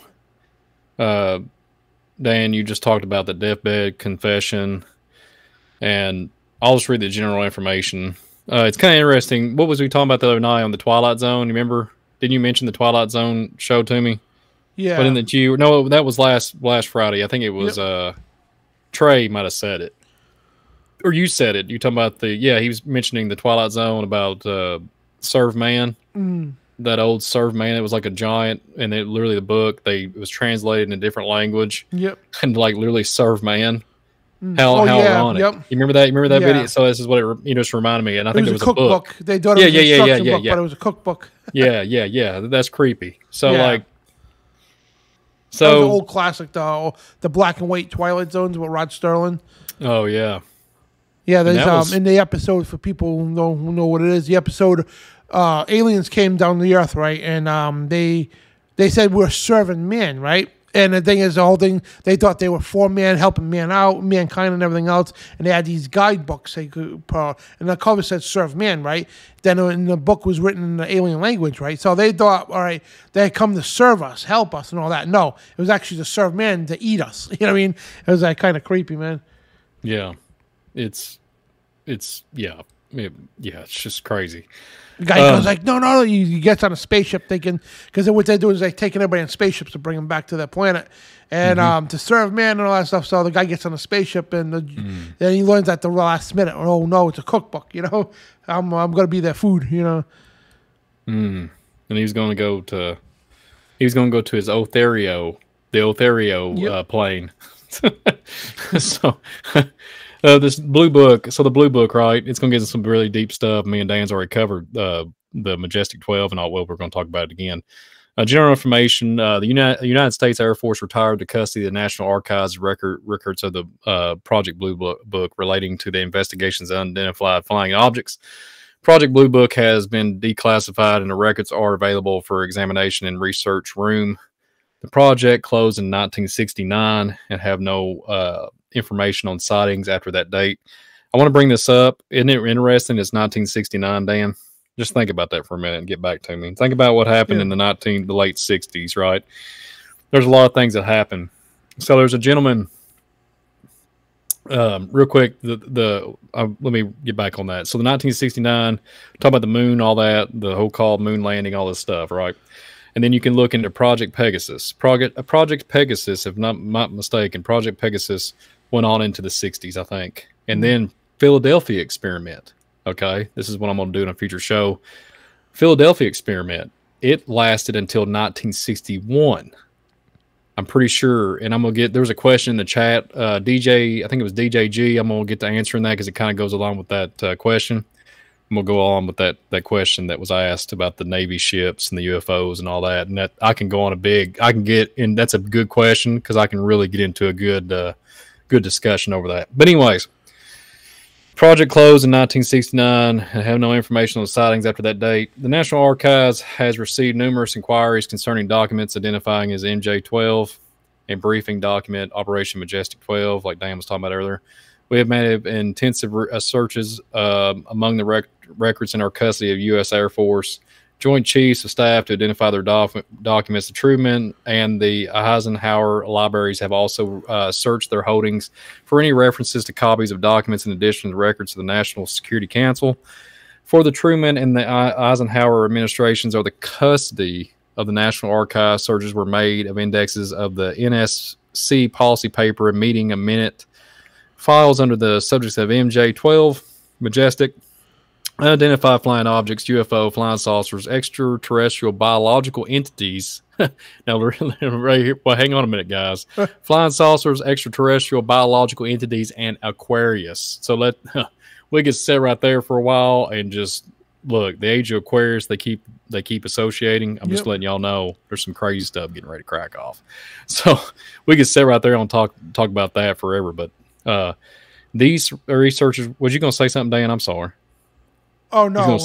Dan, you just talked about the deathbed confession, and I'll just read the general information. It's kind of interesting. What was we talking about the other night on the Twilight Zone? You remember? Didn't you mention the Twilight Zone show to me? Yeah. But that was last Friday. I think it was Trey might have said it. Or you said it. You talking about he was mentioning the Twilight Zone about Serve Man. That old Serve Man. It was like a giant, and literally the book, it was translated in a different language. Yep. And like literally Serve Man. How ironic. Yep. You remember that? You remember that video? So this is what it just reminded me. And I think there was a cookbook. They thought it was an instruction book, but it was a cookbook. Yeah. That's creepy. So that was the old classic, the black and white Twilight Zones with Rod Sterling. Oh yeah. Yeah, there's in the episode, for people who know what it is, the episode aliens came down to the earth, right? And they said we're serving men, right? And the thing is, the whole thing, they thought they were for man, helping man out, mankind and everything else. And they had these guidebooks they could and the cover said serve man, right? Then the book was written in the alien language, right? So they thought, all right, they had come to serve us, help us and all that. No, it was actually to serve man, to eat us. You know what I mean? It was like kind of creepy, man. Yeah. It's just crazy. The guy goes like, no. He gets on a spaceship thinking, because what they do is they're taking everybody on spaceships to bring them back to their planet, and to serve man and all that stuff. So the guy gets on a spaceship, and then he learns at the last minute, oh no, it's a cookbook. You know, I'm going to be their food. You know. And he was going to go to his Othario, plane. So. This blue book. So the blue book, right? It's going to get into some really deep stuff. Me and Dan's already covered the Majestic 12, and we're going to talk about it again. General information: the United States Air Force retired to custody of the National Archives records of the Project Blue Book relating to the investigations of unidentified flying objects. Project Blue Book has been declassified, and the records are available for examination in research room. The project closed in 1969 and have no information on sightings after that date. I want to bring this up. Isn't it interesting? It's 1969, Dan. Just think about that for a minute and get back to me. Think about what happened in the late 60s, right? There's a lot of things that happen. So there's a gentleman. Real quick, let me get back on that. So the 1969, talk about the moon, all that, the whole call, moon landing, all this stuff, right? And then you can look into Project Pegasus. Project Pegasus, if not mistaken, Project Pegasus went on into the 60s, I think. And then Philadelphia Experiment. Okay, this is what I'm going to do in a future show. Philadelphia Experiment. It lasted until 1961. I'm pretty sure, and I'm going to there was a question in the chat. DJ, I think it was DJ G. I'm going to get to answering that because it kind of goes along with that question. I'm going to go on with that question that was asked about the Navy ships and the UFOs and all that. And that I can go on that's a good question because I can really get into a good discussion over that. But anyways, project closed in 1969 and have no information on the sightings after that date. The National Archives has received numerous inquiries concerning documents identifying as MJ-12 and briefing document Operation Majestic 12, like Dan was talking about earlier. We have made intensive searches among the records in our custody of U.S. Air Force Joint Chiefs of Staff to identify their documents. The Truman and the Eisenhower libraries have also searched their holdings for any references to copies of documents in addition to the records of the National Security Council. For the Truman and the Eisenhower administrations or the custody of the National Archives, searches were made of indexes of the NSC policy paper and meeting a minute files under the subjects of MJ-12, Majestic, unidentified flying objects, UFO, flying saucers, extraterrestrial biological entities. Now, right here, well, hang on a minute, guys. Flying saucers, extraterrestrial biological entities, and Aquarius. So we could sit right there for a while and just look. The age of Aquarius, they keep associating. I'm just letting y'all know there's some crazy stuff getting ready to crack off. So we could sit right there and talk about that forever. But these researchers, was you going to say something, Dan? I'm sorry. Oh no!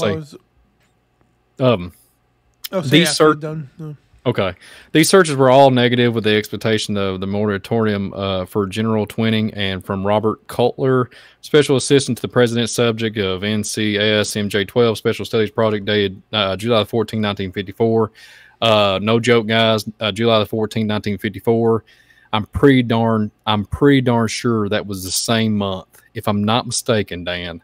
Okay. These searches were all negative with the expectation of the moratorium for general twinning, and from Robert Cutler, Special Assistant to the President, subject of NCS MJ-12 Special Studies Project, dated July 14, 1954. No joke, guys. July 14, 1954. I'm pretty darn sure that was the same month, if I'm not mistaken, Dan.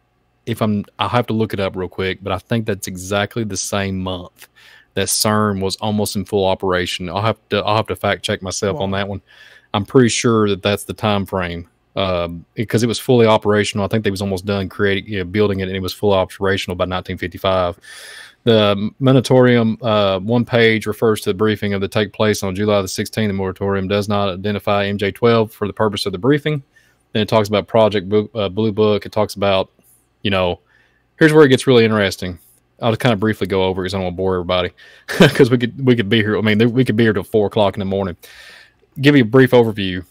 I'll have to look it up real quick, but I think that's exactly the same month that CERN was almost in full operation. I'll have to fact check myself on that one. I'm pretty sure that that's the time frame because it was fully operational. I think they was almost done building it, and it was fully operational by 1955. The moratorium, one page, refers to the briefing of the take place on July the 16th. The moratorium does not identify MJ-12 for the purpose of the briefing. Then it talks about Project Blue Book. It talks about, here's where it gets really interesting. I'll just kind of briefly go over because I don't want to bore everybody because we could be here. I mean, we could be here till 4 o'clock in the morning. Give you a brief overview.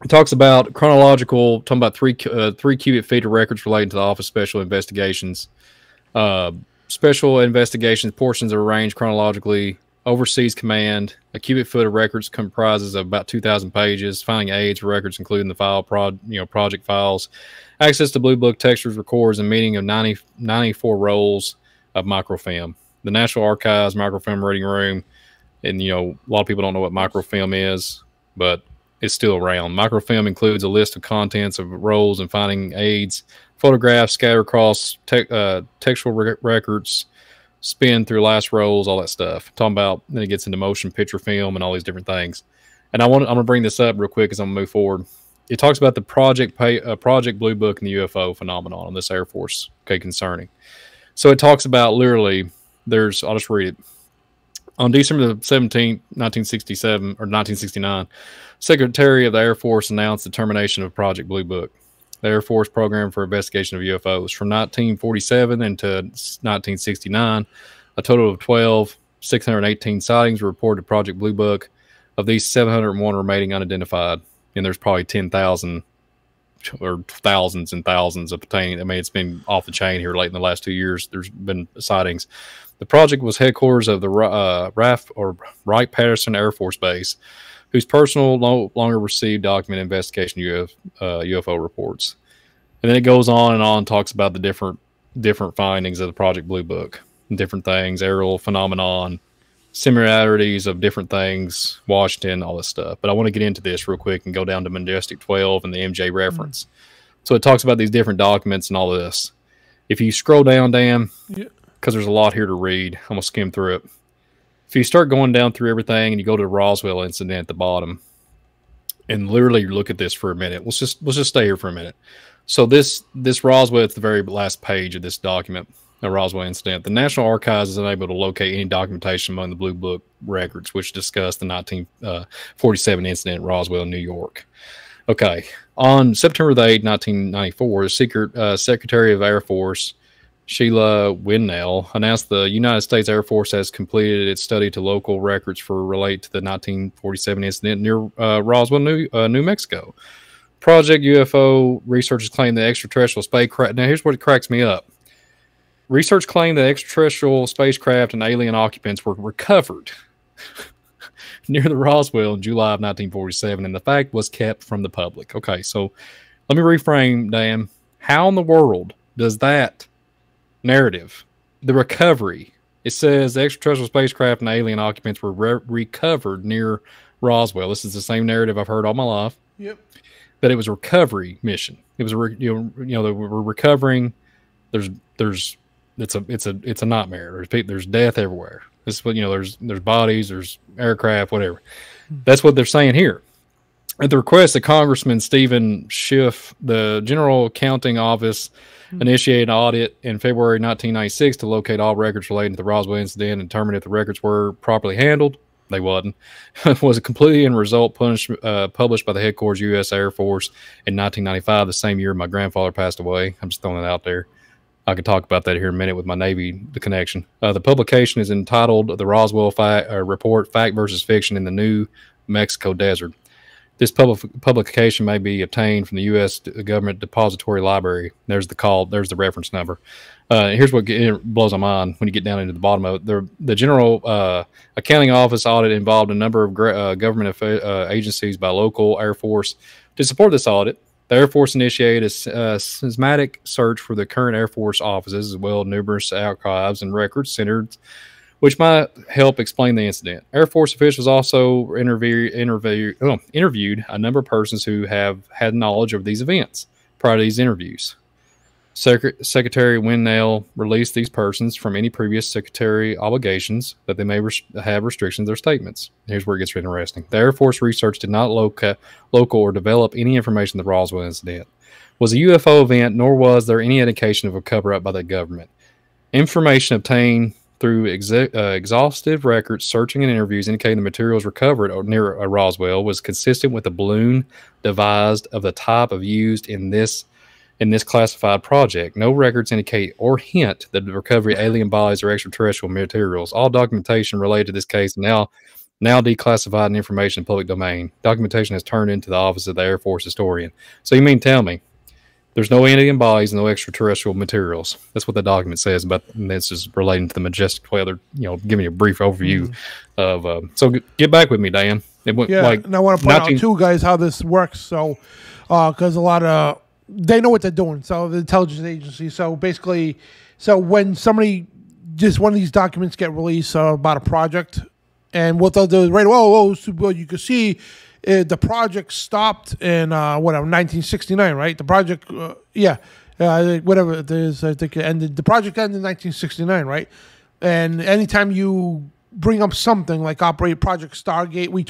It talks about talking about 3 cubic feet of records relating to the Office of Special Investigations. Special Investigations portions are arranged chronologically. Overseas Command, a cubic foot of records comprises of about 2,000 pages. Finding aids for records, including the project files. Access to Blue Book textures, records, and meeting of 94 rolls of microfilm. The National Archives microfilm reading room, and a lot of people don't know what microfilm is, but it's still around. Microfilm includes a list of contents of rolls and finding aids, photographs scattered across textual records, spin through last rolls, all that stuff. Talking about, then it gets into motion picture film and all these different things. And I'm going to bring this up real quick as I'm going to move forward. It talks about the Project Blue Book and the UFO phenomenon on this Air Force, concerning. So it talks about literally, I'll just read it. On December 17, 1967, or 1969, Secretary of the Air Force announced the termination of Project Blue Book, the Air Force program for investigation of UFOs. From 1947 into 1969, a total of 618 sightings were reported to Project Blue Book. Of these, 701 remaining unidentified, and there's probably 10,000 or thousands and thousands of pertaining. I mean, it's been off the chain here late in the last 2 years. There's been sightings. The project was headquarters of the RAF, or Wright-Patterson Air Force Base, whose personnel no longer received document investigation UFO reports. And then it goes on and on, talks about the different findings of the Project Blue Book, different things, aerial phenomenon, similarities of different things, Washington, all this stuff. But I want to get into this real quick and go down to Majestic 12 and the MJ reference. So it talks about these different documents and all this. If you scroll down, Dan, because there's a lot here to read, I'm going to skim through it. If you start going down through everything and you go to the Roswell incident at the bottom and literally look at this for a minute, let's just stay here for a minute. So this Roswell, it's the very last page of this document, the Roswell incident. The National Archives is unable to locate any documentation among the Blue Book records, which discuss the 1947 incident in Roswell, New York. Okay. On September the 8th, 1994, the Secretary of Air Force, Sheila Winnell, announced the United States Air Force has completed its study to local records relate to the 1947 incident near Roswell, New Mexico. Project UFO researchers claim the extraterrestrial spacecraft. Now, here's what cracks me up. Research claimed that extraterrestrial spacecraft and alien occupants were recovered near the Roswell in July of 1947, and the fact was kept from the public. Okay, so let me reframe, Dan. How in the world does that narrative, the recovery It says the extraterrestrial spacecraft and alien occupants were recovered near Roswell. This is the same narrative I've heard all my life. Yep. That it was a recovery mission. It was they were recovering. It's a nightmare. There's death everywhere. This is what there's bodies, there's aircraft, whatever. That's what they're saying here. At the request of Congressman Stephen Schiff, the General Accounting Office initiated an audit in February 1996 to locate all records relating to the Roswell incident and determine if the records were properly handled. They wasn't. It was a completely end result published by the headquarters U.S. Air Force in 1995, the same year my grandfather passed away. I'm just throwing it out there. I could talk about that here in a minute with my Navy connection. The publication is entitled The Roswell Report, Fact versus Fiction in the New Mexico Desert. This publication may be obtained from the U.S. Government Depository Library. There's the reference number. Here's what blows my mind when you get down into the bottom of it. The General Accounting Office audit involved a number of government agencies by local Air Force. To support this audit, the Air Force initiated a systematic search for the current Air Force offices, as well as numerous archives and records centered, which might help explain the incident. Air Force officials also interviewed a number of persons who have had knowledge of these events prior to these interviews. Secretary Winnell released these persons from any previous secretary obligations that they may have restrictions to their statements. Here's where it gets interesting. The Air Force research did not local or develop any information on the Roswell incident. Was a UFO event, nor was there any indication of a cover-up by the government. Information obtained through exhaustive records, searching, and interviews indicating the materials recovered near Roswell was consistent with a balloon devised of the type of used in this classified project. No records indicate or hint that the recovery alien bodies or extraterrestrial materials. All documentation related to this case now declassified and information in public domain. Documentation has turned into the office of the Air Force historian. So you mean tell me there's no alien bodies and no extraterrestrial materials? That's what the document says. But this is relating to the majestic weather. Giving you a brief overview of. So get back with me, Dan. And I want to point out too, guys, how this works. So because a lot of they know what they're doing. So the intelligence agency. So basically, when somebody one of these documents get released about a project, and what they'll do is you can see the project stopped in 1969, right? The project, whatever it is, I think it ended. The project ended in 1969, right? And anytime you bring up something like Operate Project Stargate, we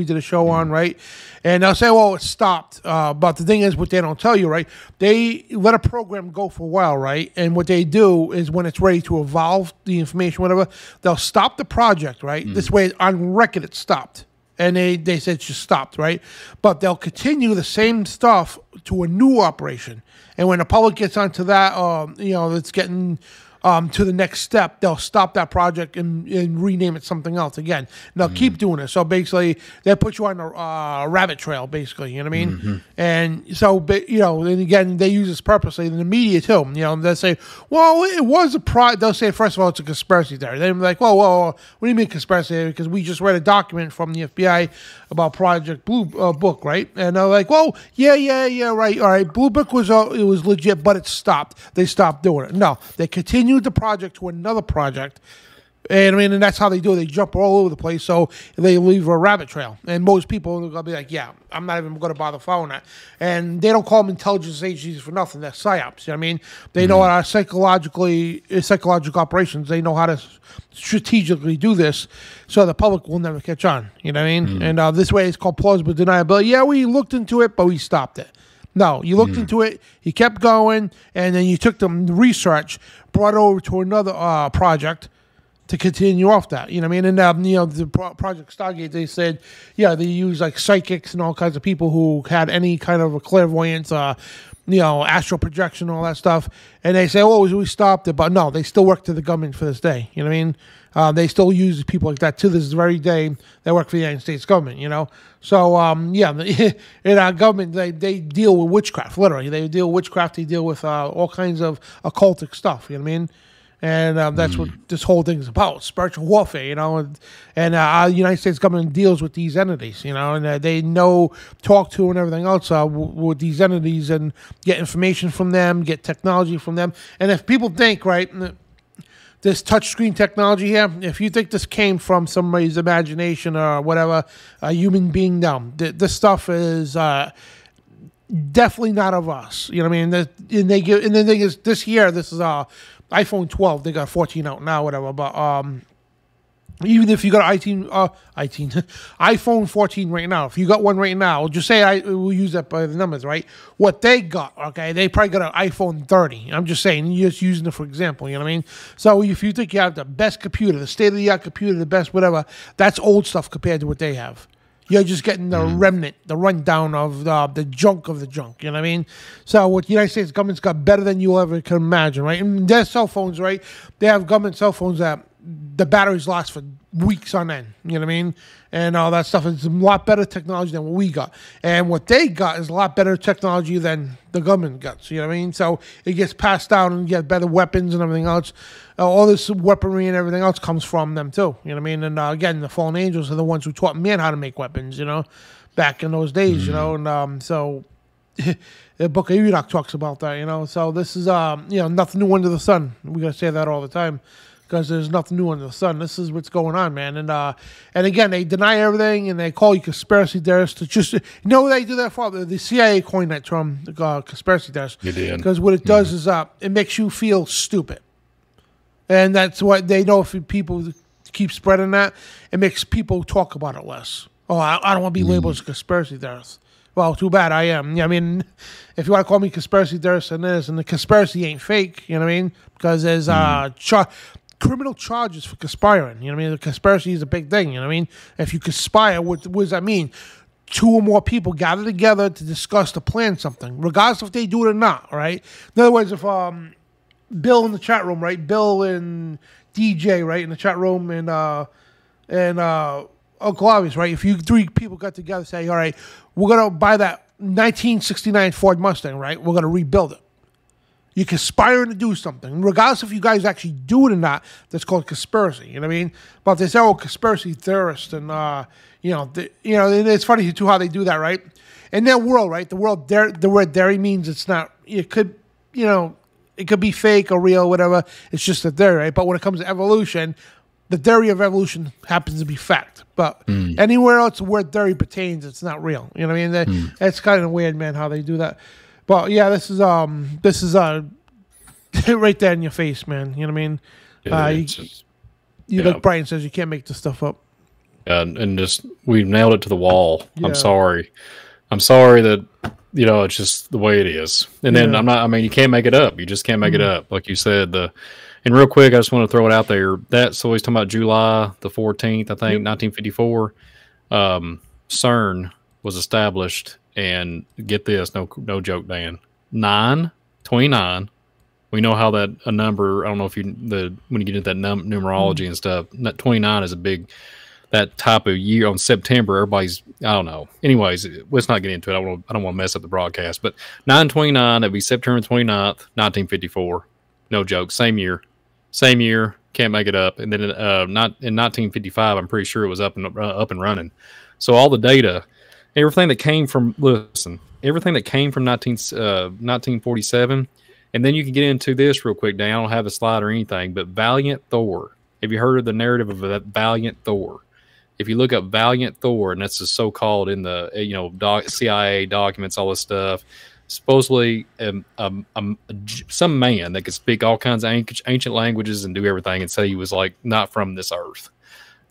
did a show on, right? And they'll say, well, it stopped. But the thing is, what they don't tell you, right? They let a program go for a while, right? And what they do is when it's ready to evolve the information, whatever, they'll stop the project, right? This way, on record, it stopped. And they said it just stopped, right? But they'll continue the same stuff to a new operation. And when the public gets onto that, it's getting to the next step, they'll stop that project and rename it something else again. And they'll keep doing it. So basically, they'll put you on a rabbit trail, basically. You know what I mean? Mm-hmm. And so, and again, they use this purposely in the media too. They'll say, well, it was they'll say, first of all, it's a conspiracy theory. They're like, whoa, what do you mean conspiracy theory? Because we just read a document from the FBI about Project Blue Book, right? And they're like, well, yeah, right, all right. Blue Book was legit, but it stopped. They stopped doing it. No, they continued the project to another project. And and that's how they do it. They jump all over the place, so they leave a rabbit trail. And most people are gonna be like, yeah, I'm not even gonna bother following that. And they don't call them intelligence agencies for nothing. They're psyops. You know what I mean? They know how psychological operations. They know how to strategically do this, so the public will never catch on. You know what I mean? And this way, it's called plausible deniability. Yeah, we looked into it, but we stopped it. No, you looked into it, you kept going, and then you took the research, brought it over to another project to continue off that. You know what I mean? And, the Project Stargate, they said, they use like psychics and all kinds of people who had any kind of a clairvoyance, astral projection, all that stuff. And they say, oh, we stopped it. But no, they still work to the government for this day. You know what I mean? They still use people like that to this very day. They work for the United States government, So, in our government, they deal with witchcraft, literally. They deal with witchcraft. They deal with all kinds of occultic stuff, you know what I mean? And that's what this whole thing is about, spiritual warfare, and our United States government deals with these entities, and they talk to and everything else with these entities and get information from them, get technology from them. And if people think, right, this touchscreen technology here, if you think this came from somebody's imagination or whatever, a human being, no. This stuff is definitely not of us. You know what I mean? And the thing is, this year, this is iPhone 12. They got 14 out now, whatever. But even if you got iPhone 14 right now, if you got one right now, just say we'll use that by the numbers, right? What they got, okay, they probably got an iPhone 30. I'm just saying, you're just using it for example, you know what I mean? So if you think you have the best computer, the state-of-the-art computer, the best whatever, that's old stuff compared to what they have. You're just getting the remnant, the rundown of the junk of the junk, you know what I mean? So what the United States government's got better than you ever can imagine, right? And their cell phones, right? They have government cell phones that the batteries last for weeks on end, you know what I mean? And all that stuff is a lot better technology than what we got. And what they got is a lot better technology than the government got, you know what I mean? So it gets passed down and you get better weapons and everything else. All this weaponry and everything else comes from them too, you know what I mean? And again, the fallen angels are the ones who taught man how to make weapons, you know, back in those days, you know? And so the Book of Enoch talks about that, you know? So this is, nothing new under the sun. We got to say that all the time, because there's nothing new under the sun. This is what's going on, man. And again, they deny everything, and they call you conspiracy theorists. To just, they do that for the CIA coined that term, conspiracy theorists. You did. Because what it does is it makes you feel stupid, and that's what they know. If people keep spreading that, it makes people talk about it less. Oh, I don't want to be labeled as a conspiracy theorist. Well, too bad I am. I mean, if you want to call me conspiracy theorist, and the conspiracy ain't fake, you know what I mean? Because there's criminal charges for conspiring. You know what I mean? The conspiracy is a big thing. You know what I mean? If you conspire, what does that mean? Two or more people gather together to discuss to plan something, regardless if they do it or not, right? In other words, if Bill in the chat room, right? Bill and DJ, right, in the chat room, and Uncle Obvious, right? If you three people got together and say, all right, we're going to buy that 1969 Ford Mustang, right? We're going to rebuild it. You're conspiring to do something, regardless if you guys actually do it or not. That's called conspiracy. You know what I mean? But they say, "Oh, conspiracy theorists," and and it's funny too how they do that, right? In their world, right? The word "dairy" means it's not. It could, it could be fake or real, whatever. It's just a theory, right? But when it comes to evolution, the theory of evolution happens to be fact. But anywhere else the word theory pertains, it's not real. You know what I mean? It's kind of weird, man, how they do that. But yeah, this is right there in your face, man. You know what I mean? Like Brian says, you can't make this stuff up. And just we nailed it to the wall. Yeah. I'm sorry that it's just the way it is. And then you can't make it up. You just can't make it up, like you said. And real quick, I just want to throw it out there. So he's talking about July the 14th, I think, 1954. CERN was established. And get this, no joke, Dan. 9/29. We know how that a number. I don't know if when you get into that numerology and stuff. 29 is a big that type of year on September. Everybody's I don't know. Anyways, let's not get into it. I don't want to mess up the broadcast. But 9/29, that'd be September 29th, 1954. No joke. Same year. Can't make it up. And then not in 1955, I'm pretty sure it was up and running. So all the data. Everything that came from 1947, and then you can get into this real quick, Dan. I don't have a slide or anything, but Valiant Thor. Have you heard of the narrative of that Valiant Thor? If you look up Valiant Thor, and that's the so-called in the CIA documents, all this stuff, supposedly some man that could speak all kinds of ancient languages and do everything and say he was like not from this earth.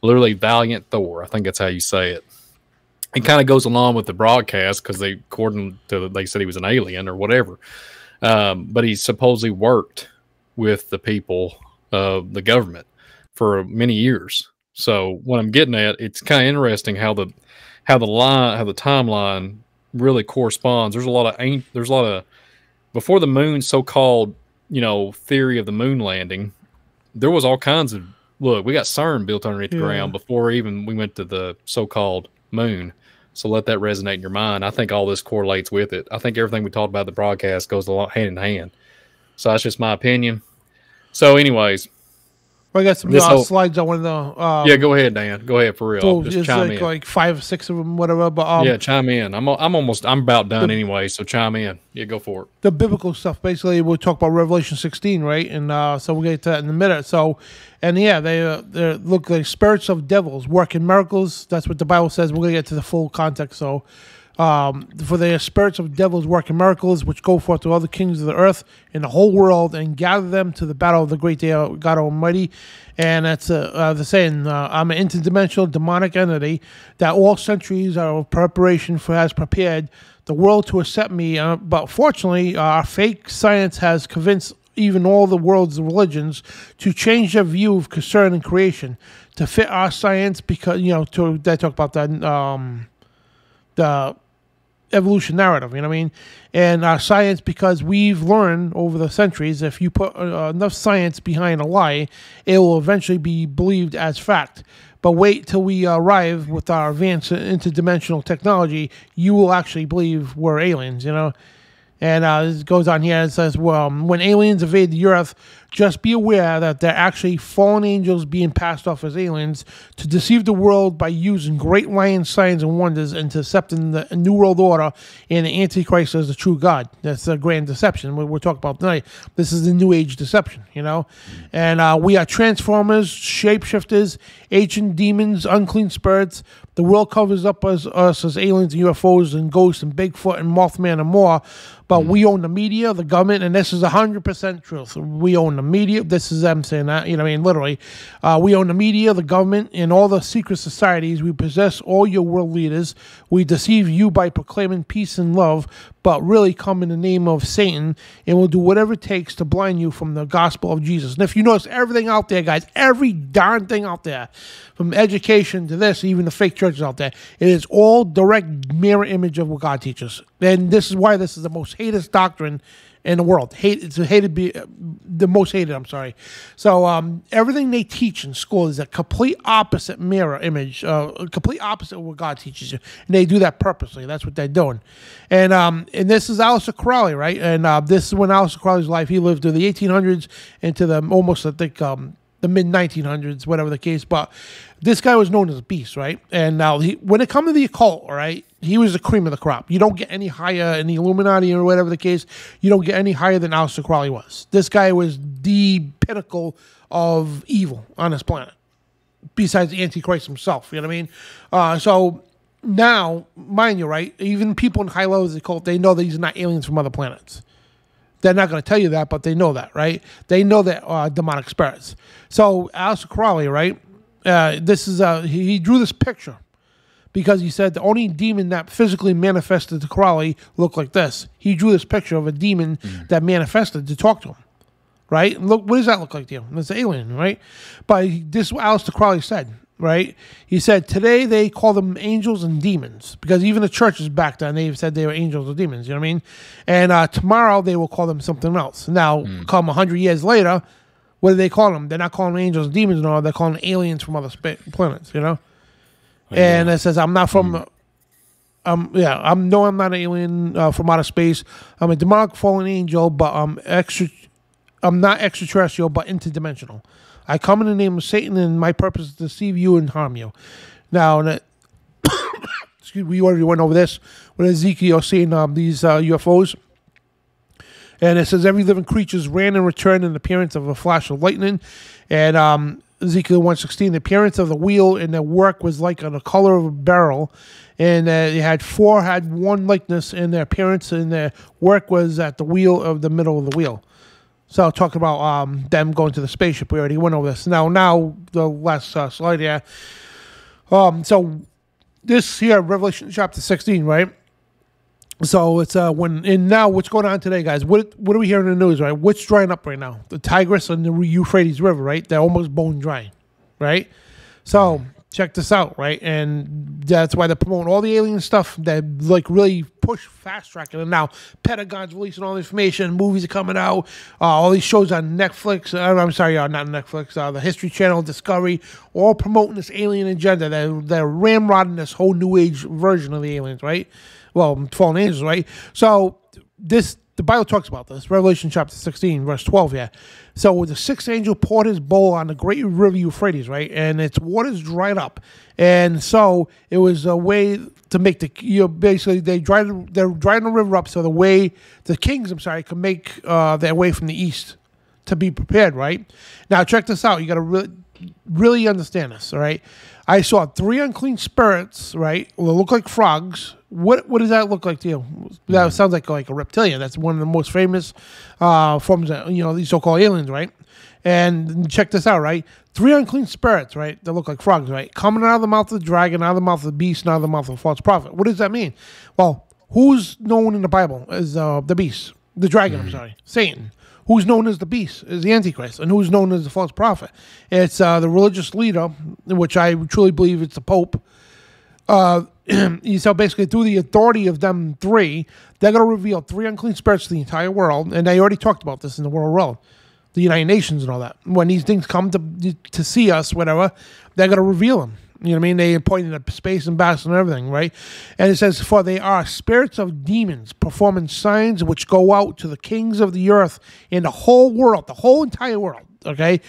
Literally Valiant Thor. I think that's how you say it. It kind of goes along with the broadcast because they said he was an alien or whatever. But he supposedly worked with the people of the government for many years. So what I'm getting at, it's kind of interesting how the timeline really corresponds. There's a lot of before the moon so-called theory of the moon landing. There was all kinds of we got CERN built underneath the ground before even we went to the so-called moon. So let that resonate in your mind. I think all this correlates with it. I think everything we talked about in the broadcast goes a lot hand in hand. So that's just my opinion. So anyways, I got some slides on one of the. Yeah, go ahead, Dan. Go ahead for real. Just chime in. Like 5 or 6 of them, whatever. But yeah, chime in. I'm about done anyway. So chime in. Yeah, go for it. The biblical stuff, basically, we'll talk about Revelation 16, right? And so we'll get to that in a minute. So, and yeah, they look like spirits of devils working miracles. That's what the Bible says. We're gonna get to the full context. So. For the spirits of devils working miracles, which go forth to all the kings of the earth in the whole world and gather them to the battle of the great day of God Almighty. And that's the saying, I'm an interdimensional demonic entity that all centuries of preparation for has prepared the world to accept me. But fortunately, our fake science has convinced even all the world's religions to change their view of concern and creation to fit our science, because, they talk about that, the evolution narrative, you know what I mean? And our science, because we've learned over the centuries, if you put enough science behind a lie, it will eventually be believed as fact. But wait till we arrive with our advanced interdimensional technology, you will actually believe we're aliens, And it goes on here and says, well, when aliens invade the earth, just be aware that they're actually fallen angels being passed off as aliens to deceive the world by using great lying signs and wonders and accepting the New World Order and the Antichrist as the true God. That's a grand deception we're talking about tonight. This is the New Age deception, And we are transformers, shapeshifters, ancient demons, unclean spirits. The world covers up us as aliens and UFOs and ghosts and Bigfoot and Mothman and more. But we own the media, the government, and this is 100% truth. We own the media. This is them saying that, literally. We own the media, the government, and all the secret societies. We possess all your world leaders. We deceive you by proclaiming peace and love, but really come in the name of Satan, and we'll do whatever it takes to blind you from the gospel of Jesus. And if you notice, everything out there, guys, every darn thing out there, from education to this, even the fake churches out there, it is all direct mirror image of what God teaches. And this is why this is the most hated doctrine in the world. The most hated, I'm sorry. So everything they teach in school is a complete opposite mirror image, complete opposite of what God teaches you. And they do that purposely. That's what they're doing. And this is Aleister Crowley, right? And this is when Aleister Crowley's life, he lived through the 1800s into the almost, I think, the mid-1900s, whatever the case. But this guy was known as a beast, right? And now, when it comes to the occult, all right, he was the cream of the crop. You don't get any higher in the Illuminati or whatever the case. You don't get any higher than Aleister Crowley was. This guy was the pinnacle of evil on this planet, besides the Antichrist himself. You know what I mean? So now, mind you, right, even people in high levels of the occult, they know that these are not aliens from other planets. They're not going to tell you that, but they know that, right? They know that demonic spirits. So Aleister Crowley, right? This is he drew this picture because he said the only demon that physically manifested to Crowley looked like this. He drew this picture of a demon that manifested to talk to him, right? And look, what does that look like to you? It's an alien, right? But this is what Aleister Crowley said, right? He said, today they call them angels and demons, because even the churches back then, they said they were angels or demons, you know what I mean? And tomorrow they will call them something else. Now, come 100 years later, what do they call them? They're not calling them angels and demons no, they're calling them aliens from other planets, And it says, I'm not from... I'm not an alien from outer space. I'm a demonic fallen angel, but I'm not extraterrestrial, but interdimensional. I come in the name of Satan, and my purpose is to deceive you and harm you. Now, excuse me, we already went over this with Ezekiel seeing these UFOs. And it says, every living creature ran and returned in the appearance of a flash of lightning. And Ezekiel 1:16, the appearance of the wheel and their work was like the color of a beryl. And they had one likeness in their appearance, and their work was at the wheel of the middle of the wheel. So I'll talk about them going to the spaceship. We already went over this. Now the last slide here. So this here, Revelation chapter 16, right? So it's now what's going on today, guys? What are we hearing in the news, right? What's drying up right now? The Tigris and the Euphrates River, right? They're almost bone dry, right? So check this out, right? And that's why they're promoting all the alien stuff. They're like really push fast tracking it now. Pentagon's releasing all the information. Movies are coming out. All these shows on Netflix. I'm sorry, not Netflix. The History Channel, Discovery, all promoting this alien agenda. They're ramrodding this whole new age version of the aliens, right? Well, fallen angels, right? So the the Bible talks about this. Revelation chapter 16, verse 12. Yeah. So the sixth angel poured his bowl on the great river Euphrates, right, and its waters dried up, and so it was a way to make basically they're drying the river up so the kings could make their way from the east to be prepared. Right now, check this out. You got to really understand this. All right. I saw 3 unclean spirits, right? They look like frogs. What does that look like to you? That sounds like a reptilian. That's one of the most famous forms of, these so-called aliens, right? And check this out, right? 3 unclean spirits, right? That look like frogs, right? Coming out of the mouth of the dragon, out of the mouth of the beast, and out of the mouth of the false prophet. What does that mean? Well, who's known in the Bible as the beast? The dragon, Satan. Who's known as the beast is the Antichrist, and who's known as the false prophet? It's the religious leader, which I truly believe it's the Pope. So basically, through the authority of them 3, they're going to reveal 3 unclean spirits to the entire world, and they already talked about this in the world, the United Nations and all that. When these things come to see us, whatever, they're going to reveal them. You know what I mean? They appointed a space ambassador and everything, right? And it says, for they are spirits of demons performing signs which go out to the kings of the earth in the whole world, the whole entire world, okay?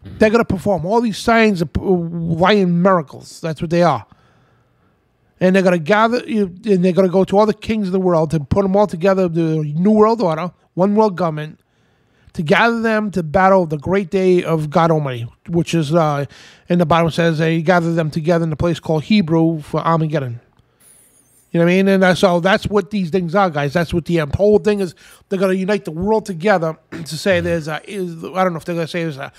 They're going to perform all these signs of lying miracles. That's what they are. And they're going to gather, and they're going to go to all the kings of the world to put them all together, the New World Order, one world government, to gather them to battle the great day of God Almighty, which is, in the Bible says, they gather them together in a place called Hebrew for Armageddon. You know what I mean? And so that's what these things are, guys. That's what the whole thing is. They're going to unite the world together to say I don't know if they're going to say there's a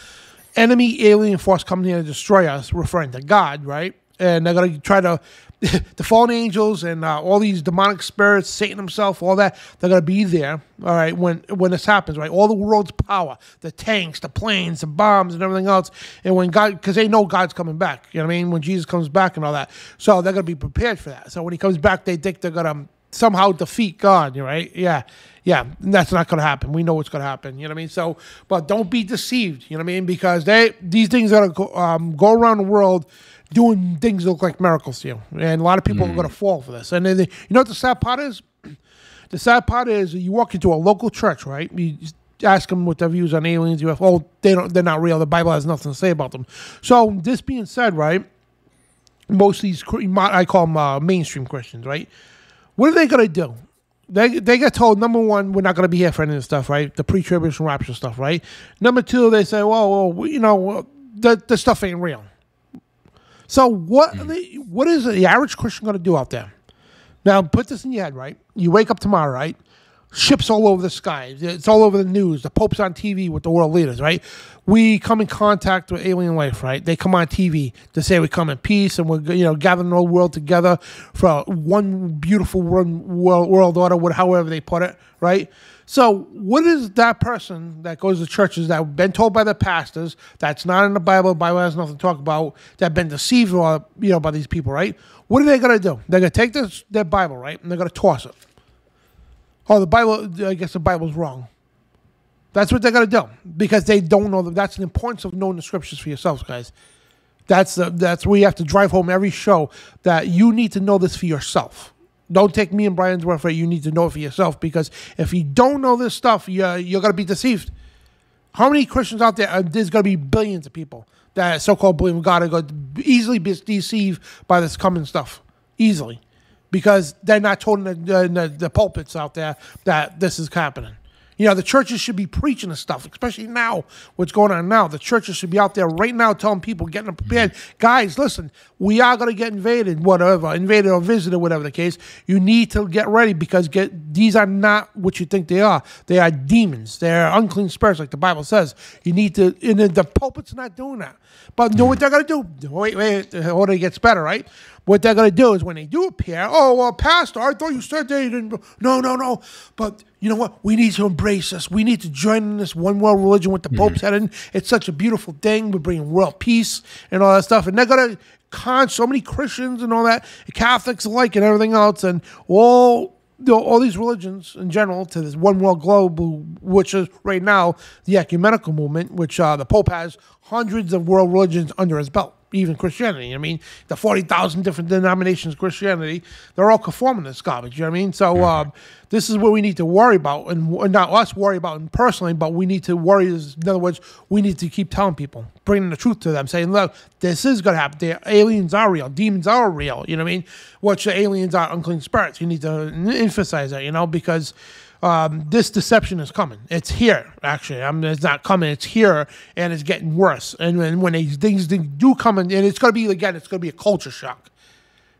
enemy alien force coming here to destroy us, referring to God, right? And they're going to try to, the fallen angels and all these demonic spirits, Satan himself, all that, they're going to be there, all right, when this happens, right? All the world's power, the tanks, the planes, the bombs, and everything else. And when God, because they know God's coming back, you know what I mean? When Jesus comes back and all that. So they're going to be prepared for that. So when he comes back, they think they're going to somehow defeat God, right? Yeah. That's not going to happen. We know what's going to happen, you know what I mean? So, but don't be deceived, you know what I mean? Because these things are going to go around the world doing things that look like miracles to you. And a lot of people are going to fall for this. And then, you know what the sad part is? The sad part is you walk into a local church, right? You ask them what their views on aliens, UFO. They're not real. The Bible has nothing to say about them. So this being said, right, most of these, I call them mainstream Christians, right? What are they going to do? They get told, number one, we're not going to be here for any of this stuff, right? The pre-tribulation rapture stuff, right? Number two, they say, well, the stuff ain't real. So what is the average Christian going to do out there? Now, put this in your head, right? You wake up tomorrow, right? Ships all over the sky. It's all over the news. The Pope's on TV with the world leaders, right? We come in contact with alien life, right? They come on TV to say we come in peace and we're gathering the whole world together for one beautiful world order, however they put it, right? So what is that person that goes to churches that have been told by the pastors that's not in the Bible, the Bible has nothing to talk about, that have been deceived by these people, right? What are they going to do? They're going to take their Bible, right, and they're going to toss it. Oh, the Bible, I guess the Bible's wrong. That's what they're going to do because they don't know that. That's the importance of knowing the scriptures for yourselves, guys. That's where you have to drive home every show, that you need to know this for yourself. Don't take me and Brian's word for it. You need to know it for yourself, because if you don't know this stuff, you're going to be deceived. How many Christians out there? There's going to be billions of people that so-called believe in God are going to easily be deceived by this coming stuff. Easily. Because they're not told in the pulpits out there that this is happening. You know, the churches should be preaching this stuff, especially now, what's going on now. The churches should be out there right now telling people, getting them prepared. Guys, listen, we are going to get invaded or visited, whatever the case. You need to get ready, because these are not what you think they are. They are demons. They're unclean spirits, like the Bible says. You need to, and the pulpit's not doing that. But know what they're going to do? Wait, hold it gets better, right? What they're going to do is when they do appear, oh, well, Pastor, I thought you said they didn't. No. But you know what? We need to embrace this. We need to join in this one world religion with the Pope's head in. It's such a beautiful thing. We're bringing world peace and all that stuff. And they're going to con so many Christians and all that, Catholics alike and everything else, and all these religions in general to this one world globe, which is right now the ecumenical movement, which the Pope has hundreds of world religions under his belt. even Christianity. I mean, the 40,000 different denominations of Christianity, they're all conforming to this garbage. You know what I mean? So this is what we need to worry about, and not us worry about personally, but we need to worry. In other words, we need to keep telling people, bringing the truth to them, saying, look, this is going to happen. The aliens are real. Demons are real. You know what I mean? Which the aliens are unclean spirits. You need to emphasize that, because this deception is coming. It's here, actually. It's not coming. It's here, and it's getting worse. And when these things do come in, and it's going to be, again, it's going to be a culture shock.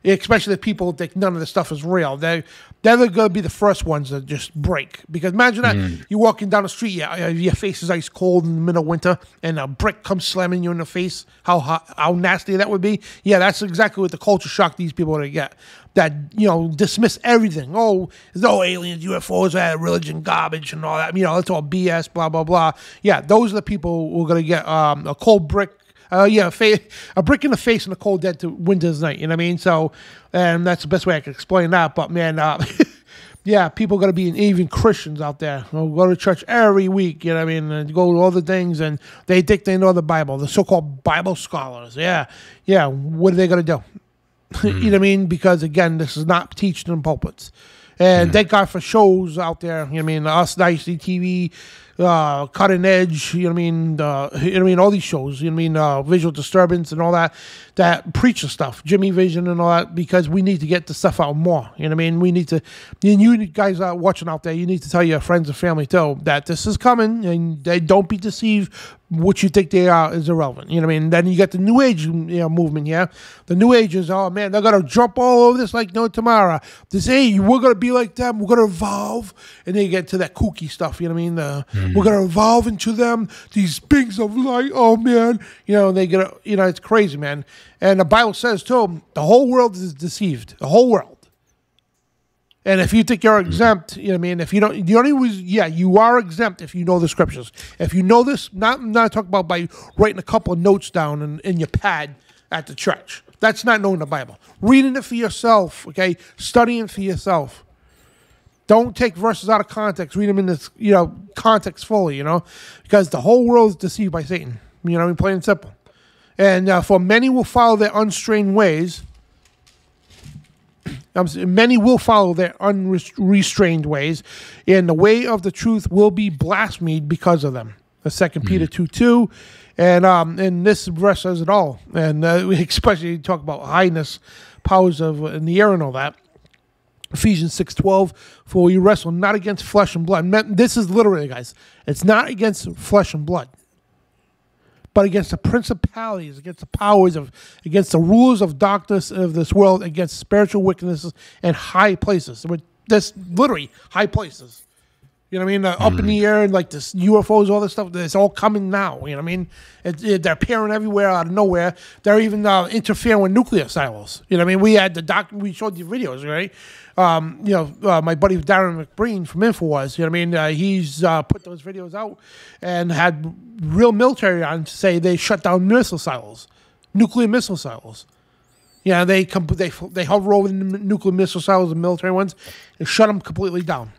Especially the people who think none of this stuff is real. They're going to be the first ones that just break. Because imagine that you're walking down the street, your face is ice cold in the middle of winter, and a brick comes slamming you in the face. How nasty that would be. Yeah, that's exactly what the culture shock these people are going to get. That, dismiss everything. Oh, there's no aliens, UFOs, religion, garbage, and all that. It's all BS, blah, blah, blah. Yeah, those are the people who are going to get a cold brick. A brick in the face and a cold dead to winter's night. You know what I mean? So, and that's the best way I can explain that. But man, yeah, people got to be even Christians out there. They'll go to church every week. You know what I mean? And go to all the things, and they think they know the Bible. The so-called Bible scholars. Yeah. What are they going to do? You know what I mean? Because again, this is not teached in pulpits. And thank God for shows out there. You know what I mean? Us, ICTV, Cutting Edge. You know what I mean? All these shows. You know what I mean? Visual Disturbance and all that preach the stuff. Jimmy Vision and all that, because we need to get the stuff out more. You know what I mean? We need to. And you guys are watching out there. You need to tell your friends and family too that this is coming, and they don't be deceived. What you think they are is irrelevant. You know what I mean? Then you get the New Age movement here. The New Age is, oh man, they're going to jump all over this like no tomorrow. They say, we're going to be like them. We're going to evolve. And they get to that kooky stuff. You know what I mean? We're going to evolve into them. These beings of light. Oh man. They get, it's crazy, man. And the Bible says too, the whole world is deceived. The whole world. And if you think you're exempt, you know what I mean? If you don't, you are exempt if you know the scriptures. If you know this, I'm not talking about by writing a couple of notes down in your pad at the church. That's not knowing the Bible. Reading it for yourself, okay? Studying for yourself. Don't take verses out of context. Read them in this, context fully, because the whole world is deceived by Satan. Plain and simple. And for many will follow their unrestrained ways. Many will follow their unrestrained ways, and the way of the truth will be blasphemed because of them. 2 Peter 2:2, and this verse says it all. And we especially talk about highness, powers of in the air and all that. Ephesians 6:12, for we wrestle not against flesh and blood. This is literally, guys, it's not against flesh and blood, but against the principalities, against the powers against the rulers of darkness of this world, against spiritual wickednesses and high places. That's literally high places. You know what I mean? Up in the air, and like this UFOs, all this stuff, it's all coming now. You know what I mean? They're appearing everywhere out of nowhere. They're even interfering with nuclear silos. You know what I mean? We had we showed you videos, right? My buddy Darren McBreen from InfoWars, you know what I mean? He's put those videos out and had real military on to say they shut down missile silos, nuclear missile silos. Yeah, they hover over the nuclear missile silos, the military ones, and shut them completely down.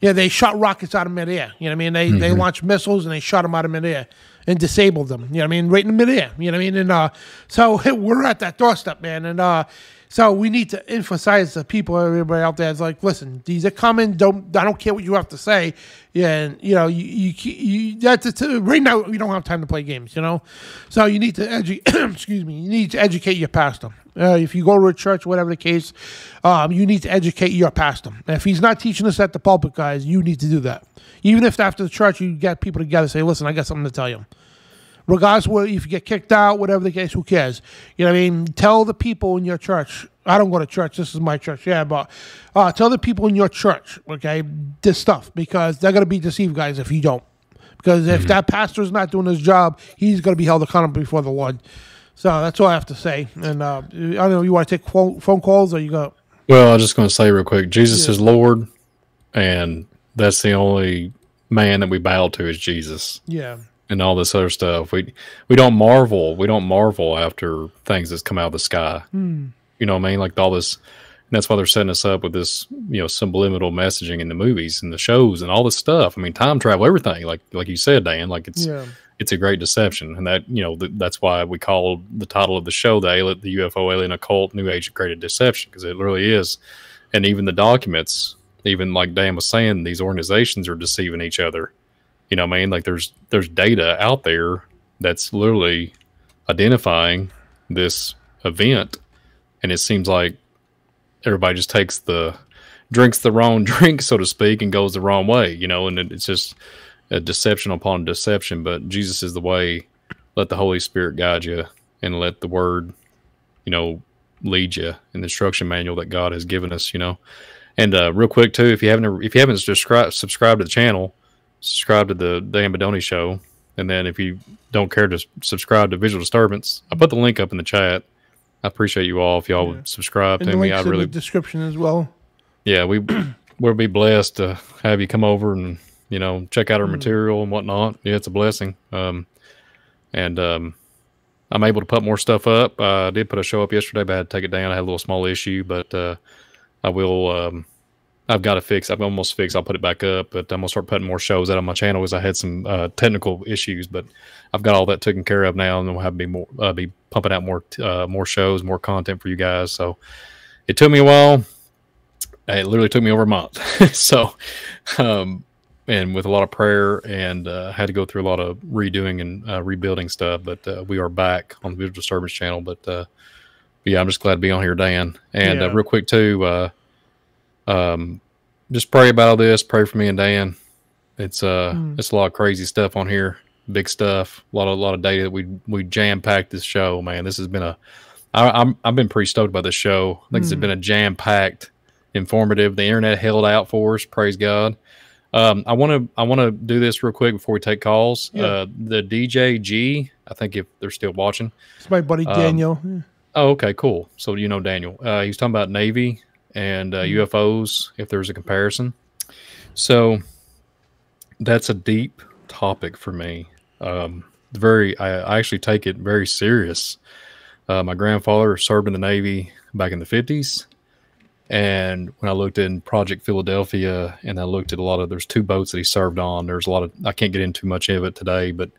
Yeah, they shot rockets out of midair. You know what I mean? They launched missiles and they shot them out of midair and disabled them. You know what I mean? Right in midair. You know what I mean? And so we're at that doorstep, man. And so we need to emphasize to people, everybody out there, is like, listen, these are coming. I don't care what you have to say. Yeah, and right now we don't have time to play games. So you need to excuse me. You need to educate your pastor. If you go to a church, whatever the case, you need to educate your pastor. And if he's not teaching us at the pulpit, guys, you need to do that. Even if after the church you get people together, say, listen, I got something to tell you. Regardless of if you get kicked out, whatever the case, who cares? You know what I mean? Tell the people in your church. I don't go to church. This is my church. Yeah, but tell the people in your church, okay, this stuff, because they're going to be deceived, guys, if you don't. Because if that pastor's not doing his job, he's going to be held accountable before the Lord. So that's all I have to say. And I don't know, you want to take phone calls or you go? Well, I was just going to say real quick, Jesus is Lord, and that's the only man that we bow to is Jesus. Yeah. And all this other stuff. We don't marvel. We don't marvel after things that's come out of the sky. You know what I mean? Like all this. And that's why they're setting us up with this, subliminal messaging in the movies and the shows and all this stuff. I mean, time travel, everything. Like you said, Dan. Like it's it's a great deception. And that, that's why we call the title of the show, the UFO-Alien Occult New Age Created Deception, because it really is. And even the documents, even like Dan was saying, these organizations are deceiving each other. You know what I mean? Like there's data out there that's literally identifying this event, and it seems like everybody just drinks the wrong drink, so to speak, and goes the wrong way, and it's just a deception upon deception. But Jesus is the way. Let the Holy Spirit guide you, and let the Word, lead you in the instruction manual that God has given us, And real quick too, if you haven't subscribed to the channel, subscribe to the Dan Bidondi Show. And then if you don't care to subscribe to Visual Disturbance, I put the link up in the chat. I appreciate you all if y'all would subscribe and to me. I really in the description as well. Yeah, we'll be blessed to have you come over and check out our material and whatnot. Yeah, it's a blessing. And I'm able to put more stuff up. I did put a show up yesterday, but I had to take it down. I had a little small issue, but I will. I've got to fix. I've almost fixed. I'll put it back up, but I'm gonna start putting more shows out on my channel because I had some technical issues, but I've got all that taken care of now, and we'll have be pumping out more shows, more content for you guys. So it took me a while. It literally took me over a month. So, and with a lot of prayer, and had to go through a lot of redoing and rebuilding stuff. But we are back on the Visual Disturbance channel. But yeah, I'm just glad to be on here, Dan. And real quick too. Just pray about all this. Pray for me and Dan. It's a lot of crazy stuff on here, big stuff, a lot of data. We jam packed this show, man. This has been I've been pretty stoked about this show. I think this has been a jam packed, informative. The internet held out for us. Praise God. I want to do this real quick before we take calls. The DJ G, I think if they're still watching, it's my buddy Daniel. Oh, okay, cool. So Daniel. He was talking about Navy and UFOs, if there's a comparison. So that's a deep topic for me. I actually take it very serious. My grandfather served in the Navy back in the 50s. And when I looked in Project Philadelphia and I looked at there's 2 boats that he served on, there's a lot of, I can't get into much of it today, but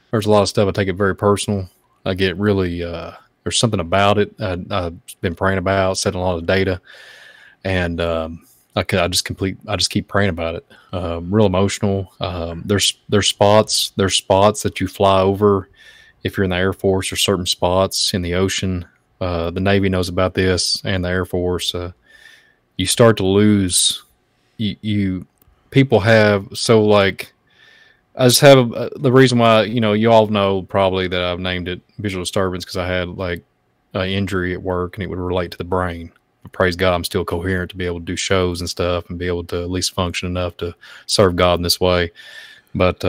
there's a lot of stuff. I take it very personal. I get really, there's something about it I've been praying about, setting a lot of data. And I just keep praying about it. Real emotional. There's spots that you fly over if you're in the Air Force, or certain spots in the ocean. The Navy knows about this, and the Air Force. You start to lose. People have I just have the reason why you all know probably that I've named it Visual Disturbance because I had an injury at work and it would relate to the brain. But praise God, I'm still coherent to be able to do shows and stuff and be able to at least function enough to serve God in this way. But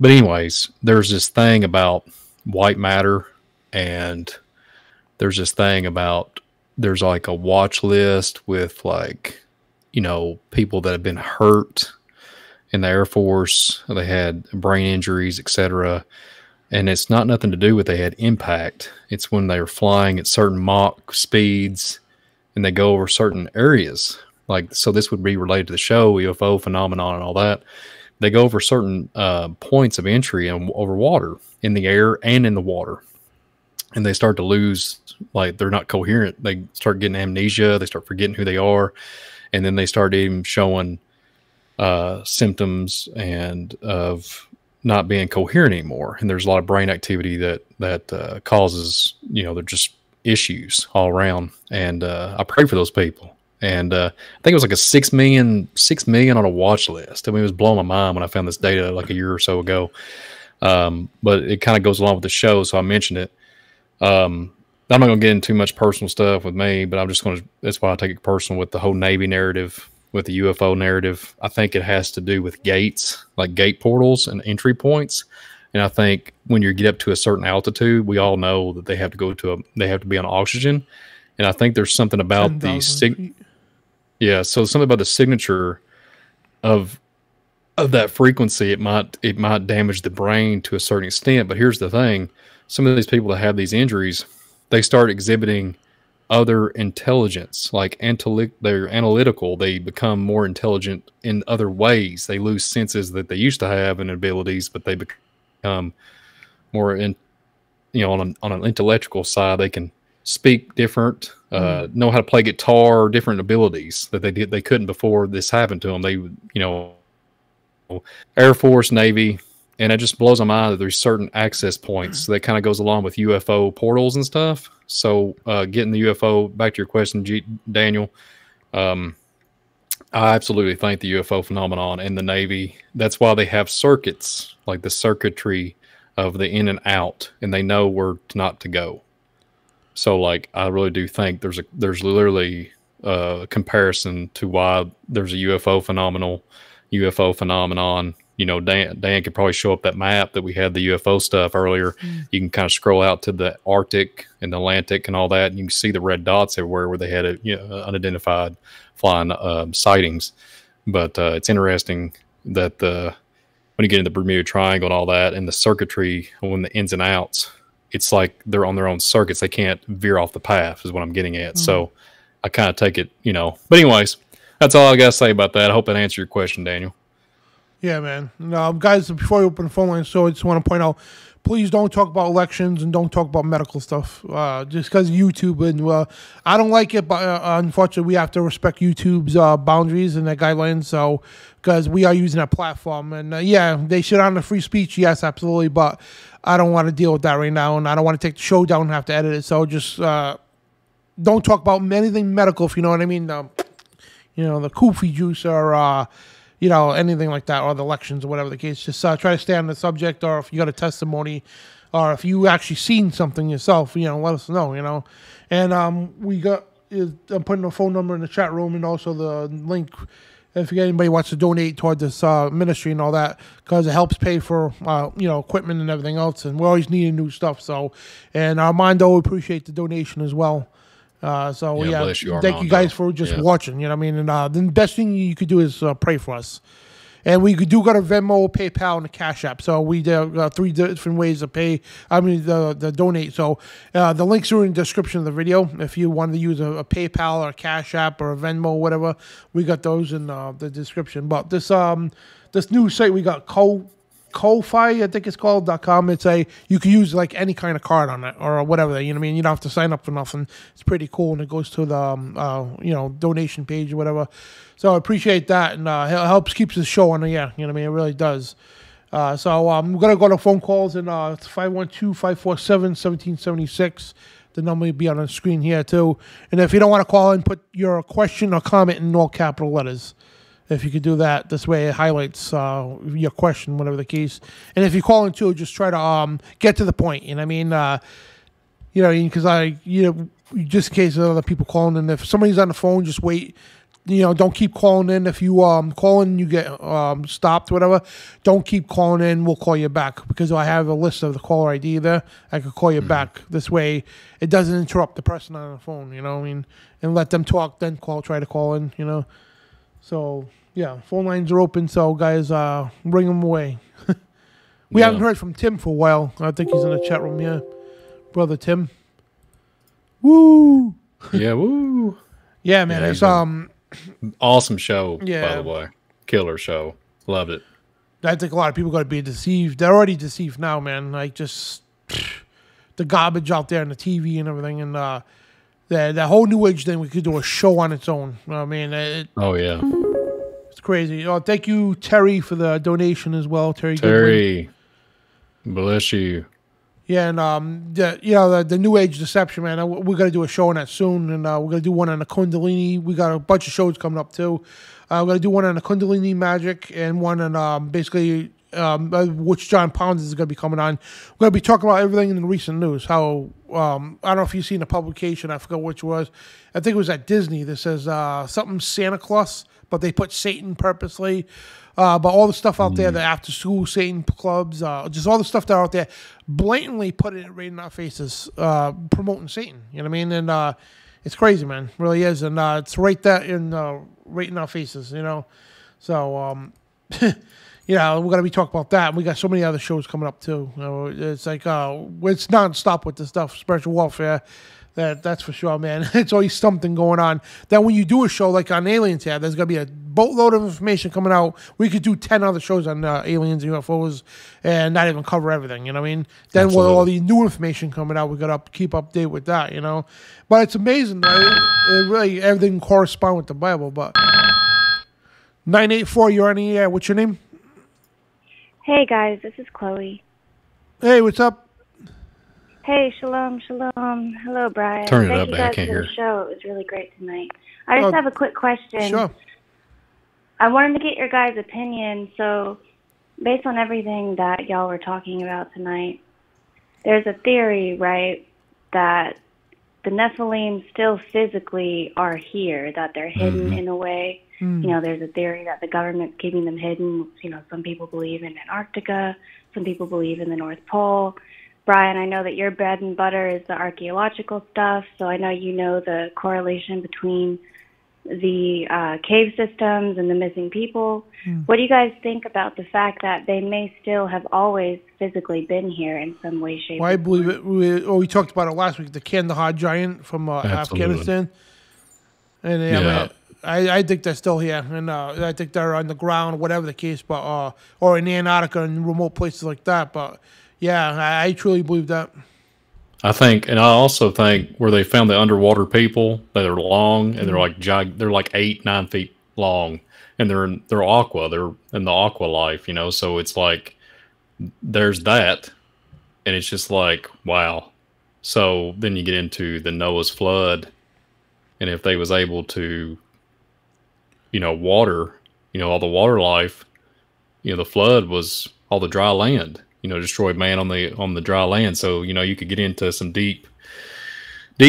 anyways, there's this thing about white matter, and there's this thing about there's a watch list with people that have been hurt in the Air Force. They had brain injuries, etc. And it's not nothing to do with they had impact. It's when they were flying at certain Mach speeds and they go over certain areas. So this would be related to the show, UFO phenomenon and all that. They go over certain points of entry and over water, in the air and in the water. And they start to lose, they're not coherent. They start getting amnesia. They start forgetting who they are. And then they start even showing symptoms and of not being coherent anymore. And there's a lot of brain activity that causes, they're just issues all around. And I pray for those people. And I think it was a 6 million on a watch list. I mean, it was blowing my mind when I found this data a year or so ago. But it kind of goes along with the show, so I mentioned it. I'm not going to get into too much personal stuff with me, but I'm just going to, that's why I take it personal with the whole Navy narrative, with the UFO narrative. I think it has to do with gates, like gate portals and entry points. And I think when you get up to a certain altitude, we all know that they have to be on oxygen. And I think there's something about so something about the signature of that frequency. It might damage the brain to a certain extent. But here's the thing: some of these people that have these injuries, they start exhibiting other intelligence, they're analytical. They become more intelligent in other ways. They lose senses that they used to have and abilities, but they more in, on an intellectual side, they can speak different, know how to play guitar, different abilities that they couldn't before this happened to them. They, Air Force, Navy, and it just blows my mind that there's certain access points that kind of goes along with UFO portals and stuff. So getting the UFO, back to your question, Daniel, I absolutely think the UFO phenomenon in the Navy, that's why they have circuits, like the circuitry of the in and out, and they know where not to go. So, like, I really do think there's literally a comparison to why there's a UFO phenomenon. Dan could probably show up that map that we had the UFO stuff earlier. You can kind of scroll out to the Arctic and the Atlantic and all that, and you can see the red dots everywhere where they had unidentified flying sightings. But it's interesting that when you get into the Bermuda Triangle and all that, and the circuitry, when the ins and outs, it's like they're on their own circuits. They can't veer off the path, is what I'm getting at. So I kind of take it, But anyways, that's all I got to say about that. I hope that answered your question, Daniel. Yeah, man. Guys, before we open the phone line, so I just want to point out, please don't talk about elections and don't talk about medical stuff, just because of YouTube. And I don't like it, but unfortunately, we have to respect YouTube's boundaries and their guidelines. So, because we are using that platform, and yeah, they should honor free speech. Yes, absolutely, but I don't want to deal with that right now, and I don't want to take the show down and have to edit it. So just don't talk about anything medical, if you know what I mean. The Koofy juice or anything like that, or the elections or whatever the case. Just try to stay on the subject, or if you got a testimony, or if you actually seen something yourself, let us know, And I'm putting a phone number in the chat room, and also the link if anybody wants to donate toward this ministry and all that, because it helps pay for equipment and everything else, and we're always needing new stuff. So, and Armando, appreciate the donation as well. Thank you guys for just watching. You know what I mean? And the best thing you could do is pray for us. And we do got a Venmo, PayPal, and a Cash App. So we do 3 different ways to pay. The donate. So the links are in the description of the video. If you wanted to use a PayPal or a Cash App or a Venmo or whatever, we got those in the description. But this new site we got, Ko-Fi, I think it's called .com. You can use like any kind of card on it or whatever. You know what I mean? You don't have to sign up for nothing. It's pretty cool, and it goes to the donation page or whatever. So I appreciate that, and it helps keeps the show on the air. You know what I mean? It really does. So I'm gonna go to phone calls, and it's 512-547-1776. The number will be on the screen here too. And if you don't want to call in, put your question or comment in all capital letters. If you could do that, this way it highlights your question, whatever the case. And if you call in too, just try to get to the point. You know what I mean? Because just in case of other people calling in, if somebody's on the phone, just wait. Don't keep calling in. If you call in, you get stopped, whatever. Don't keep calling in. We'll call you back, because I have a list of the caller ID there. I could call you back. This way, it doesn't interrupt the person on the phone. You know what I mean? And let them talk, then try to call in. So, yeah, phone lines are open, so guys, bring them away. We haven't heard from Tim for a while. I think he's in the chat room, yeah. Brother Tim. Woo! Yeah, woo! Yeah, man, it's awesome show, by the way. Killer show. Loved it. I think a lot of people got to be deceived. They're already deceived now, man. Like, just the garbage out there on the TV and everything, and the whole New Age thing, we could do a show on its own. I mean, it's crazy. Oh, thank you, Terry, for the donation as well. Terry, bless you. Yeah, and the New Age deception, man. We're gonna do a show on that soon, and we're gonna do one on the Kundalini. We got a bunch of shows coming up too. We're gonna do one on the Kundalini magic, and one on basically which John Pounds is gonna be coming on. We're gonna be talking about everything in the recent news. How I don't know if you've seen the publication. I forgot which it was. I think it was at Disney that says something Santa Claus, but they put Satan purposely. But all the stuff out there, the after-school Satan clubs, just all the stuff that are out there, blatantly putting it right in our faces, promoting Satan. You know what I mean? And it's crazy, man. It really is. And it's right in our faces, So, you know, we're gonna be talking about that. We got so many other shows coming up too. You know, it's like it's nonstop with the stuff, spiritual warfare. That's for sure, man. It's always something going on. Then when you do a show like on aliens, yeah, there's gonna be a boatload of information coming out. We could do 10 other shows on aliens and UFOs and not even cover everything. You know what I mean? Then with all the new information coming out, we gotta keep update with that. You know, but it's amazing. It really everything corresponds with the Bible. But 984, you're on the air. What's your name? Hey guys, this is Chloe. Hey, what's up? Hey, shalom, shalom. Hello, Brian. Turn it Thank up, you Dan. I guys can't for hear. the show. It was really great tonight. I just have a quick question. Sure. I wanted to get your guys' opinion. So, based on everything that y'all were talking about tonight, there's a theory, right, that the Nephilim still physically are here, that they're hidden in a way. You know, there's a theory that the government's keeping them hidden. You know, some people believe in Antarctica, some people believe in the North Pole. Brian, I know that your bread and butter is the archaeological stuff, so I know you know the correlation between the cave systems and the missing people. What do you guys think about the fact that they may still have always physically been here in some way, shape, Well, I believe it. We talked about it last week, the Kandahar giant from Afghanistan. And I think they're still here, and I think they're on the ground, whatever the case, but or in Antarctica and remote places like that. But yeah, I truly believe that. I think, and I also think where they found the underwater people that are long and they're like 8-9 feet long, and they're aqua, they're in the aqua life, you know. So it's like there's that, and it's just like wow. So then you get into the Noah's flood, and if they was able to, you know, water, you know, all the water life, you know, the flood was all the dry land. You know, destroyed man on the dry land. So, you know, you could get into some deep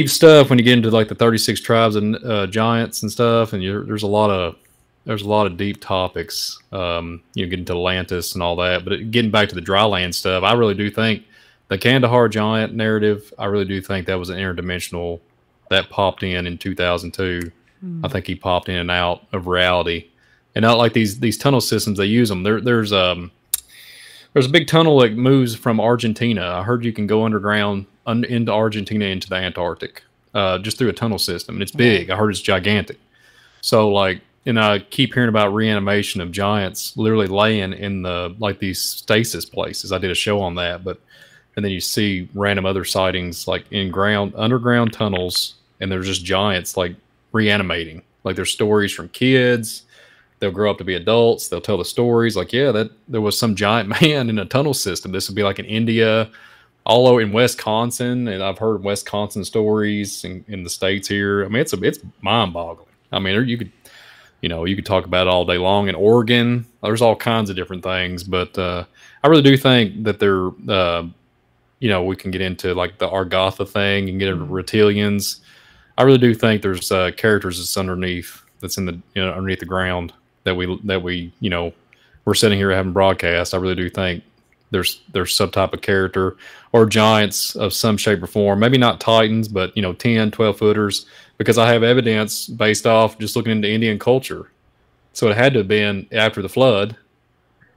stuff when you get into like the 36 tribes and giants and stuff. And there's a lot of deep topics. You get into Atlantis and all that. But getting back to the dry land stuff, I really do think the Kandahar giant narrative, I really do think that was an interdimensional that popped in 2002. I think he popped in and out of reality, and not like these tunnel systems. They use them. There's a big tunnel that moves from Argentina. I heard you can go underground into Argentina into the Antarctic just through a tunnel system. And it's big. I heard it's gigantic. So, like, and I keep hearing about reanimation of giants literally laying in these stasis places. I did a show on that. And then you see random other sightings like underground tunnels, and there's just giants like reanimating. Like there's stories from kids. They'll grow up to be adults. They'll tell the stories like, yeah, that there was some giant man in a tunnel system. This would be like in India, all over in Wisconsin. And I've heard Wisconsin stories in the States here. I mean, it's mind boggling. I mean, you could talk about it all day long. In Oregon, there's all kinds of different things, but I really do think that they're, we can get into like the Argotha thing and get into reptilians. I really do think there's characters that's in the underneath the ground that we we're sitting here having broadcast. I really do think there's some type of character or giants of some shape or form. Maybe not titans, but 10, 12 footers, because I have evidence based off just looking into Indian culture. So it had to have been after the flood.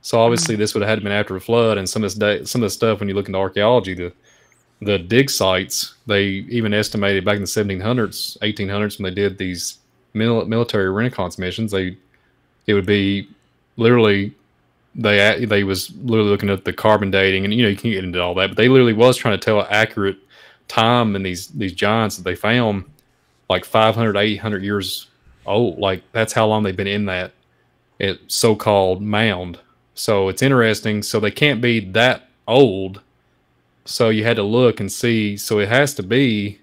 So obviously this would have had to have been after the flood. And some of the stuff when you look into archaeology, the dig sites, they even estimated back in the 1700s, 1800s when they did these military renaissance missions, it would be literally they was literally looking at the carbon dating, and you can get into all that, but they literally was trying to tell an accurate time in these giants that they found like 500, 800 years old. Like that's how long they've been in that so-called mound. So it's interesting. So they can't be that old. So you had to look and see. So it has to be,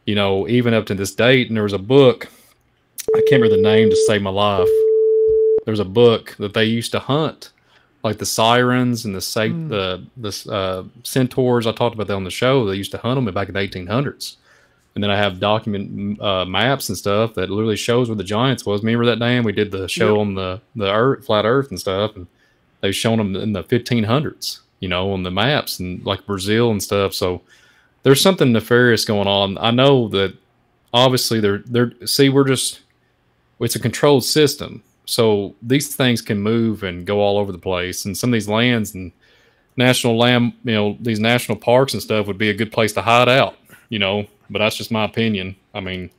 even up to this date. And there was a book, I can't remember the name to save my life. There's a book that they used to hunt, like the sirens and the centaurs. I talked about that on the show. They used to hunt them back in the 1800s. And then I have document maps and stuff that literally shows where the giants was. Remember that, Dan? We did the show on the Earth, flat Earth and stuff, and they've shown them in the 1500s, on the maps and like Brazil and stuff. So there's something nefarious going on. I know that obviously it's a controlled system. So these things can move and go all over the place, and some of these lands and national land, these national parks and stuff would be a good place to hide out, but that's just my opinion. I mean,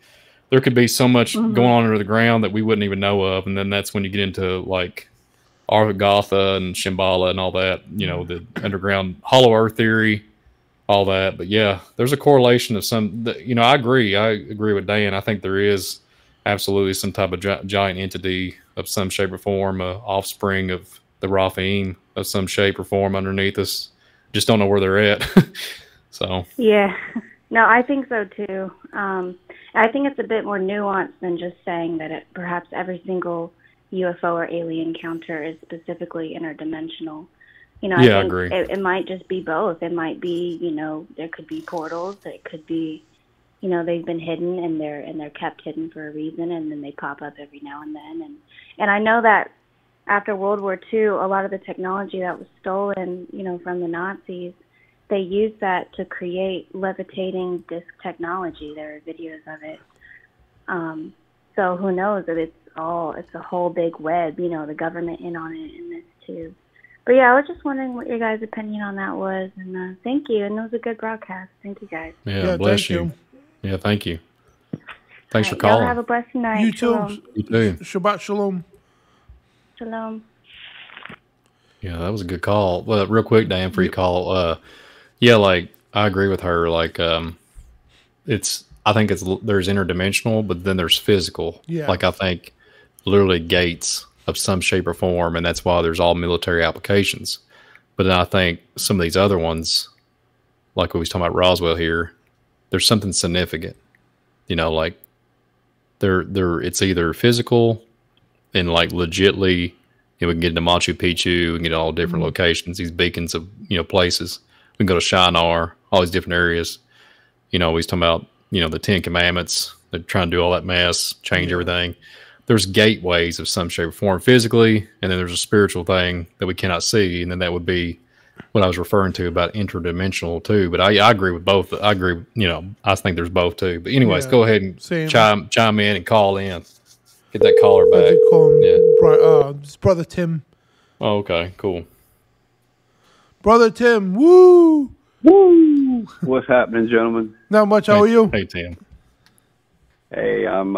there could be so much going on under the ground that we wouldn't even know of. And then that's when you get into like Argotha and Shambhala and all that, the underground hollow earth theory, all that. But yeah, there's a correlation of some, I agree with Dan. I think there is absolutely some type of giant entity of some shape or form, offspring of the Raphaim of some shape or form underneath us. Just don't know where they're at. So yeah, no, I think so too. I think it's a bit more nuanced than just saying that perhaps every single UFO or alien encounter is specifically interdimensional. I agree. It might just be both. It might be, there could be portals. It could be, they've been hidden and they're kept hidden for a reason, and then they pop up every now and then. And I know that after World War II, a lot of the technology that was stolen, from the Nazis, they used that to create levitating disc technology. There are videos of it. So who knows that it's a whole big web, the government in on it in this too. But yeah, I was just wondering what your guys' opinion on that was, and thank you. And it was a good broadcast. Thank you guys. Yeah, bless you. Yeah, thank you. Thanks for calling. Y'all have a blessed night. You too. Shalom. You too. Shabbat shalom. Shalom. Yeah, that was a good call. Well, real quick, Dan, for your call. Yeah, like I agree with her. Like, I think there's interdimensional, but then there's physical. Yeah. Like I think literally gates of some shape or form, and that's why there's all military applications. But then I think some of these other ones, like we was talking about Roswell here, there's something significant. Like it's either physical and like legitly, we can get into Machu Picchu, we can get all different locations, these beacons of places. We can go to Shinar, all these different areas. We was talking about the 10 Commandments. They're trying to do all that mess, change everything. There's gateways of some shape or form physically, and then there's a spiritual thing that we cannot see, and then that would be what I was referring to about interdimensional too. But I agree with both. I agree, I think there's both too. But anyways, go ahead and chime in and call in. Get that caller back. I call him it's Brother Tim. Oh, okay, cool. Brother Tim, woo! Woo! What's happening, gentlemen? Not much. How are you? Hey, Tim. Hey, I'm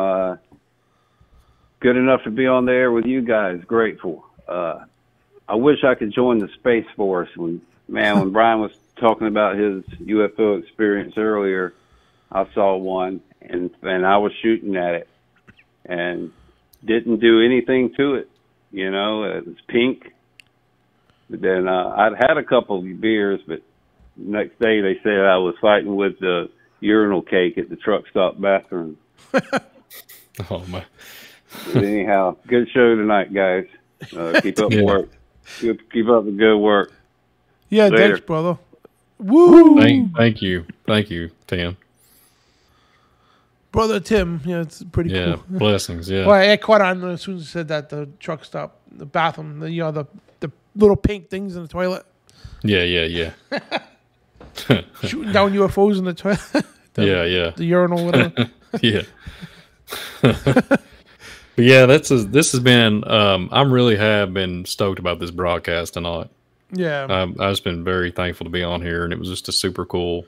good enough to be on the air with you guys. Grateful. I wish I could join the Space Force. When Brian was talking about his UFO experience earlier, I saw one, and I was shooting at it, and didn't do anything to it. It was pink. But then I'd had a couple of beers, but the next day they said I was fighting with the urinal cake at the truck stop bathroom. Oh, my. But anyhow, good show tonight, guys. Keep up the work. Keep up the good work. Yeah, Later. thanks, brother. Woo! Thank you, Tim. Brother Tim, it's pretty cool. Yeah, blessings. Yeah. Well, I caught on as soon as you said that the truck stop, the bathroom, the little pink things in the toilet. Yeah. Shooting down UFOs in the toilet. Yeah. The urinal, whatever. Yeah. But yeah, this has been. I really have been stoked about this broadcast tonight. Yeah. I've just been very thankful to be on here, and it was just a super cool.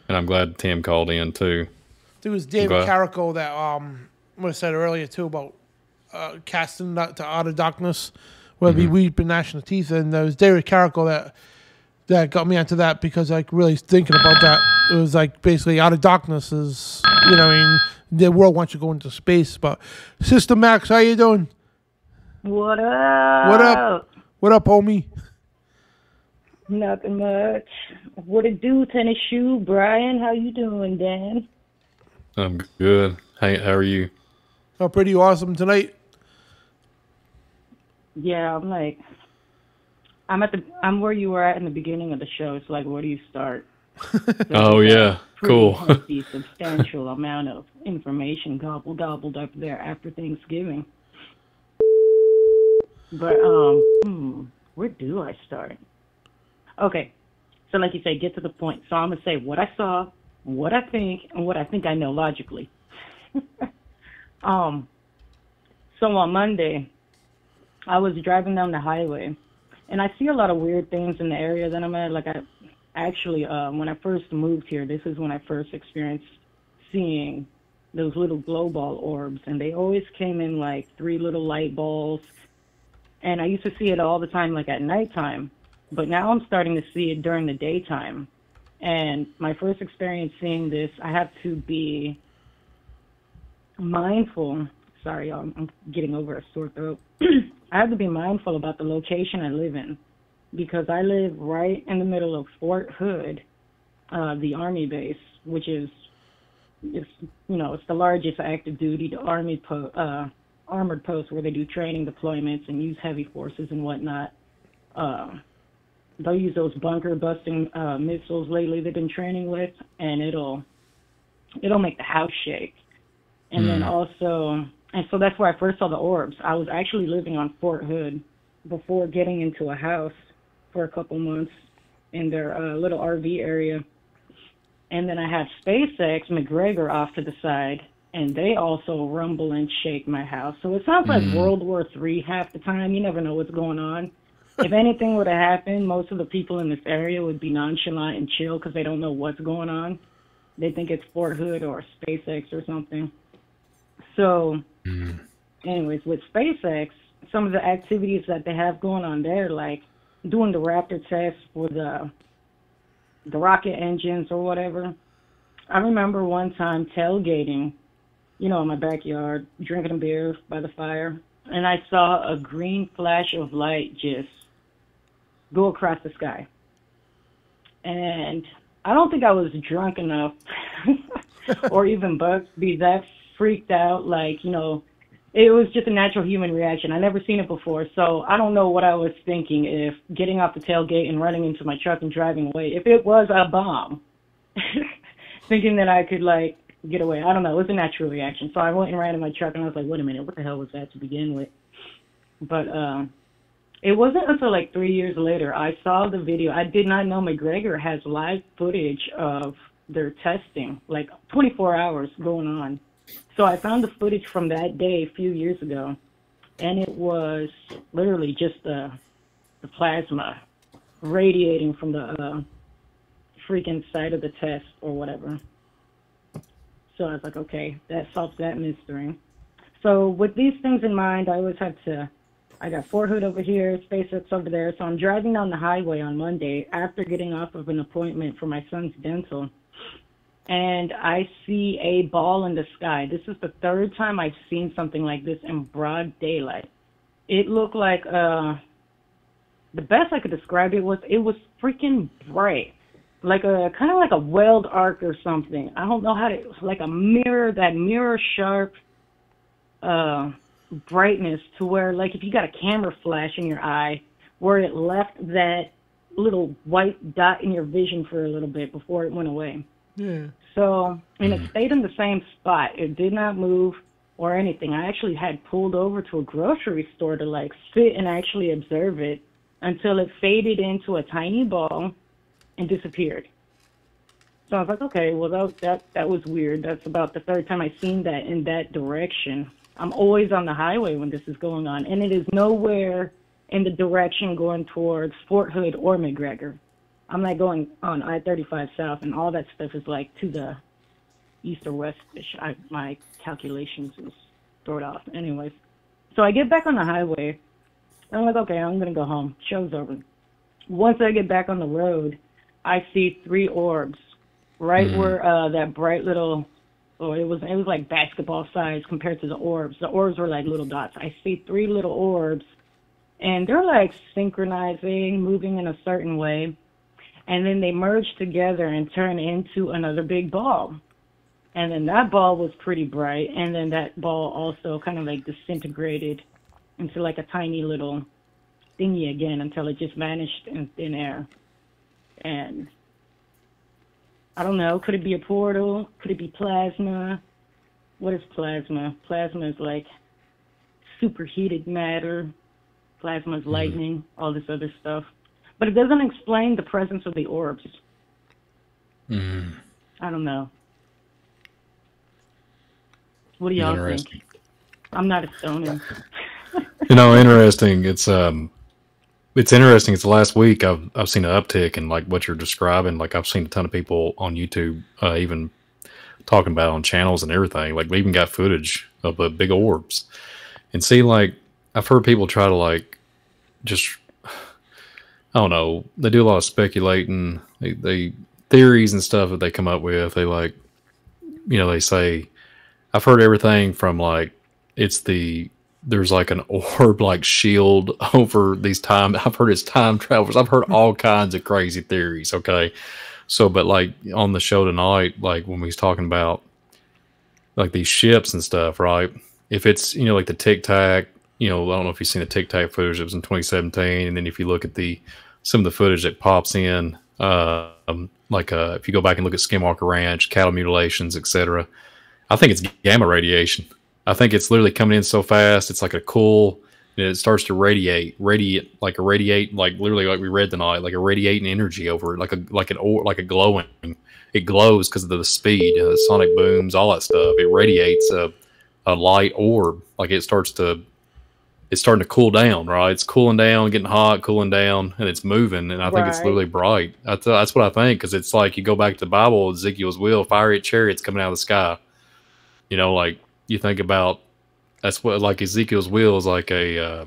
And I'm glad Tim called in too. There was David Carrico that what I said earlier too about casting that to Out of Darkness, where we've been gnashing the teeth, and there was David Carrico that got me onto that because like really thinking about that. It was like basically Out of Darkness is the world wants you to go into space. But Sister Max, how you doing? What up? What up, homie? Nothing much. What it do, tennis shoe? Brian, how you doing, Dan? I'm good. Hey, how are you? Oh, pretty awesome tonight. Yeah, I'm where you were at in the beginning of the show. It's like, where do you start? Oh yeah, cool. A substantial amount of information gobbled up there after Thanksgiving. But where do I start? Okay, so like you say, get to the point. So I'm gonna say what I saw, what I think, and what I think I know logically. So on Monday, I was driving down the highway, and I see a lot of weird things in the area that I'm at. Like, I actually, when I first moved here, this is when I first experienced seeing those little glow ball orbs, and they always came in like 3 little light balls. And I used to see it all the time, like at nighttime, but now I'm starting to see it during the daytime. And my first experience seeing this, I have to be mindful. Sorry, y'all, I'm getting over a sore throat. I have to be mindful about the location I live in, because I live right in the middle of Fort Hood, the Army base, which is, it's the largest active duty armored post where they do training deployments and use heavy forces and whatnot. They'll use those bunker busting missiles lately they've been training with, and it'll make the house shake. And then also, and so that's where I first saw the orbs. I was actually living on Fort Hood before getting into a house for a couple months in their little RV area. And then I have SpaceX McGregor off to the side, and they also rumble and shake my house. So it sounds like World War III half the time. You never know what's going on. If anything were to happen, most of the people in this area would be nonchalant and chill because they don't know what's going on. They think it's Fort Hood or SpaceX or something. So, anyways, with SpaceX, some of the activities that they have going on there, like doing the Raptor test for the rocket engines or whatever. I remember one time tailgating, in my backyard, drinking a beer by the fire, and I saw a green flash of light just go across the sky. And I don't think I was drunk enough or even bugged to be that freaked out. Like, it was just a natural human reaction. I never seen it before, so I don't know what I was thinking if getting off the tailgate and running into my truck and driving away. If it was a bomb, thinking that I could, get away. I don't know. It was a natural reaction. So I went and ran in my truck, and I was like, wait a minute, what the hell was that to begin with? But it wasn't until 3 years later I saw the video. I did not know McGregor has live footage of their testing, 24 hours going on. So I found the footage from that day a few years ago, and it was literally just the plasma radiating from the freaking site of the test or whatever. So I was like, okay, that solves that mystery. So with these things in mind, I always have to, I got Fort Hood over here, SpaceX over there. So I'm driving down the highway on Monday after getting off of an appointment for my son's dental, and I see a ball in the sky. This is the third time I've seen something like this in broad daylight. It looked like, the best I could describe it was freaking bright. Kind of like a weld arc or something. I don't know how to, like a mirror, that mirror sharp brightness to where, if you got a camera flash in your eye, where it left that little white dot in your vision for a little bit before it went away. Yeah. So, and it stayed in the same spot. It did not move or anything. I actually had pulled over to a grocery store to sit and actually observe it until it faded into a tiny ball and disappeared. So I was like, okay, well that was weird. That's about the third time I've seen that in that direction. I'm always on the highway when this is going on, and it is nowhere in the direction going towards Fort Hood or McGregor. I'm going on I-35 South, and all that stuff is to the east or west-ish. My calculations is thrown off. Anyways, so I get back on the highway. I'm like, okay, I'm going to go home. Show's over. Once I get back on the road, I see 3 orbs right where that bright little, it was like basketball size compared to the orbs. The orbs were like little dots. I see 3 little orbs, and they're synchronizing, moving in a certain way. And then they merge together and turn into another big ball. And then that ball was pretty bright. And then that ball also kind of disintegrated into a tiny little thingy again until it just vanished in thin air. And I don't know, could it be a portal? Could it be plasma? What is plasma? Plasma is superheated matter. Plasma is lightning, all this other stuff. But it doesn't explain the presence of the orbs. I don't know. What do y'all think? I'm not a stoner. Interesting. It's interesting. It's the last week I've seen an uptick in like what you're describing. Like I've seen a ton of people on YouTube even talking about it on channels and everything. Like we even got footage of the big orbs. And see, like I've heard people try to like just I don't know. They do a lot of speculating. They theories and stuff that they come up with. They like, they say, I've heard everything from like, there's like an orb like shield over these time. I've heard it's time travelers. I've heard all kinds of crazy theories. Okay. So, but like on the show tonight, like when we was talking about like these ships and stuff, right? If it's, like the Tic Tac, I don't know if you've seen the Tic Tac footage. It was in 2017. And then if you look at some of the footage that pops in, if you go back and look at Skinwalker Ranch, cattle mutilations, etc., I think it's gamma radiation. I think it's literally coming in so fast. It's like a cool, and it starts to radiate, like literally like we read tonight, like a radiating energy over it, like a glowing. It glows because of the speed, the sonic booms, all that stuff. It radiates a light orb, like it's starting to cool down, right? It's cooling down, getting hot, cooling down, and it's moving. And I think it's literally bright. That's what I think, because it's like you go back to the Bible, Ezekiel's wheel, fiery chariots coming out of the sky. Like you think about, that's what like Ezekiel's wheel is like a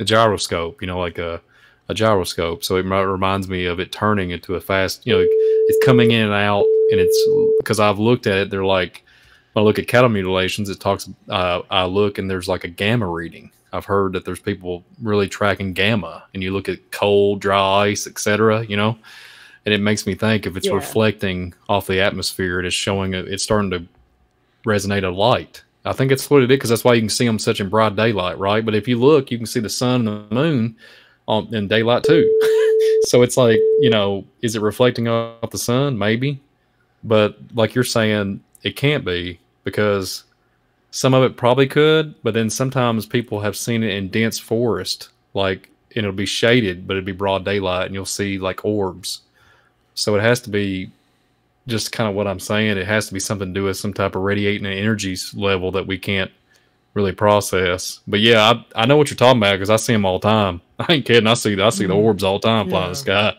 gyroscope, like a gyroscope. So it reminds me of it turning into a fast, it's coming in and out. And it's because I've looked at it, they're like, when I look at cattle mutilations, it talks, I look and there's like a gamma reading. I've heard that there's people really tracking gamma, and you look at cold, dry ice, etc., and it makes me think if it's reflecting off the atmosphere, it is showing it's starting to resonate a light. I think it's what it is, because that's why you can see them such in broad daylight, right? But if you look, you can see the sun and the moon in daylight too. So it's like, is it reflecting off the sun? Maybe. But like you're saying, it can't be, because some of it probably could, but then sometimes people have seen it in dense forest, like, and it'll be shaded, but it'd be broad daylight, and you'll see like orbs. So it has to be just kind of what I'm saying. It has to be something to do with some type of radiating energy level that we can't really process. But yeah, I know what you're talking about, because I see them all the time. I ain't kidding. I see the orbs all the time flying in the sky.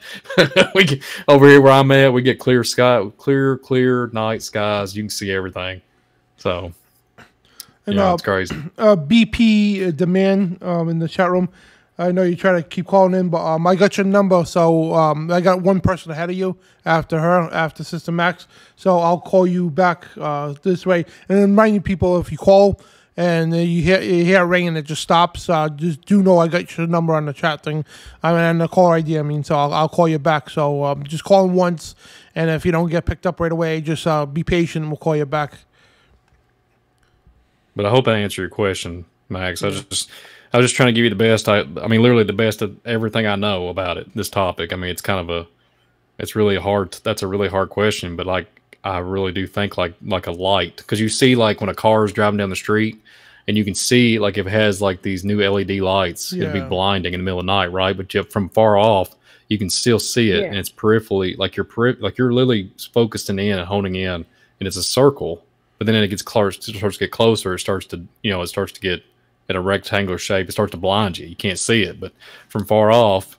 Over here where I'm at, we get clear sky, clear night skies. You can see everything. So. And, it's crazy. BP Demand in the chat room. I know you try to keep calling in, but I got your number, so I got one person ahead of you after Sister Max. So I'll call you back this way. And reminding people, if you call and you hear a ring and it just stops, just do know I got your number on the chat thing. And the caller ID, so I'll call you back. So just call in once, and if you don't get picked up right away, just be patient and we'll call you back. But I hope I answered your question, Max. I was just trying to give you the best. Literally the best of everything I know about it. This topic. It's really hard. That's a really hard question. But like, I really do think like a light, because you see like when a car is driving down the street, and you can see like if it has like these new LED lights, it'd be blinding in the middle of the night, right? But from far off, you can still see it, and it's peripherally, like you're literally focusing in and honing in, and it's a circle. But then it gets close, it starts to get closer. It starts to get in a rectangular shape. It starts to blind you. You can't see it, but from far off,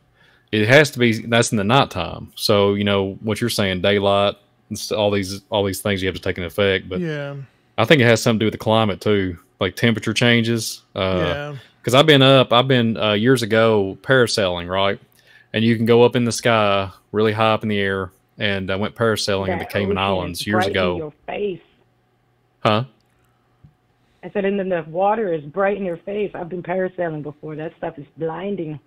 it has to be. That's in the nighttime. So what you're saying, daylight, and all these things you have to take into effect. But I think it has something to do with the climate too, like temperature changes. Because I've been years ago parasailing, right? And you can go up in the sky, really high up in the air, and I went parasailing in the Cayman Islands years ago. Your face. Huh? I said, and then the water is bright in your face. I've been parasailing before. That stuff is blinding.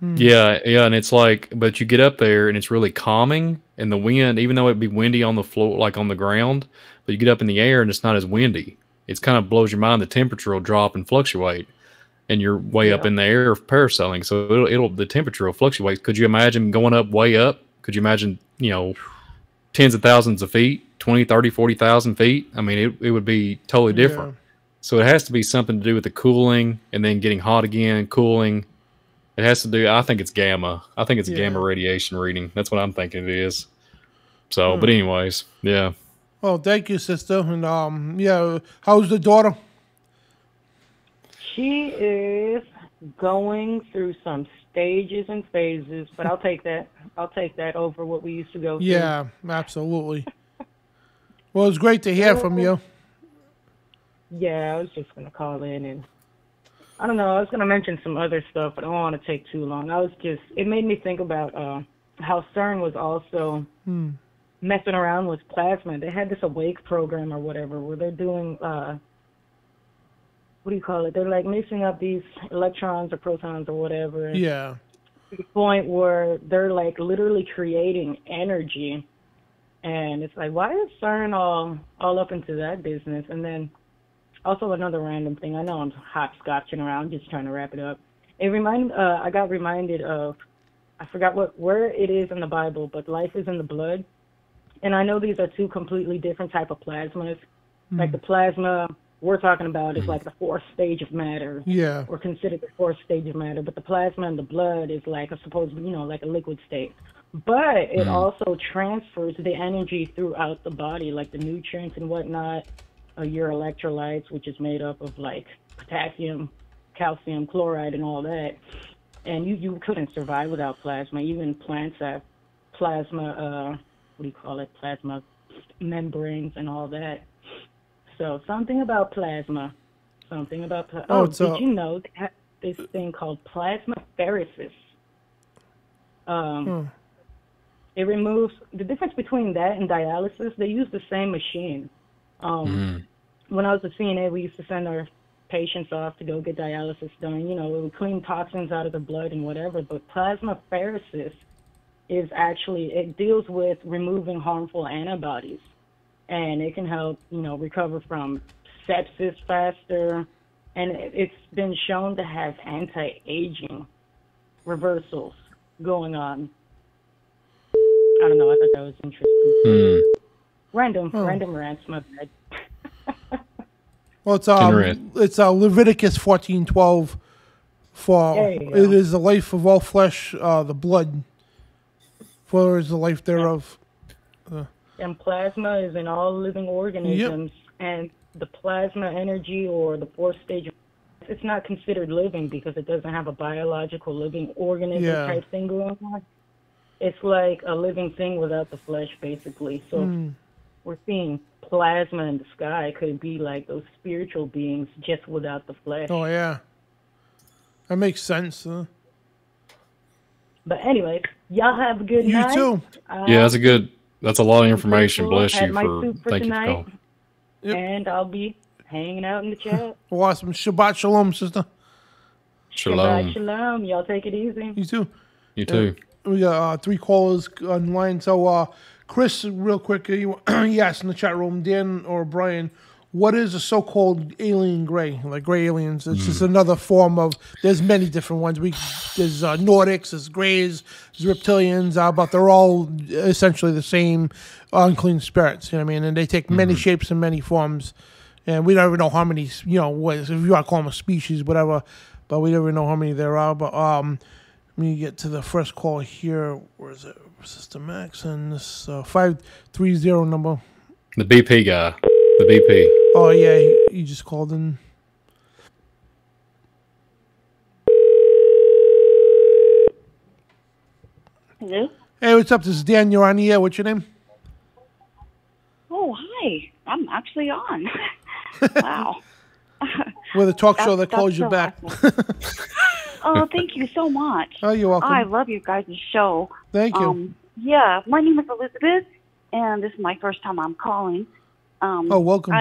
Yeah, and it's like, but you get up there and it's really calming, and the wind, even though it'd be windy on the floor, like on the ground, but you get up in the air and it's not as windy. It's kind of blows your mind. The temperature will drop and fluctuate, and you're way up in the air parasailing, so the temperature will fluctuate. Could you imagine going up way up? Could you imagine, tens of thousands of feet, 20, 30, 40,000 feet? It would be totally different. So it has to be something to do with the cooling and then getting hot again, cooling. It has to do, I think it's gamma. I think it's a gamma radiation reading. That's what I'm thinking it is. So, but anyways, yeah. Well, thank you, sister. And how's the daughter? She is going through some stages and phases, but I'll take that. I'll take that over what we used to go through. Yeah, absolutely. Well, it's great to hear from you. Yeah, I was just going to call in and I don't know, I was going to mention some other stuff, but I don't want to take too long. It made me think about how CERN was also messing around with plasma. They had this Awake program or whatever where they're doing, what do you call it? They're like mixing up these electrons or protons or whatever. Yeah. To the point where they're like literally creating energy. And it's like, why is CERN all up into that business? And then also another random thing. I know I'm hopscotching around, just trying to wrap it up. I got reminded of, I forgot where it is in the Bible, but life is in the blood. And I know these are two completely different type of plasmas. Like the plasma we're talking about is like the fourth stage of matter. Yeah. Or considered the fourth stage of matter. But the plasma in the blood is like like a liquid state. But it also transfers the energy throughout the body, like the nutrients and whatnot, your electrolytes, which is made up of like potassium, calcium, chloride, and all that. And you couldn't survive without plasma. Even plants have plasma, plasma membranes and all that. So something about plasma. Did you know they have this thing called plasmapheresis? It removes the difference between that and dialysis. They use the same machine. When I was a CNA, we used to send our patients off to go get dialysis done. You know, it would clean toxins out of the blood and whatever. But plasmapheresis is it deals with removing harmful antibodies. And it can help, recover from sepsis faster. And it's been shown to have anti-aging reversals going on. I don't know. I thought that was interesting. Random rants, my bad. Well, it's Leviticus 14:12. It is the life of all flesh, the blood. For is the life thereof. And plasma is in all living organisms, and the plasma energy or the fourth stage, it's not considered living because it doesn't have a biological living organism type thing going on. It's like a living thing without the flesh, basically. So we're seeing plasma in the sky. Could be like those spiritual beings just without the flesh. Oh, yeah. That makes sense. But anyway, y'all have a good night. You too. That's a lot of information. Cool. Bless you Thank you for calling. Yep. And I'll be hanging out in the chat. Awesome. Shabbat shalom, sister. Shalom. Shabbat shalom. Y'all take it easy. You too. You too. We got 3 callers online. So, Chris, real quick, he asked in the chat room, Dan or Brian, what is a so-called alien gray, like gray aliens? It's just another form of, there's many different ones. There's Nordics, there's grays, there's reptilians, but they're all essentially the same unclean spirits, you know what I mean? And they take many shapes and many forms. And we don't even know how many, if you want to call them a species, whatever, but we don't even know how many there are. But let me get to the first call here. Where is it? Sister Max and this 530 number. The BP guy. The BP. Oh, yeah, he just called in. Hello? Hey, what's up? This is Dan. You're on the air. What's your name? Oh, hi. I'm actually on. Wow. We're the talk show that calls you back. Awesome. Oh, thank you so much. Oh, you're welcome. I love your guys' show. Thank you. Yeah, my name is Elizabeth, and this is my first time I'm calling. Welcome.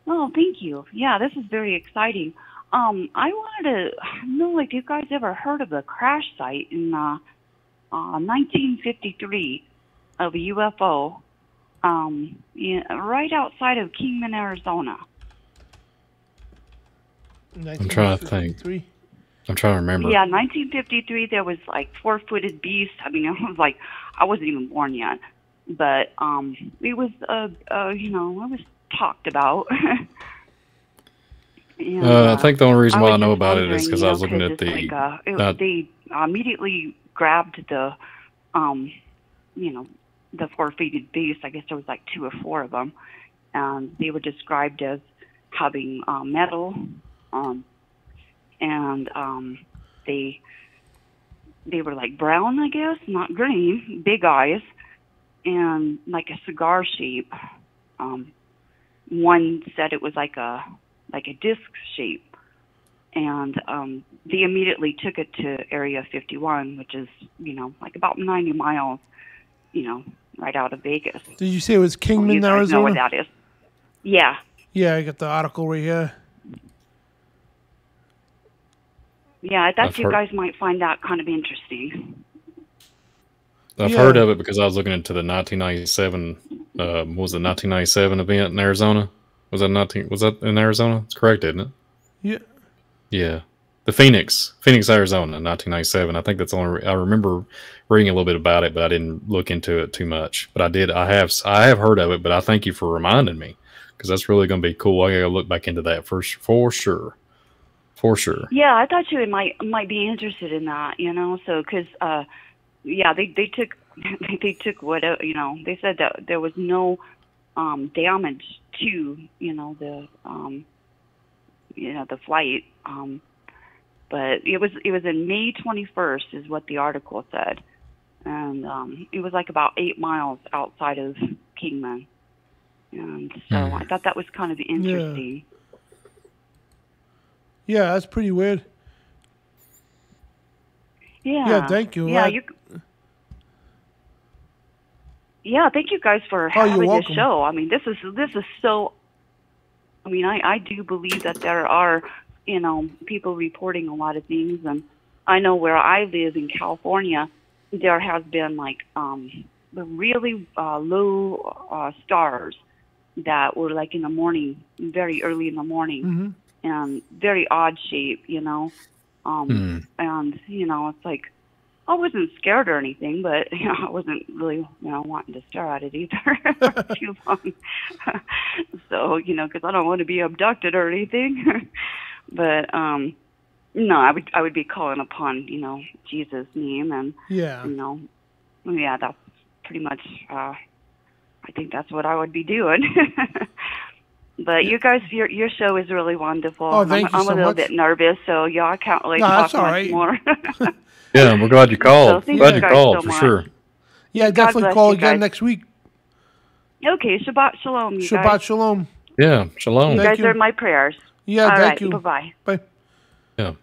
Oh, thank you. Yeah, this is very exciting. I wanted to know, do you guys ever heard of the crash site in 1953 of a UFO right outside of Kingman, Arizona? I'm trying to think. I'm trying to remember. Yeah, 1953, there was 4-footed beasts. I mean, it was I wasn't even born yet. But it was, it was talked about. And, I think the only reason why I know about it is because I was looking at the... they immediately grabbed the, the 4-footed beast. I guess there was 2 or 4 of them. And they were described as having metal, and they were like brown, I guess, not green, big eyes, and like a cigar shape. One said it was like a disc shape, and they immediately took it to Area 51, which is, you know, like about 90 miles, you know, right out of Vegas. Did you say it was Kingman, you guys Arizona? know where that is. Yeah. Yeah, I got the article right here. Yeah, I thought I've you heard- guys might find that kind of interesting. I've heard of it because I was looking into the 1997. What was the 1997 event in Arizona? Was that in Arizona? It's correct, isn't it? Yeah. Yeah. The Phoenix, Arizona, 1997. I think that's the only. I remember reading a little bit about it, but I didn't look into it too much. But I did. I have heard of it. But I thank you for reminding me, because that's really going to be cool. I got to look back into that for sure. For sure. Yeah, I thought you might be interested in that, you know. So, because yeah, they took what, you know. They said that there was no damage to, you know, the flight. But it was in May 21st is what the article said, and it was like about 8 miles outside of Kingman, and so I thought that was kind of interesting. Yeah, that's pretty weird. Yeah. Yeah, thank you. Yeah, Yeah, thank you guys for having this welcome. show. I mean, this is so. I mean, I do believe that there are, you know, people reporting a lot of things, and I know where I live in California, there has been like the really low stars that were like in the morning, very early in the morning, and very odd shape, you know, and you know, it's like I wasn't scared or anything, but you know, I wasn't really, you know, wanting to stare at it either for too long. So, you know, because I don't want to be abducted or anything. But no, I would be calling upon, you know, Jesus' name, and you know, yeah, that's pretty much. I think that's what I would be doing. But you guys, your show is really wonderful. Oh, thank you I'm so a little much. bit nervous, so yeah, I can't really No, talk that's all much right. more. Yeah, we're glad you called. thank Glad you you guys called so for much. sure. Yeah, God definitely bless call you again guys. next week. Okay, Shabbat Shalom, you Shabbat guys. Shalom. Yeah, shalom. You guys are my prayers. Yeah, All thank right, you. Bye-bye. Bye. Yeah.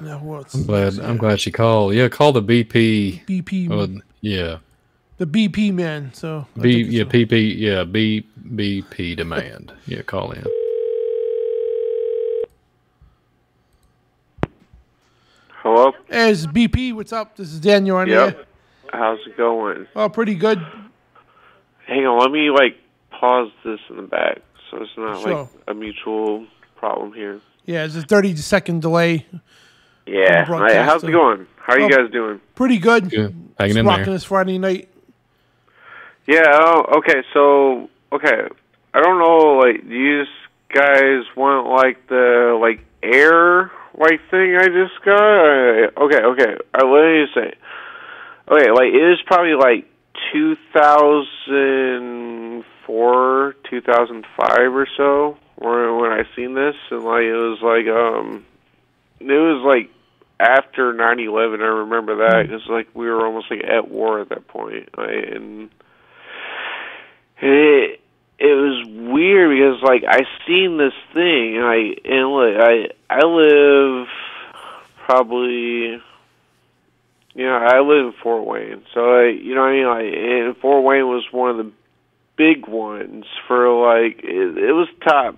Now what's I'm glad she called. Yeah, call the BP. BP. Yeah. The BP man. So I think it's PP. Yeah, BP demand. Yeah, call in. Hello? Hey, it's BP. What's up? This is Daniel on Yep. here. How's it going? Oh, pretty good. Hang on, let me pause this in the back so it's not Sure. a mutual problem here. Yeah, it's a 30-second delay. Yeah. on the broadcast, How's so- it going? How are you Oh, guys doing? Pretty good. Good. Hanging Just in rocking there. this Friday night. Yeah, okay, so I don't know, do you guys want the air thing I just got? Okay. Let me just say. Okay, it was probably 2004, 2005 or so when I seen this, and it was after 9/11. I remember that because we were almost at war at that point, and it was weird because I seen this thing, and I live probably. I live in Fort Wayne, so and Fort Wayne was one of the big ones for it was top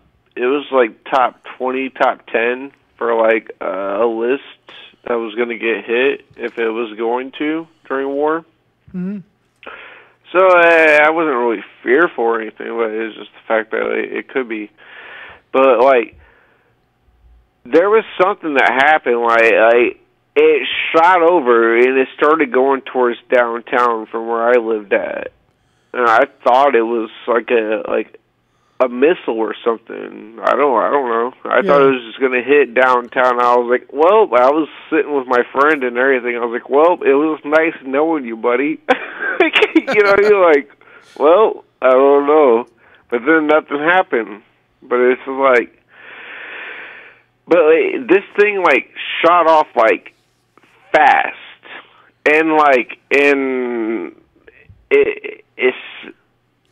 20, top 10 for a list that was going to get hit if it was going to during war. Mm-hmm. So I wasn't really fearful or anything, but it was just the fact that it could be. But there was something that happened, it shot over and it started going towards downtown from where I lived at, and I thought it was a missile or something. I don't know. I thought it was just gonna hit downtown. I was I was sitting with my friend and everything. I was it was nice knowing you, buddy. You're I don't know. But then nothing happened. But it's But like, this thing like shot off like fast, and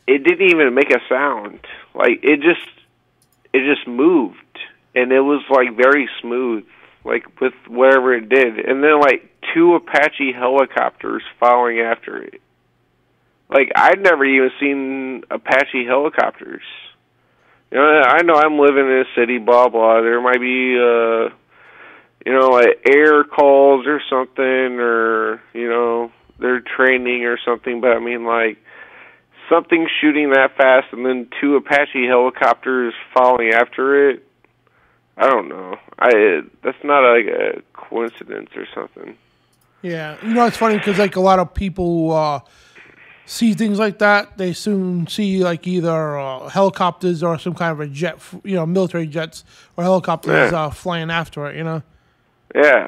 it didn't even make a sound. Like it just moved, and it was like very smooth, like with wherever it did. And then like 2 Apache helicopters following after it. Like I'd never even seen Apache helicopters. You know, I know I'm living in a city, blah blah. There might be like air calls or something, or they're training or something. But I mean, like something shooting that fast, and then 2 Apache helicopters following after it. I don't know. That's not like a coincidence or something. Yeah, it's funny because like a lot of people see things like that. They soon see like either helicopters or some kind of a jet, military jets or helicopters flying after it. Yeah.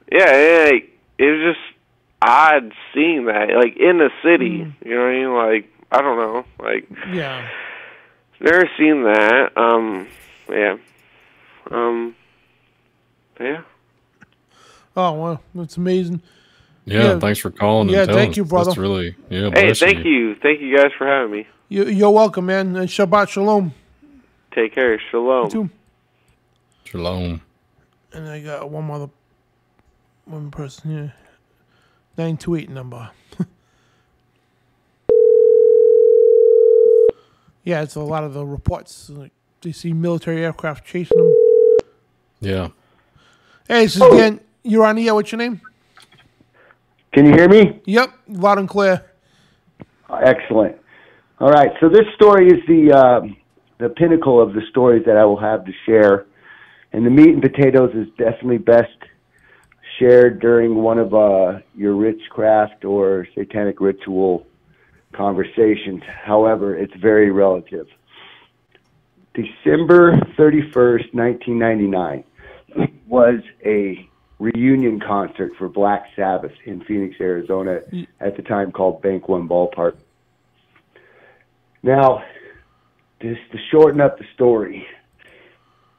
It was just odd seeing that, like in the city. You know what I mean? Like I don't know, like never seen that. Yeah. Oh well, that's amazing. Yeah, thanks for calling. Yeah, and telling thank you, us. brother. That's really Hey, thank you guys for having me. You're welcome, man. And Shabbat Shalom. Take care. Shalom. You too. Shalom. And I got one person here. 928 number. Yeah, it's a lot of the reports. Like, they see military aircraft chasing them. Yeah. Hey, this is Dan. You're on the air. What's your name? Can you hear me? Yep, loud and clear. Excellent. All right, so this story is the pinnacle of the stories that I will have to share. And the meat and potatoes is definitely best shared during one of your witchcraft or satanic ritual conversations. However, it's very relative. December 31st, 1999 was a reunion concert for Black Sabbath in Phoenix, Arizona, at the time called Bank One Ballpark. Now, just to shorten up the story,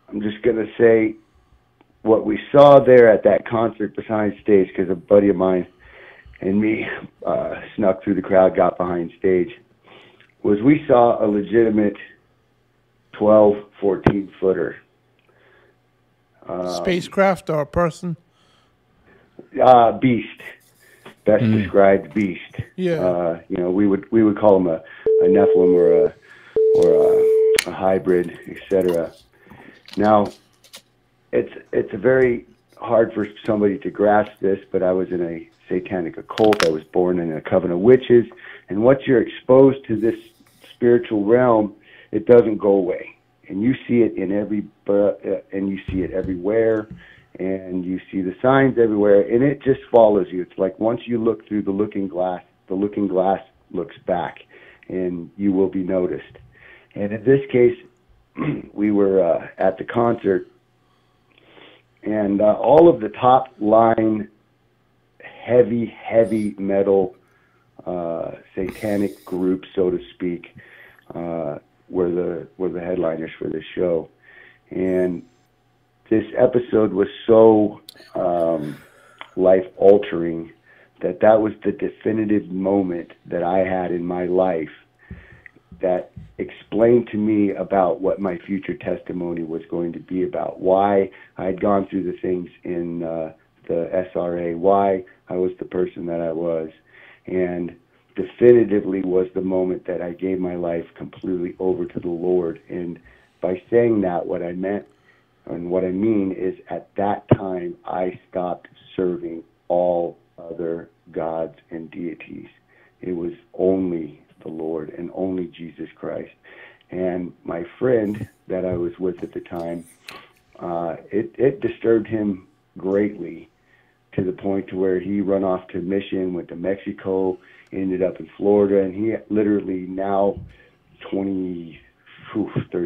I'm just going to say what we saw there at that concert behind stage, because a buddy of mine and me snuck through the crowd, got behind stage, was we saw a legitimate 12, 14-footer. Spacecraft or a person? Beast. Best described beast. Yeah. We would call him a Nephilim or a hybrid, etc. Now, it's very hard for somebody to grasp this, but I was in a satanic occult. I was born in a coven of witches, and once you're exposed to this spiritual realm, it doesn't go away, and you see it and you see it everywhere, and you see the signs everywhere, and it just follows you. It's like once you look through the looking glass looks back, and you will be noticed. And in this case, we were at the concert, and all of the top line heavy metal satanic groups, so to speak, were the headliners for this show. And this episode was so life altering that was the definitive moment that I had in my life that explained to me about what my future testimony was going to be about, why I'd gone through the things in the SRA, why I was the person that I was, and definitively was the moment that I gave my life completely over to the Lord. And by saying that, what I meant and what I mean is at that time I stopped serving all other gods and deities. It was only the Lord and only Jesus Christ. And my friend that I was with at the time, it disturbed him greatly, to the point to where he run off to mission, went to Mexico, ended up in Florida, and he literally now 30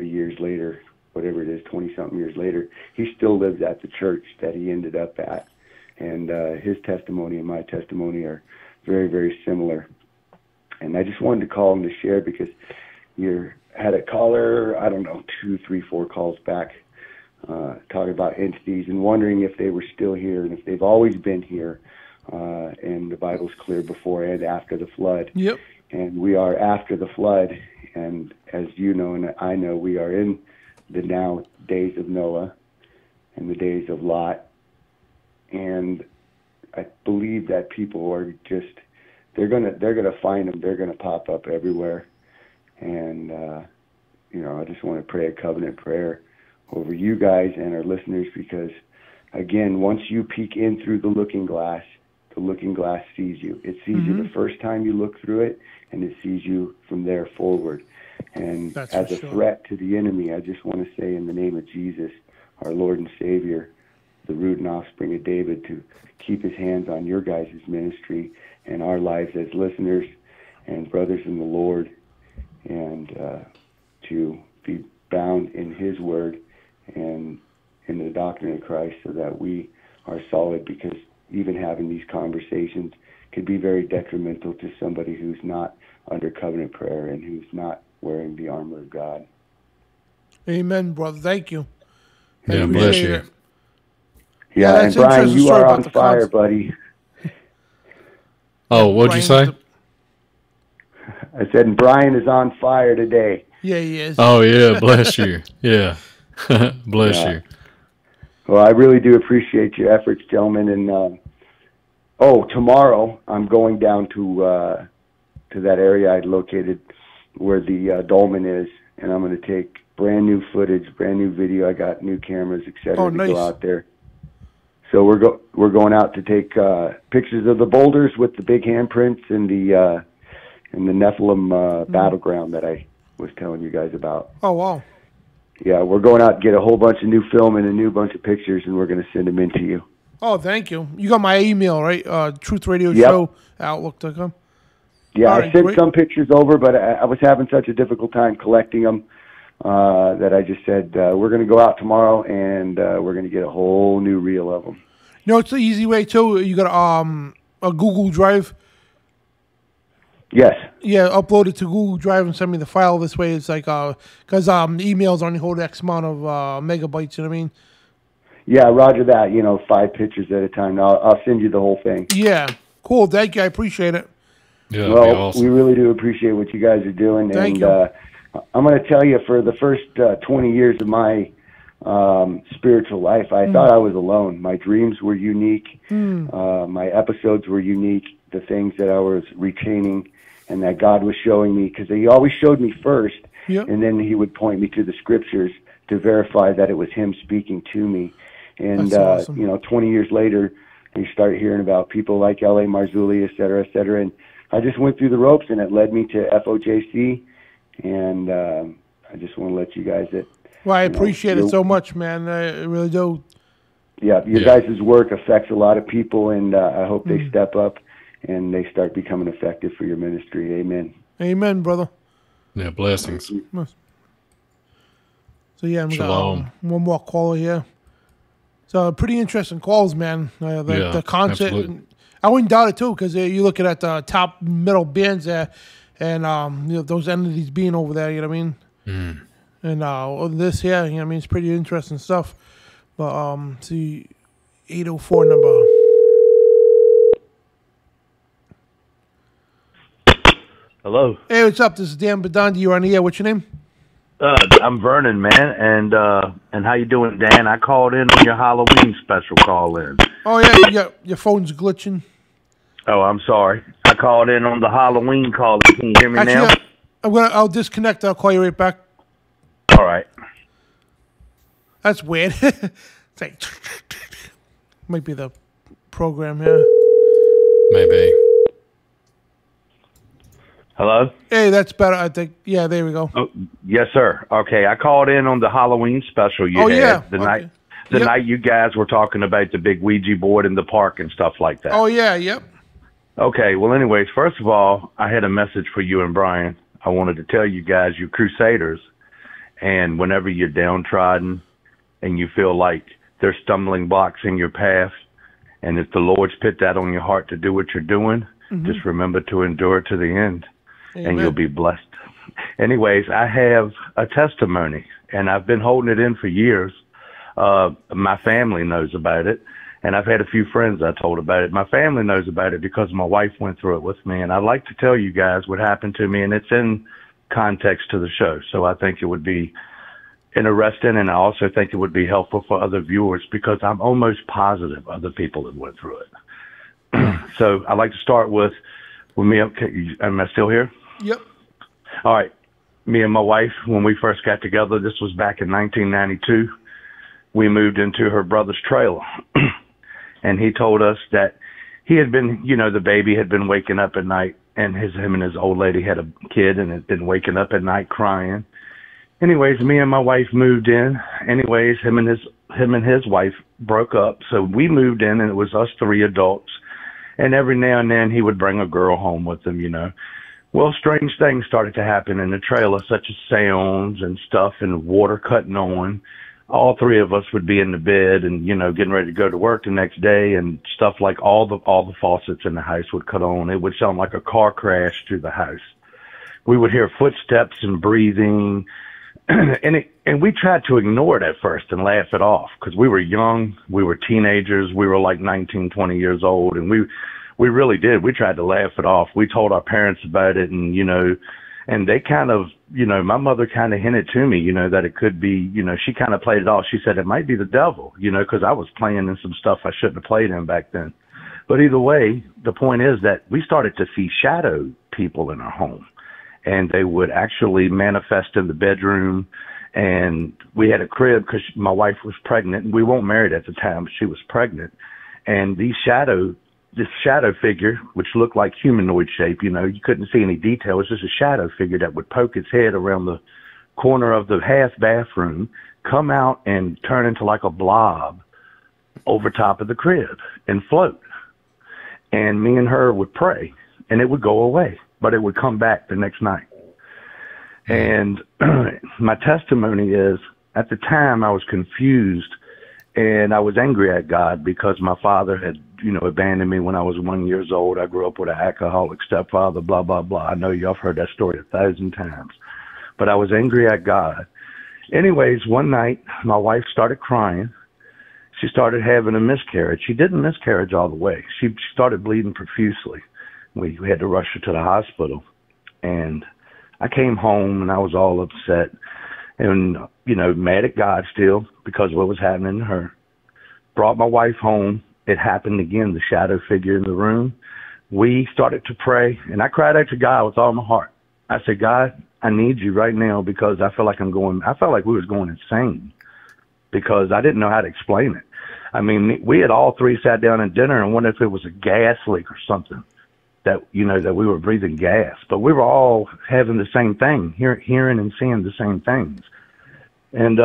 years later, whatever it is, 20-something years later, he still lives at the church that he ended up at. And his testimony and my testimony are very, very similar. And I just wanted to call him to share, because you had a caller, I don't know, 2, 3, 4 calls back, talking about entities and wondering if they were still here and if they've always been here. And the Bible's clear before and after the flood. Yep. And we are after the flood. And as you know and I know, we are in the now days of Noah and the days of Lot. And I believe that people are just, they're gonna find them. They're gonna pop up everywhere. And you know, I just want to pray a covenant prayer over you guys and our listeners, because again, once you peek in through the looking glass sees you. It sees you the first time you look through it, and it sees you from there forward. And That's as for a sure. threat to the enemy, I just want to say in the name of Jesus, our Lord and Savior, the root and offspring of David, to keep his hands on your guys' ministry and our lives as listeners and brothers in the Lord, and to be bound in his word and in the doctrine of Christ, so that we are solid, because even having these conversations could be very detrimental to somebody who's not under covenant prayer and who's not wearing the armor of God. Amen, brother. Thank you. Yeah, bless you. Yeah, and that's Brian, interesting you story are about on the fire, concept. buddy. Oh, what'd you say? I said, and Brian is on fire today. Yeah, he is. Oh, yeah, bless you. Yeah, bless Yeah. you. Well, I really do appreciate your efforts, gentlemen. And tomorrow I'm going down to that area I located where the dolmen is, and I'm going to take brand new footage, brand new video. I got new cameras, etc. Oh, to nice. go out there. So we're going out to take pictures of the boulders with the big handprints and the Nephilim battleground that I was telling you guys about. Oh, wow. Yeah, we're going out and get a whole bunch of new film and a new bunch of pictures, and we're going to send them in to you. Oh, thank you. You got my email, right? Truth Radio Yep. Show, Outlook.com. Yeah, All I right, sent great. some pictures over, but I was having such a difficult time collecting them that I just said, we're going to go out tomorrow, and we're going to get a whole new reel of them. You know, it's the easy way, too. You got a Google Drive. Yes. Yeah, upload it to Google Drive and send me the file. This way, it's like, because emails only hold X amount of megabytes, you know what I mean? Yeah, roger that. 5 pictures at a time. I'll send you the whole thing. Yeah. Cool. Thank you. I appreciate it. Yeah, Well, that'd be awesome. we really do appreciate what you guys are doing. Thank and you. I'm going to tell you, for the first 20 years of my spiritual life, I thought I was alone. My dreams were unique. My episodes were unique. The things that I was retaining and that God was showing me, because he always showed me first, and then he would point me to the scriptures to verify that it was him speaking to me. And, That's awesome. 20 years later, you start hearing about people like L.A. Marzulli, et cetera, and I just went through the ropes, and it led me to FOJC, and I just want to let you guys that. Well, I appreciate it so much, man. I really do. Yeah, your guys' work affects a lot of people, and I hope they step up and they start becoming effective for your ministry. Amen. Amen, brother. Yeah, blessings. So, yeah, we got Shalom. one more caller here. So, pretty interesting calls, man. The concept. absolutely. I wouldn't doubt it, too, because you're looking at the top middle bands there, and those entities being over there, you know what I mean? And this here, you know what I mean? It's pretty interesting stuff. But, see, 804 number. Hello. Hey, what's up? This is Dan Bidondi. You're on the air. What's your name? I'm Vernon, man, and how you doing, Dan? I called in on your Halloween special call-in. Oh, yeah, your phone's glitching. Oh, I'm sorry. I called in on the Halloween call. Can you hear me now? I'll disconnect. I'll call you right back. All right. That's weird. It's like, might be the program here. Maybe. Hello? Hey, that's better, I think. Yeah, there we go. Oh, yes, sir. Okay, I called in on the Halloween special you had the night you guys were talking about the big Ouija board in the park and stuff like that. Oh, yeah, yep. Okay, well, anyways, first of all, I had a message for you and Brian. I wanted to tell you guys, you're crusaders, and whenever you're downtrodden and you feel like there's stumbling blocks in your path, and if the Lord's put that on your heart to do what you're doing, just remember to endure to the end. Amen. And you'll be blessed. Anyways, I have a testimony, and I've been holding it in for years. My family knows about it, and I've had a few friends I told about it. My family knows about it because my wife went through it with me, and I'd like to tell you guys what happened to me, and it's in context to the show, so I think it would be interesting, and I also think it would be helpful for other viewers because I'm almost positive other people have went through it. So I'd like to start with me. Okay, am I still here? Yep. All right. Me and my wife, when we first got together, this was back in 1992, we moved into her brother's trailer. And he told us that he had been, the baby had been waking up at night, and him and his old lady had a kid and had been waking up at night crying. Anyways, me and my wife moved in. Anyways, him and his wife broke up. So we moved in, and it was us three adults. And every now and then he would bring a girl home with him, Well, strange things started to happen in the trailer, such as sounds and stuff and water cutting on. All three of us would be in the bed and, getting ready to go to work the next day, and stuff like all the faucets in the house would cut on. It would sound like a car crash through the house. We would hear footsteps and breathing. And we tried to ignore it at first and laugh it off because we were young, we were teenagers, we were like 19, 20 years old, and we really did. We tried to laugh it off. We told our parents about it, and and they kind of, my mother kind of hinted to me, that it could be, she kind of played it off. She said it might be the devil, because I was playing in some stuff I shouldn't have played in back then. But either way, the point is that we started to see shadow people in our home. And they would actually manifest in the bedroom. And we had a crib because my wife was pregnant. And we weren't married at the time, but she was pregnant. And this shadow figure, which looked like humanoid shape, you couldn't see any detail. It was just a shadow figure that would poke its head around the corner of the half bathroom, come out and turn into like a blob over top of the crib and float. And me and her would pray, and it would go away. But it would come back the next night. And my testimony is, at the time I was confused and I was angry at God because my father had, abandoned me when I was 1 year old. I grew up with an alcoholic stepfather, blah, blah, blah. I know y'all have heard that story 1,000 times. But I was angry at God. Anyways, one night my wife started crying. She started having a miscarriage. She didn't miscarriage all the way. She started bleeding profusely. We had to rush her to the hospital, and I came home and I was all upset and, mad at God still because of what was happening to her. Brought my wife home. It happened again, the shadow figure in the room. We started to pray, and I cried out to God with all my heart. I said, God, I need you right now because I felt like we was going insane because I didn't know how to explain it. I mean, we had all three sat down at dinner and wondered if it was a gas leak or something. That that we were breathing gas, but we were all having the same thing, hearing and seeing the same things. And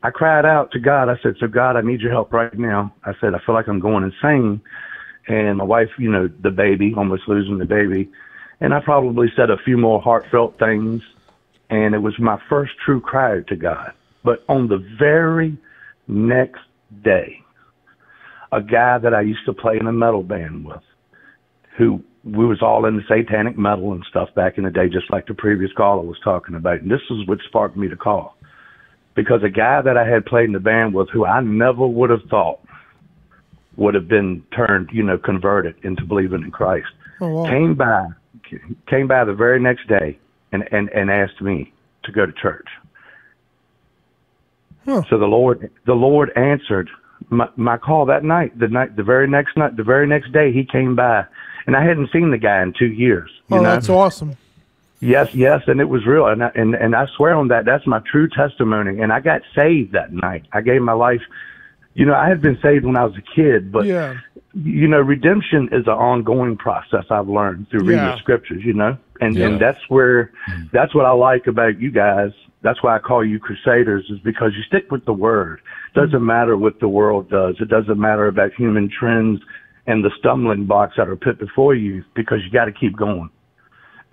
I cried out to God. I said, "So God, I need your help right now." I said, "I feel like I'm going insane." And my wife, the baby, almost losing the baby, and I probably said a few more heartfelt things. And it was my first true cry to God. But on the very next day, a guy that I used to play in a metal band with, who we was all in the satanic metal and stuff back in the day, just like the previous caller was talking about. And this is what sparked me to call. Because a guy that I had played in the band with, who I never would have thought would have been turned, converted into believing in Christ, came by the very next day and asked me to go to church. Huh. So the Lord answered my call that night. The very next day he came by. And I hadn't seen the guy in 2 years. That's awesome. Yes, and it was real. And I swear on that, that's my true testimony. And I got saved that night. I gave my life. I had been saved when I was a kid, but, redemption is an ongoing process I've learned through reading the scriptures, And that's what I like about you guys. That's why I call you crusaders, is because you stick with the word. It doesn't matter what the world does. It doesn't matter about human trends and the stumbling blocks that are put before you, because you got to keep going.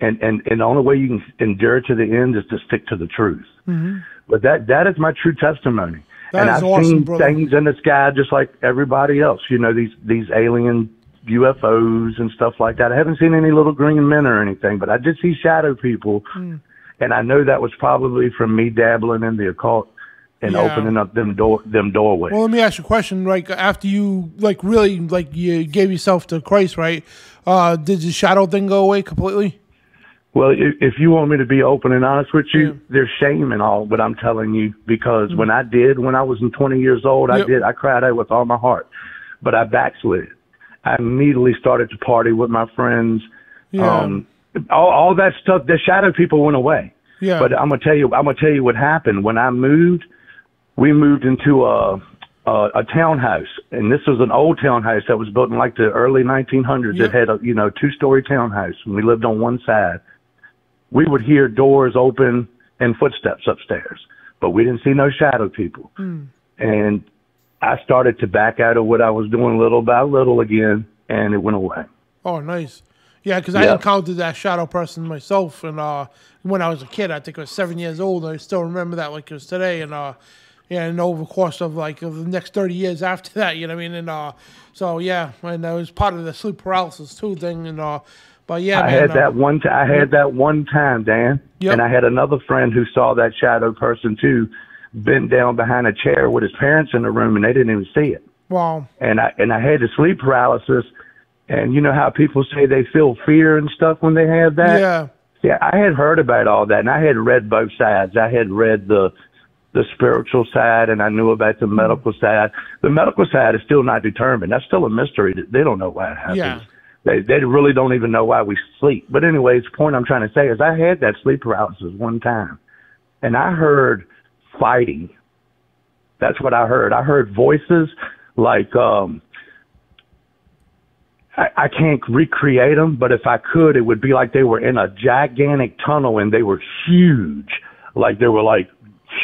And the only way you can endure to the end is to stick to the truth. Mm-hmm. But that is my true testimony. And I've seen things in the sky just like everybody else, these alien UFOs and stuff like that. I haven't seen any little green men or anything, but I did see shadow people. And I know that was probably from me dabbling in the occult and Yeah. opening up them doorways. Well, let me ask you a question. Like, after you, like, really, like, you gave yourself to Christ, right? Did the shadow thing go away completely? Well, if you want me to be open and honest with you, there's shame in all what I'm telling you, because when I was 20 years old, I cried out with all my heart, but I backslid. I immediately started to party with my friends. All that stuff, the shadow people went away. Yeah. But I'm gonna tell you what happened. When I moved, we moved into a townhouse, and this was an old townhouse that was built in like the early 1900s. It had a 2-story townhouse, and we lived on one side. We would hear doors open and footsteps upstairs, but we didn't see no shadow people. And I started to back out of what I was doing little by little again, and it went away. Oh, nice. Yeah, because I encountered that shadow person myself, and when I was a kid, I think I was 7 years old, and I still remember that like it was today. And and over the course of like of the next 30 years after that, you know what I mean? And so yeah, and that was part of the sleep paralysis too thing. And but yeah, I had that one time, Dan, and I had another friend who saw that shadow person too, bent down behind a chair with his parents in the room, and they didn't even see it. Wow. And I had the sleep paralysis, and you know how people say they feel fear and stuff when they have that? Yeah. Yeah, I had heard about all that, and I had read both sides. I had read the spiritual side, and I knew about the medical side. The medical side is still not determined. That's still a mystery. They don't know why it happens. Yeah. They really don't even know why we sleep. But anyways, the point I'm trying to say is I had that sleep paralysis one time, and I heard fighting. That's what I heard. I heard voices like I can't recreate them, but if I could, it would be like they were in a gigantic tunnel, and they were huge. Like they were like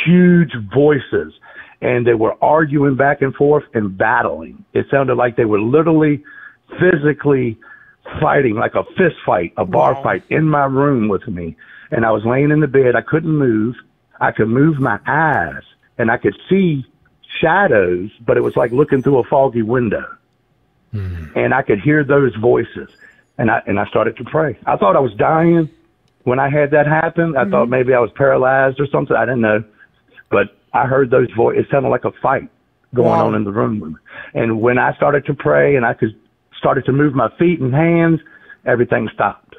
huge voices, and they were arguing back and forth and battling. It sounded like they were literally physically fighting, like a fist fight, a bar fight in my room with me. And I was laying in the bed. I couldn't move. I could move my eyes, and I could see shadows, but it was like looking through a foggy window. And I could hear those voices, and I started to pray. I thought I was dying when I had that happen. I thought maybe I was paralyzed or something. I didn't know, but I heard those voices. It sounded like a fight going on in the room. And when I started to pray, and I started to move my feet and hands, everything stopped.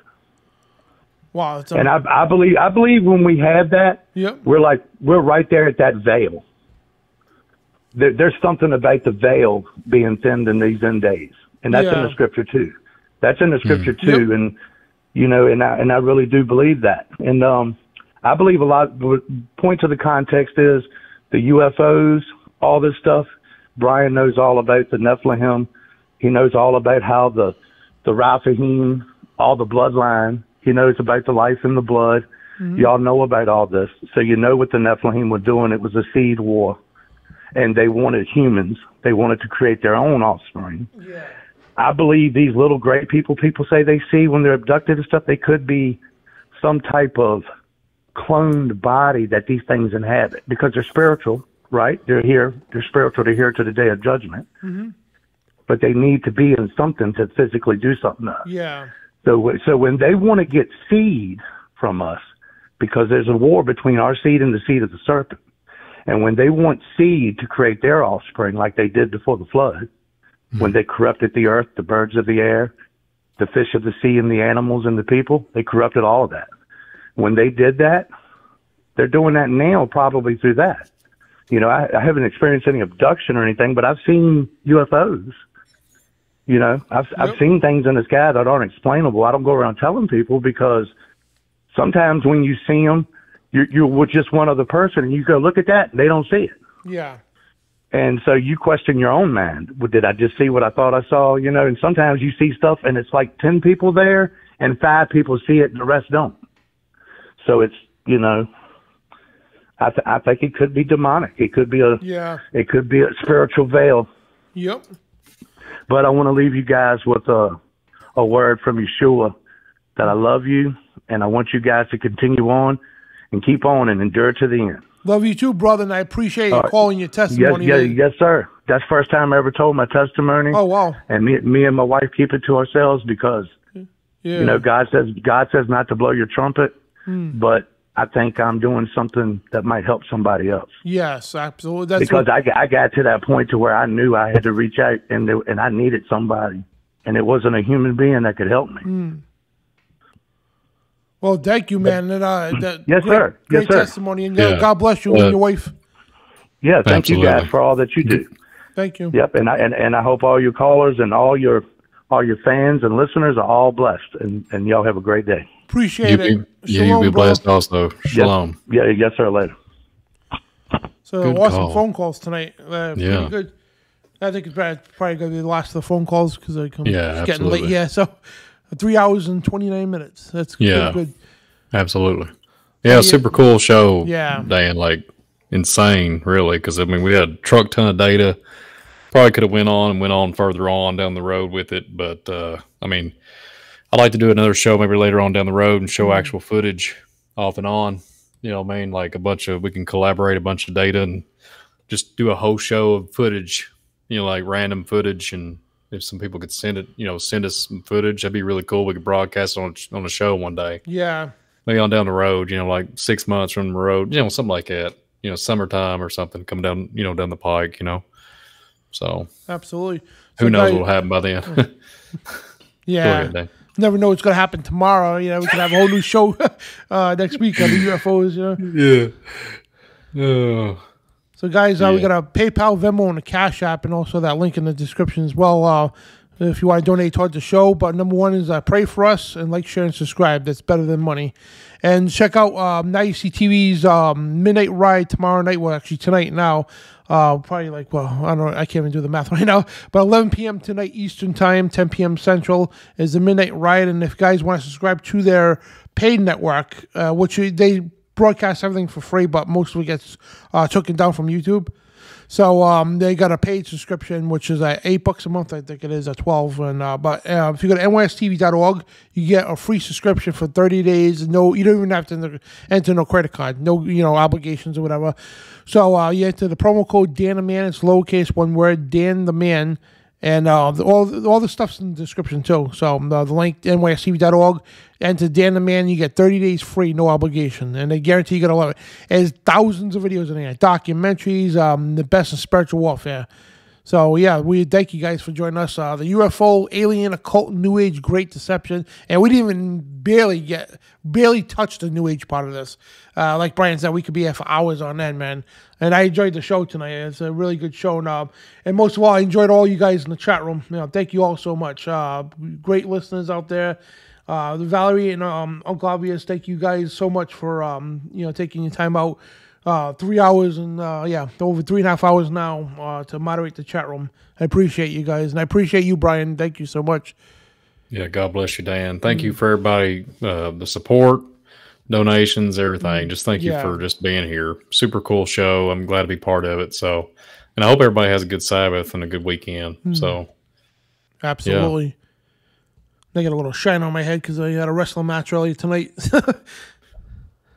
Wow. And I believe when we have that, we're right there at that veil. There's something about the veil being thinned in these end days, and that's in the scripture too. That's in the scripture too, and you know, and I really do believe that. And I believe a lot. Point to the context is the UFOs, all this stuff. Brian knows all about the Nephilim. He knows all about how the Raphaim, all the bloodline. He knows about the life in the blood. Y'all know about all this, so you know what the Nephilim were doing. It was a seed war. And they wanted humans. They wanted to create their own offspring. Yeah. I believe these little gray people say they see when they're abducted and stuff, they could be some type of cloned body that these things inhabit, because they're spiritual, right? They're here. They're spiritual. They're here to the day of judgment. But they need to be in something to physically do something else. Yeah. So when they want to get seed from us, because there's a war between our seed and the seed of the serpent, and when they want seed to create their offspring, like they did before the flood, when they corrupted the earth, the birds of the air, the fish of the sea, and the animals and the people, they corrupted all of that. When they did that, they're doing that now probably through that. You know, I haven't experienced any abduction or anything, but I've seen UFOs. You know, I've seen things in the sky that aren't explainable. I don't go around telling people, because sometimes when you see them, you're with just one other person, and you go, look at that, and they don't see it. Yeah. And so you question your own mind. Well, did I just see what I thought I saw? You know, and sometimes you see stuff, and it's like 10 people there, and 5 people see it, and the rest don't. So it's, you know, I think it could be demonic. It could be it could be a spiritual veil. Yep. But I want to leave you guys with a word from Yeshua, that I love you, and I want you guys to continue on and keep on and endure to the end. Love you too, brother, and I appreciate you calling your testimony. Yes, sir. That's the first time I ever told my testimony. Oh, wow. And me and my wife keep it to ourselves, because you know, God says not to blow your trumpet, but I think I'm doing something that might help somebody else. Yes, absolutely. That's because I got to that point to where I knew I had to reach out and I needed somebody, and it wasn't a human being that could help me. Well, thank you, man. And, yes, sir. Great testimony, and God bless you and your wife. Yeah, thank you guys for all that you do. Thank you. Yep, and I hope all your callers and all your fans and listeners are all blessed, and y'all have a great day. Appreciate it. You be blessed also. Shalom. Yes, sir. Later. So Good awesome call. phone calls tonight. Pretty good. I think it's probably going to be the last of the phone calls because it's getting late. Yeah, so 3 hours and 29 minutes. That's good. Absolutely. Yeah, super cool show. Yeah. Dan, like insane, really, because I mean we had a truck ton of data. Probably could have went on further on down the road with it, but I mean, I'd like to do another show maybe later on down the road and show actual footage off and on. You know what I mean? Like we can collaborate a bunch of data and just do a whole show of footage, you know, like random footage. And if some people could send us some footage, that'd be really cool. We could broadcast on a show one day. Yeah. Maybe on down the road, you know, like 6 months from the road, you know, something like that. You know, summertime or something coming down, you know, down the pike, you know. So absolutely. Who knows what'll happen by then? Yeah. Go ahead, never know what's going to happen tomorrow. You know, we could have a whole new show next week on the UFOs. You know. Yeah. So guys, we got a PayPal, Venmo, and a Cash App, and also that link in the description as well. If you want to donate towards the show, but number one is pray for us and like, share, and subscribe. That's better than money. And check out Now You See TV's Midnight Ride tomorrow night. Well, actually tonight now. Probably I don't know. I can't even do the math right now. But 11 p.m. tonight Eastern Time, 10 p.m. Central is the Midnight Ride. And if you guys want to subscribe to their paid network, which they broadcast everything for free, but most of it gets taken down from YouTube. So they got a paid subscription, which is $8 a month. I think it is at 12. And but if you go to nystv.org, you get a free subscription for 30 days. No, you don't even have to enter no credit card, no obligations or whatever. So you enter the promo code Dan the Man. It's lowercase, one word, Dan the Man. And all the stuff's in the description too. So the link, nystv.org, enter Dan the Man, you get 30 days free, no obligation. And they guarantee you're going to love it. There's thousands of videos in there, documentaries, the best in spiritual warfare. So yeah, we thank you guys for joining us. The UFO, Alien, Occult, New Age, Great Deception. And we didn't even barely touch the New Age part of this. Like Brian said, we could be here for hours on end, man. And I enjoyed the show tonight. It's a really good show. And most of all, I enjoyed all you guys in the chat room. Thank you all so much. Great listeners out there. Valerie and Uncle Obvious, thank you guys so much for taking your time out. 3 hours and over 3.5 hours now to moderate the chat room. I appreciate you guys, and I appreciate you, Brian. Thank you so much. Yeah, God bless you, Dan. Thank you for everybody, the support, donations, everything. Just thank you for just being here. Super cool show. I'm glad to be part of it. So, and I hope everybody has a good Sabbath and a good weekend. So, absolutely. Yeah. I got a little shine on my head because I had a wrestling match earlier tonight.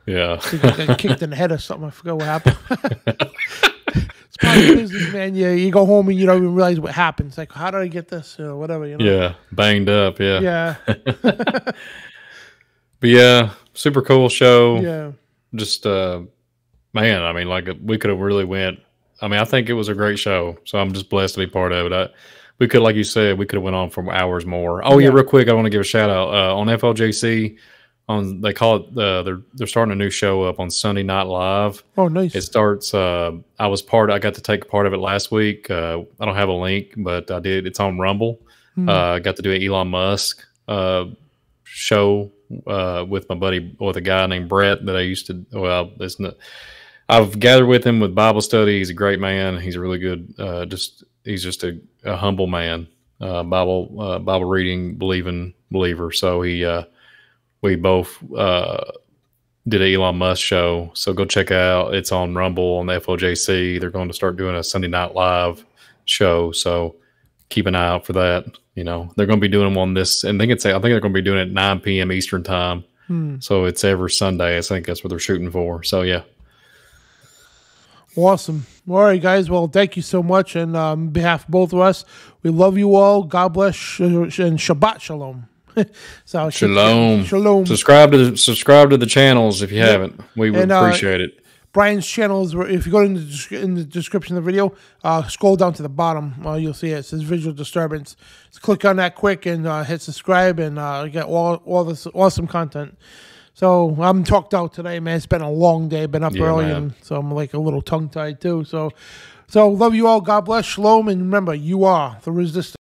Yeah. I think I got kicked in the head or something. I forgot what happened. It's part of the business, man. Yeah, you go home and you don't even realize what happened. It's like, how did I get this? Whatever, Yeah, banged up, yeah. Yeah. But yeah, super cool show. Yeah. Just, man, I mean, like, we could have really went. I mean, I think it was a great show. So I'm just blessed to be part of it. We could, like you said, we could have went on for hours more. Oh, yeah, real quick, I want to give a shout out on FOJC. They call it they're starting a new show up on Sunday Night Live. Oh, nice! It starts. I got to take part of it last week. I don't have a link, but I did. It's on Rumble. I got to do an Elon Musk show with a guy named Brett that I used to. Well, I've gathered with him with Bible study. He's a great man. He's a really good. He's just a humble man. Bible reading, believing believer. So we both did an Elon Musk show, so go check it out. It's on Rumble on the FOJC. They're going to start doing a Sunday Night Live show, so keep an eye out for that. They're going to be doing one this, and I think they're going to be doing it at 9 p.m. Eastern Time. So it's every Sunday. I think that's what they're shooting for. So yeah. Awesome. All right, guys. Well, thank you so much. And on behalf of both of us, we love you all. God bless and Shabbat Shalom. So Shalom. Shalom. Subscribe to the channels if you haven't. We would appreciate it. Brian's channel is, if you go in the description of the video, scroll down to the bottom, you'll see it says Visual Disturbance. Just click on that quick and hit subscribe, and you get all this awesome content. So I'm talked out today, man. It's been a long day. Been up early, and so I'm like a little tongue tied too. So love you all. God bless. Shalom, and remember, you are the resistance.